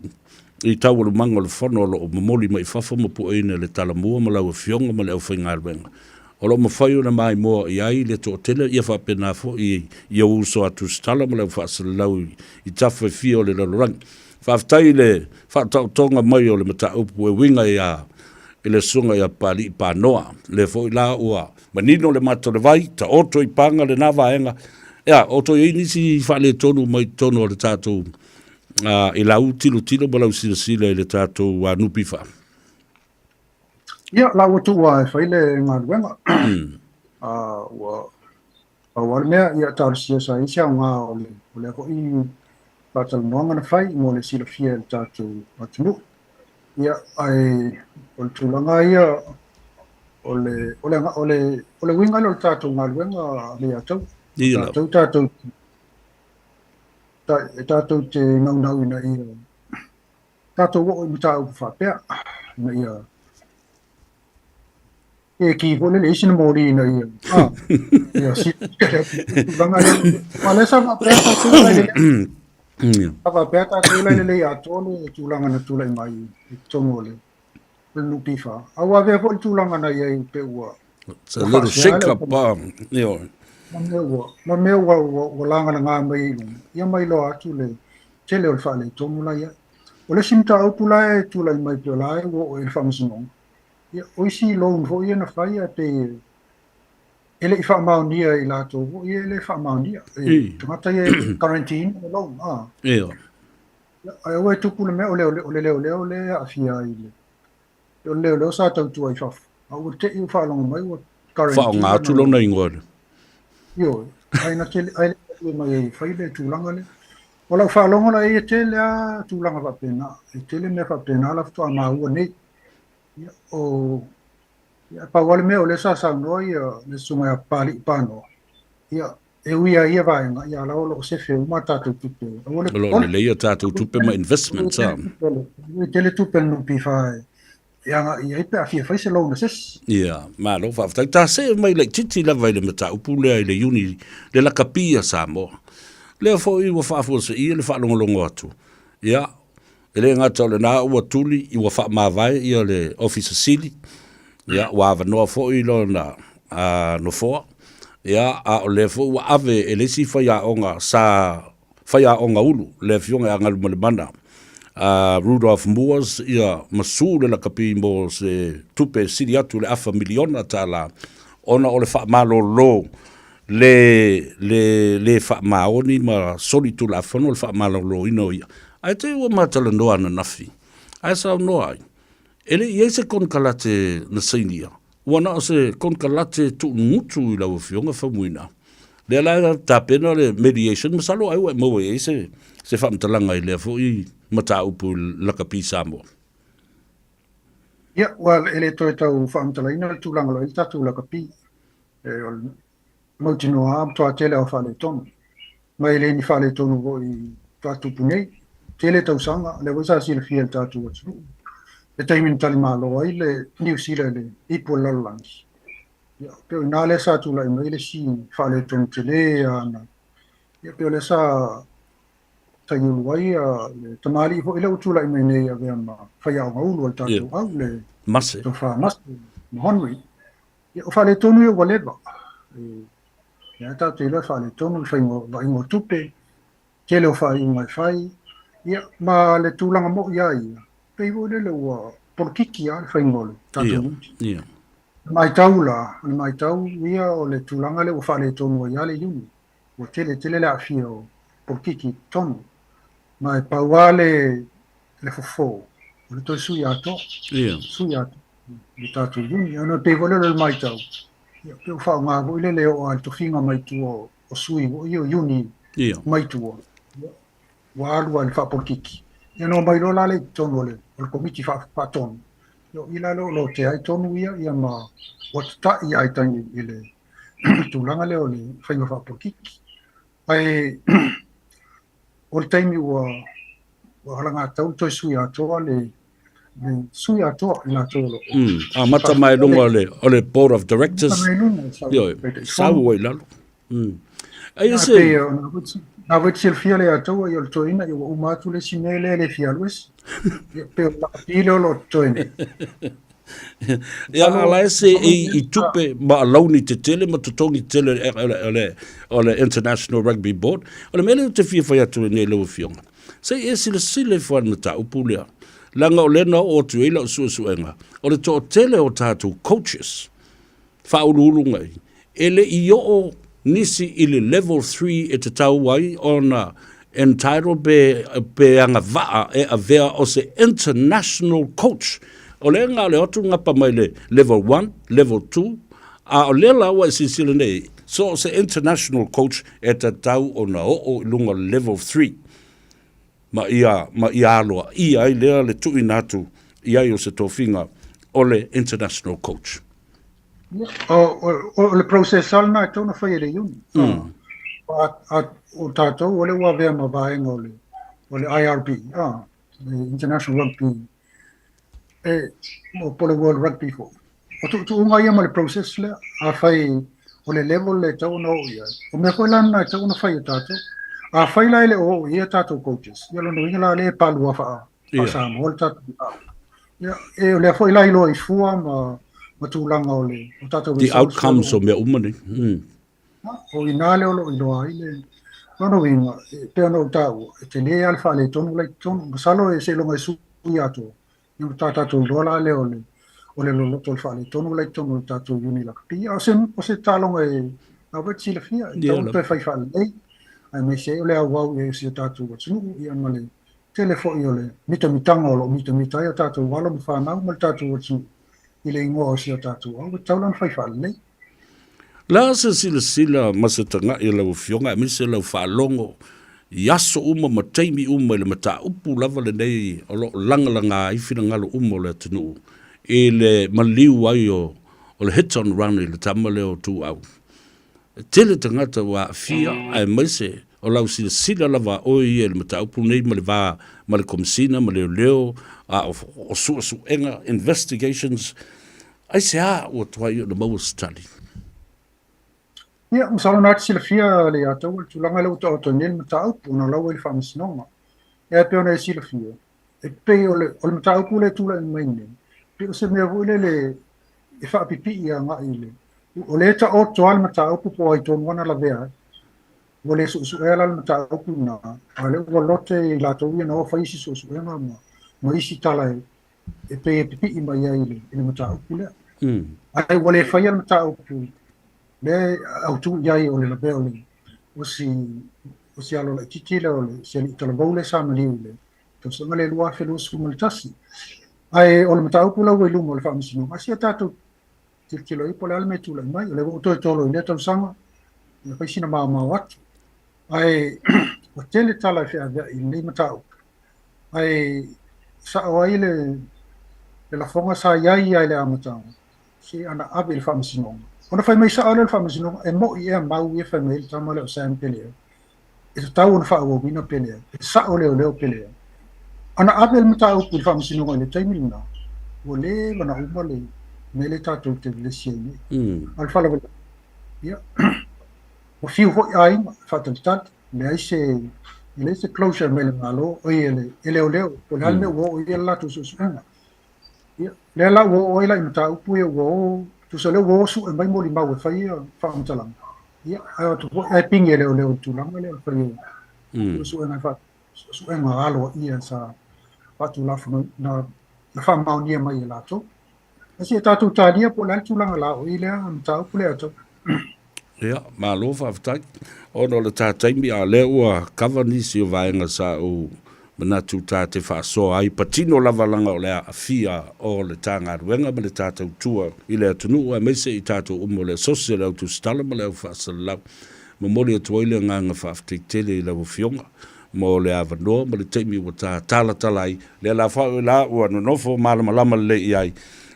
i tau le manga le whano o mamoli mai whafa mapu eina le talamua ma lau fionga ma le au whainga alwenga. O lo mawhaio na mai moa i ai le tō tele ia wha pēnā fo i uso atu stala ma lau whaasalau i tawhai fio le lalorangi. Whaaftai le whaatautonga mai o le mata upu e winga i le sunga i a pali i pānoa. Le fo i la ua manino le mata le vai, ta oto i panga le nawa enga. Ia, oto i nisi i wha le tonu mai tonu o le tātou i lau tilo ma lau sila i le tātou nupi wha.
Ia, la watu wa e whaile ngā ruenga. Wa wale mea, ia tārusia sa isia o ngā o le ako i pātala noanga na whai, mo le sila fia le tātou atunu. Ia, ai, o le tūlanga ia, o le winga lo le tātou ngā ruenga le atau. Tātou te ngau ina ia. Tātou wako i mta au whapea, na ia. E ki ko le isi na mori na ia. Ia si banga le. Wala sa ma presa tu le. Ava peta tu le atole tulanga na tulai mai tongole. Le nupifa. Awa ve ko tulanga na ia pe ua.
It's a little shake up yo.
Ma me wa langa na mai. Ia mai lo atu le. Tele o fa le tongola ia. O le simta au tulai mai pe lai o e famsino. Ia oisi loan fo ia na whaia te ele i whaamaunia i lātou, ia ele whaamaunia. Tangata ia quarantine, loan,
Ia.
Ai awa e tupu le mea o leo a fia i le. O leo sa tautua i whafu. Au te i whaalonga mai o quarantine.
Whao ngā tu lona ingoa.
Io, ai na tele, ai le mai e whaile tūlanga le. O lau whaalonga la e tele a tūlanga whapena. E tele mea whapena la whatua maua nei. O pa wale me o le sa no ia le sunga pali pano ia e uia ia vai nga ia la o se fe uma tatu tupe
o le ia tatu tupe ma investments
tele tupe no pi fai ia nga ia pe afia fai se lo na ses
ia ma lo fa ta se mai le titi la vai le mata upu le uni le la kapia Samoa le fo i wa fa fo se ia le fa longo atu ia ele ngata le na ua tuli i wa fa mavai i le office sili ya wa va no fo i lo na no fo ya a le fo wa ave ele si fa ya onga ulu le fionga anga le mana Rudolph Moores ya masule la kapi mo se tupe sili atu le afa miliona tala ona o le fa malo lo le whaamaoni ma sori tu la whanu le whaamalo ino ia. Ai te ua matala noa na nafi. Ai sao noa ai. Ele i se kon kalate na sainia. Wana o se kon kalate tu ngutu i lau fionga whamuina. Le la tapena le mediation masalo ai ua maua i se whaamtalanga i lea fo i mata upu laka pi Samoa.
Ia, well, ele toi tau whaamtala ina le tūlanga lo i tatu laka pi. Mautinoa am toa tele au whale tonu. Mai le ni whale tonu vo i tatu punei. Tele tau sanga, le wasa sila fia tatu watu. Le taimin tali malo ai le New Zealand le ipo lalangi. Ia, peo ina le sa tula ima ile si whale tonu tele ana. Ia, peo le sa taiulu ai le tamali vo ile utula ima nei a vea ma whaiau maulu al tatu au le
Mase.
to wha mase. Mahonui. Ia, o whale tonu ia waleba. Ia tatu ila whale tonu whaingo vaingo tupe. Tele o whai ingai whai. Ia, ma le tūlanga mo ia ia. Pei vo le ua porkiki a le whaingo le tatu muti.
Ia.
Mai tau la, mai tau ia o le tūlanga le ua whale tonu ia le yuni. O tele le awhia o porkiki tonu. Mai paua le fofo. O le toi sui ato.
Ia.
Sui ato. Le tatu yuni. Ano pei vo le mai tau. Ia, peo whao ngā vo ile leo al tofinga mai tu o sui vo ia yuni mai tu o. Wa alua le whaporkiki. Ia no mai rola le tonu le, o le komiti whaatonu. Ia ila lo te ai tonu ia ma wata ia ai tangi i le tūlanga leo le whainga whaporkiki. Ai, o le taimi ua halanga tau toi sui atoa le sui atoa i nga tolo.
A mata mai lunga o le board of directors. Yo, sau ai lalo. Ai se
na wetsil fia le atoa i o le toina i ua umatu le sinele le fia lues. Pe o la pile o lo toina.
Ia ala ese i tupe ma launi te tele ma tutongi tele o le International Rugby Board. O le mele te fia whai atu nei leo fionga. Sei e sile whan mata upu lea. Langa o lena o tu eila o suenga. O le to tele o tātou coaches. Whaurulunga i. Ele i o nisi i le level 3 e te tau wai o na entitled be anga waa e a vea o se international coach. O le ngā le otu ngapa mai le level 1, level 2, a o le lawa e sisile nei. So se international coach e te tau o na o lunga level 3. Ma ia aloa, ia i lea le tui natu, ia i o se tofinga o le international coach.
O le process alna e tona whai le yuni. O tātou, o le ua vea ma vaenga o le IRB, le International Rugby, o pole World Rugby for. O tu unga ia ma le process le, a whai o le level le tau na o ia. O mea koe lana e tau na whai o tātou. A whai lai le o ia tātou coaches. Ia lo no inga la le palua wha a Samoa, o le tātou. E o le whai lai lo i fua ma tūlanga o le o tātou.
The outcomes o mea umani.
O ina le o lo i loa i le. Nono inga, pea no tau, e te le alfa le tonu lai tonu. Masalo e se longa i sui ato. Ia tātou loa le o le loloto alfa le tonu lai tonu o tātou uni la kapi. O se tālonga e a wetsi le fia. Tau te whai wha lei. Ai me se o le au e se tātou watunu. Ia ma le telefo i o le mitamitanga o lo mitamitai a tātou walo mi whanau ma le tātou watunu. I le ingoa o se tātou au. Tau lan whai wha lei.
La se sila masatanga i lau fionga, mi se lau whaalongo, yaso uma ma teimi uma le mata upu lava le nei o lo langalanga i whina ngalo uma le tunu. E le maliu ai o le hit on run i le tamale o tu au. Tele tangata wa fia ai maise o lau sila lava oi e le mata upu nei ma le va ma le komisina ma le leo o su enga investigations. Ai se a o tuai o le maua study.
Ia, masalo nāti sila fia le atau, tulanga lau tau tau nil mataupu, na lau ili whamisinonga. Ea peo na e sila fia. E pei o le mataupu le tula i maine. Peo se mea vuile le e whaapipi ia ngā ile. O le ta o toa le mataupu po ai tonu wana la vea. O le su ea la le mataupu na. A le ua lote i la tau ia na o whaisi su ea ma isi tala e pei e pipi i mai ia ile mataupu lea. Ai wale whaia le mataupu. le au tu yai o le la be o le o si alo le titi le o le se li tala bole sa mali le to se ngale lua fe lo su mal tasi ai o le matau pula o lu mo le fa misino ma sia tatu kilo i pole alme tu le mai le o to to lo le to sanga le fa sina ma wat ai o tele tala fe ave i le matau ai sa o ai le la fonga sa yai ai le amatau si ana ave le fa misino ona fai mai sa ala le fa misino e mo i e mau i fa mai tama le o sa pele e tau ona fa o mina pele sa o le pele ana ave le matau le fa misino le taimi na o le mana uma le mele tatu te le sieni al fa la ya o fiu ho ai fa tantat le se closure mele malo o ele o le o le alme o ile la tu su ya le la o ile matau pu o tu se le wo su e mai mo li mau fa fa mtalang ya ai tu ai ping ele o tu lang le fa su na fa su e ngalo ia sa fa tu la na fa mau ni mai la to asi tatu tadia po la tu lang la o ile am tau pule to
ia malo fa fatai ono le taimi a le ua kavanisi o vaenga sa o manatu tate fa so ai patino lava langa o le afia o le tanga ruenga ma le tata tua i le atunu me se i tata umo le sose le autu stala ma le fa sala ma mori atu ile nganga fa afteitele i le ufionga mo le avanoa ma le teimi o tala ai le la fa la ua nonofo malama le iai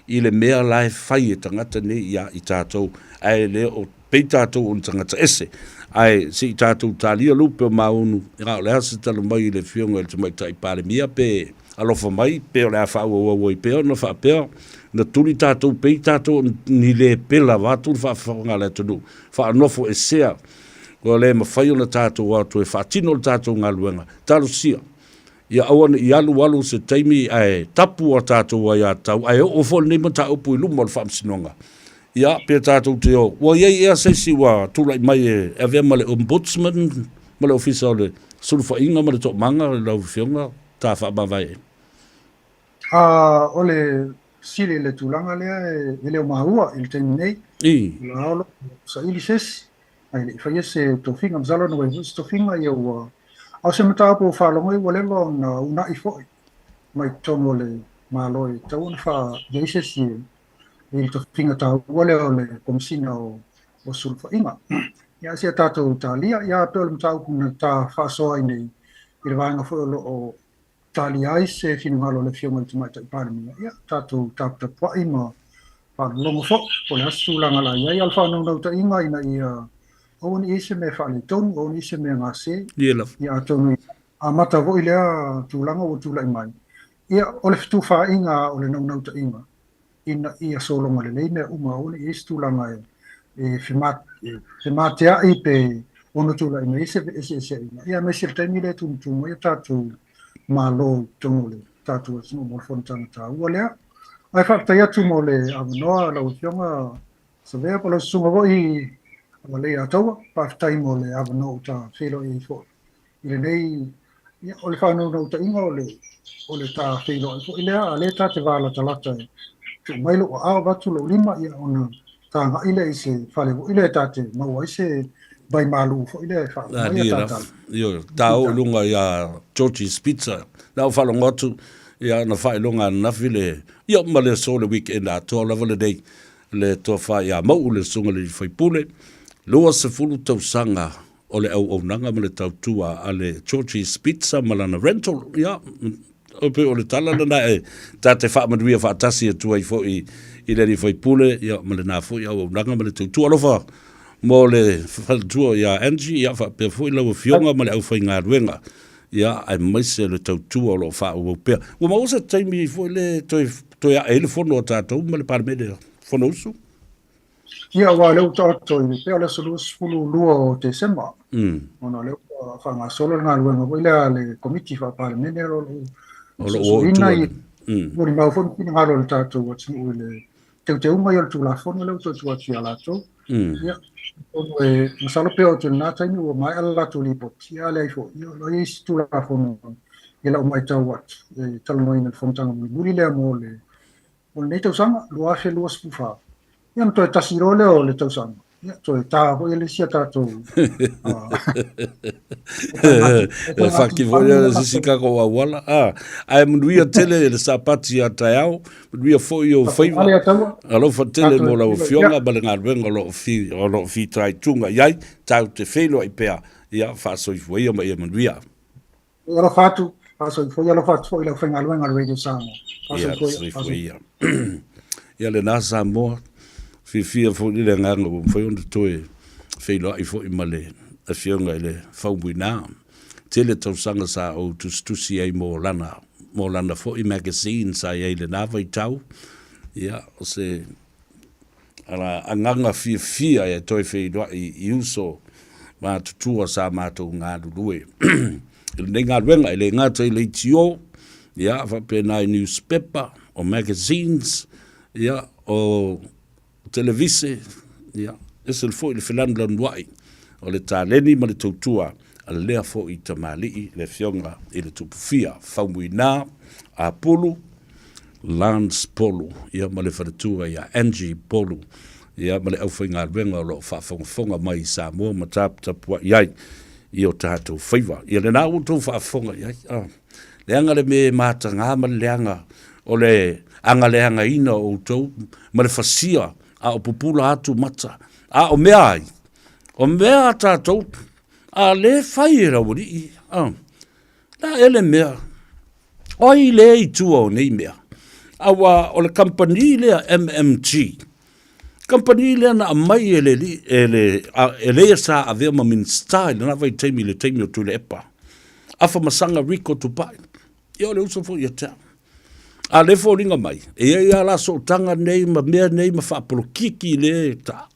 i le mea lai fai e tangata ne ia i tātou ai le o pei tātou o tangata ese ai si tātou tālia lupe o maunu ia o le hasa tala mai i le fionga i le tumai tai pare mia pe alofa mai pe o le afa ua i pe o na fa pe na tuli tātou pei tātou ni le pela watu fa whanga le tunu fa anofo e sea o le mawhai o na tātou watu e whatino le tātou ngā luenga talo sia ia awana i alu se taimi ai tapu o tātou ai atau ai o fo nei mata o pui lumo le whamsinonga ia pe tātou te o wa iei ea seisi wa tulai mai e ave ma le ombudsman ma le ofisa o le sulfa inga ma le tok manga le lau fionga tā wha mawai
o le sile le tulanga lea e leo mahua i le taimi nei la alo sa ili sesi ai le whaia se tofinga mzalo na wai tofinga ia ua au se mata po fa lo ngoi wole lo na una i foi mai tomo le maloi tau na fa jeise si il to finga ta wole ole komsina o sulfa inga ya se tato talia ya to le mata ku na ta fa so ai nei il va nga fo lo o talia se finu malo le fio mai mai ta parmi ya tato tapta po ima fa lo fo po la sula ngala ya alfa no ta inga ina ia o ni ise me fa le ton o ni ise me ngase ia tonu a mata vo ile tulanga o tulai mai ia o le tu fa inga o le no ta inga ina ia solo ngale le me uma o ni is tulanga e fimat ya i pe ono tulai mai ise ia me sil temi le tu mo ta tu malo tonu le ta tu no mo fontana ta o le ai fa ta ya tu mo le a no la usionga se ve po lo sumo vo i o le atoa pa tai mo le ava no ta filo i fo ile nei ia o le fa no ta inga o le ta filo i fo ile a le ta te vala ta lata tu mai lo a va tu lo lima ia ona ta nga ile se fa le ile ta te ma wa se bai malu fo ile fa mai ta
yo ta o lunga ia George's Pizza na fa lo ngotu ia na fa lunga na file ia ma le so le weekend a to la vole dei le to fa ia mo le sunga le foi pule Lua se fulu tau sanga o le au nanga ma le tau tua a le George's Pizza malana rental, ia, o pe o le tala na e, ta te wha manuia wha atasi e tua i fo i le ni fai pule, ia, ma le nā fo i au nanga ma le tau tua lofa, mo le wha tua ia Angie, ia wha pe fo i lau fionga ma le au fai ngā ruenga, ia, ai maise le tau tua o lo wha au pea. Ua ma usa taimi fo i le toi a ele fono o tātou ma le paramede fono usu.
Ia wa leo tato i pe ala sulu fulu lua o te sema. Ona leo fa nga solo nga lua nga ile ale komiti fa pa mene lo o ina i mo ma fon ki nga lo tato wa tsu ile te uma yo tu la fon leo to tu ati ala to. Ia o e masalo pe o te na taimi o mai ala to li po ti ale fo yo lo is tu la fon ila o mai tau wat e talo no ina fon tanga muri le mo le o nei tau sanga lua fe lua spufa ia to tasiro le o le tau sanga So ta ko ele sia ta to.
Faki voia sisika ko wala. Ai mnuia tele le sapati ya tayao, mnuia foi o faiva. Alo fa tele mo la fionga balenga venga lo fi trai tunga yai, tau te felo i pea. Ya fa so foi o mai mnuia.
Alo fatu, aso foi alo fatu foi la fenga luenga radio Samoa.
Ya foi ya. Ya le na Samoa. Fia fo ni le nganga o foi onde toe felo i fo i male. A fionga ele faubuina. Tele tau sanga sa o tustusi ai mo lana fo i magazine sa i le nava i tau. Ia, o se ala anganga fia e toi feidoa i uso ma tutua sa mātou ngā rurue. Ele ngā ruenga, ele ngā tai le tio, ia, whapena i newspaper, o magazines, ia, o televise, ia, ese le fo i le whelanla nuai, o le tāleni ma le tautua, a lea fo i tamali le fionga i le tupufia, whaumuina, a pulu, Lance Polu, ia ma le whanatua ia Angie Polu, ia ma le au whainga ruenga o lo whaafonga mai i Samoa, ma tapua iai, i o tātou whaiva. Ia le nā utou whaafonga iai, le anga le me māta ngā ma le anga, o le anga le anga ina o utou, ma le whasia, a o pupula atu mata, a o mea ai, o mea tātou, a le whaira wari i, na ele mea, oi le i tua o nei mea, awa o le company lea MMG. Company lea na mai ele sa avea ma minsta, le na vai teimi o tule epa. Afa masanga Rico tupai. Ia le uso fo ia tea. A le fo ringa mai. E ia la so tanga nei ma mea nei ma whaapolo kiki le ta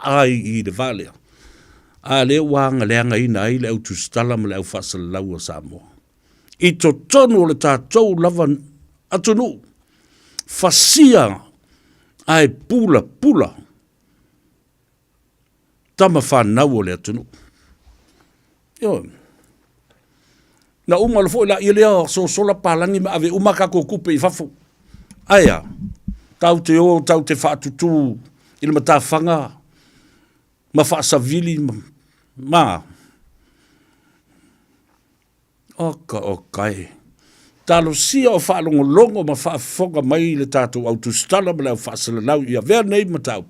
ai i le valea. A le wanga le anga ina ai le au tustala ma le au whasala lau a Samoa. I to tonu o le tātou lava atunu. Fasia ai pula tama whanau o le atunu. Yo. Na uma le fo la i lea so sola palangi ma ave uma kako kupe i fafu. Aia, tau te whaatutu i le matawhanga ma whaasavili ma. Okay. Talo sia o whaalongolongo ma whaafonga mai le tātou autostala ma lau whaasalalau ia vea nei matau.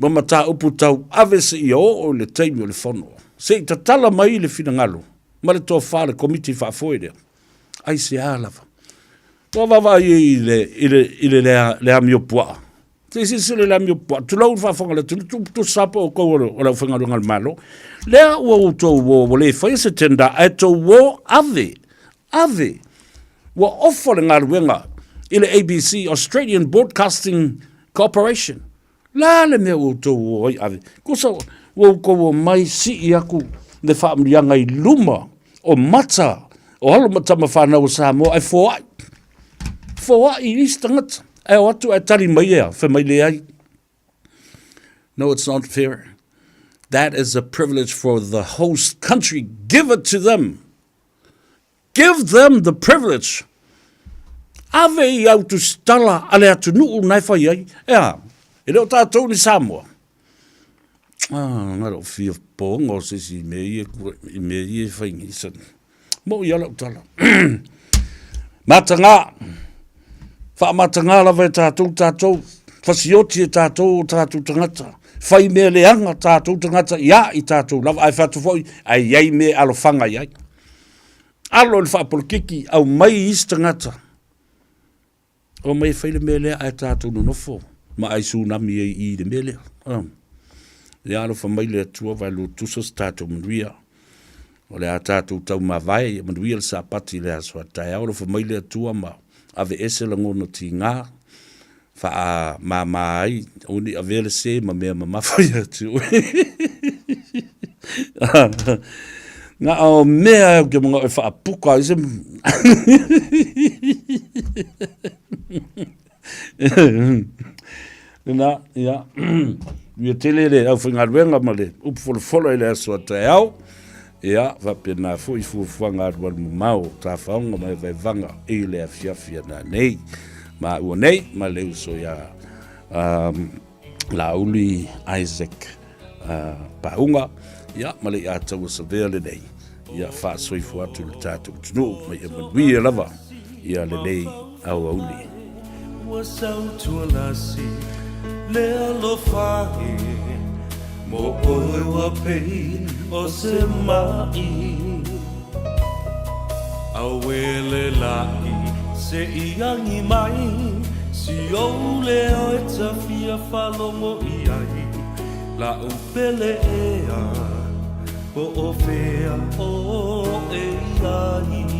Ma matau upu tau ave se ia o le teimi o le whono. Se i tatala mai le finangalo, ma le tō whaale komiti whaafoedea. Ai se ālava. Tō wawa i le lea mio pua. Te se le lea mio pua. Tu lau whaafonga le tu sapa o kou o lau whangarunga le malo. Lea ua o tō o le whaia se tenda e tō o ave, wa ofo le ngā ruenga i le ABC, Australian Broadcasting Corporation. La le mea o tō o ave. Kosa o mai si i aku le whaamrianga i luma o mata, o halo mata ma whanau Samoa, ai fōa i istangata. Ai o atu ai tari mai ea, mai le ai. No, it's not fair. That is a privilege for the host country. Give it to them. Give them the privilege. Ave I autostala ale atu nuu nai whai ai. Ea, e leo tātou ni Samoa. Ngaro fia pōngo sisi i me i whaingi san. Mo i ala utala. Matanga. Whaamatanga lawa e tātou. Whasioti e tātou tangata. Whai mea leanga tātou tangata. Ia i tātou lawa ai whatu fwoi. Ai iai me alo whanga iai. Alo le whaapolokiki au mai istangata. O mai whaile mea lea ai tātou no nofo. Ma ai tsunami i le mea lea. Le alo wha mai lea tua vai lo tusas tātou manuia. O le a tātou tau mawai. Manuia le sa pati lea soa tai. Alo wha mai lea tua ma ave ese la ngono ti ngā. Wha a mamai. Oni a vele se ma mea ma mawhai atu. Nga o mea ke mga e whaapuka i se... Nā, ia. Ia tele le au whingaruenga ma le upfolofolo i le asua te au. Ia, whapena fui fuwhanga aruan mau tā whaonga mai vai vanga i le a fiafia nā nei. Ma ua nei, ma le uso ia lauli Isaac Paunga ia male ia tau sa vele nei ia fa soi fu atu le tatu tunu mai e manuia lava ia le nei au auli
Ua sau tua nasi le alo fahi mo oe wa pei o se mai Awele lai se iangi mai si o le o e tawhia whalongo i ai La upele ea po o fea o e ai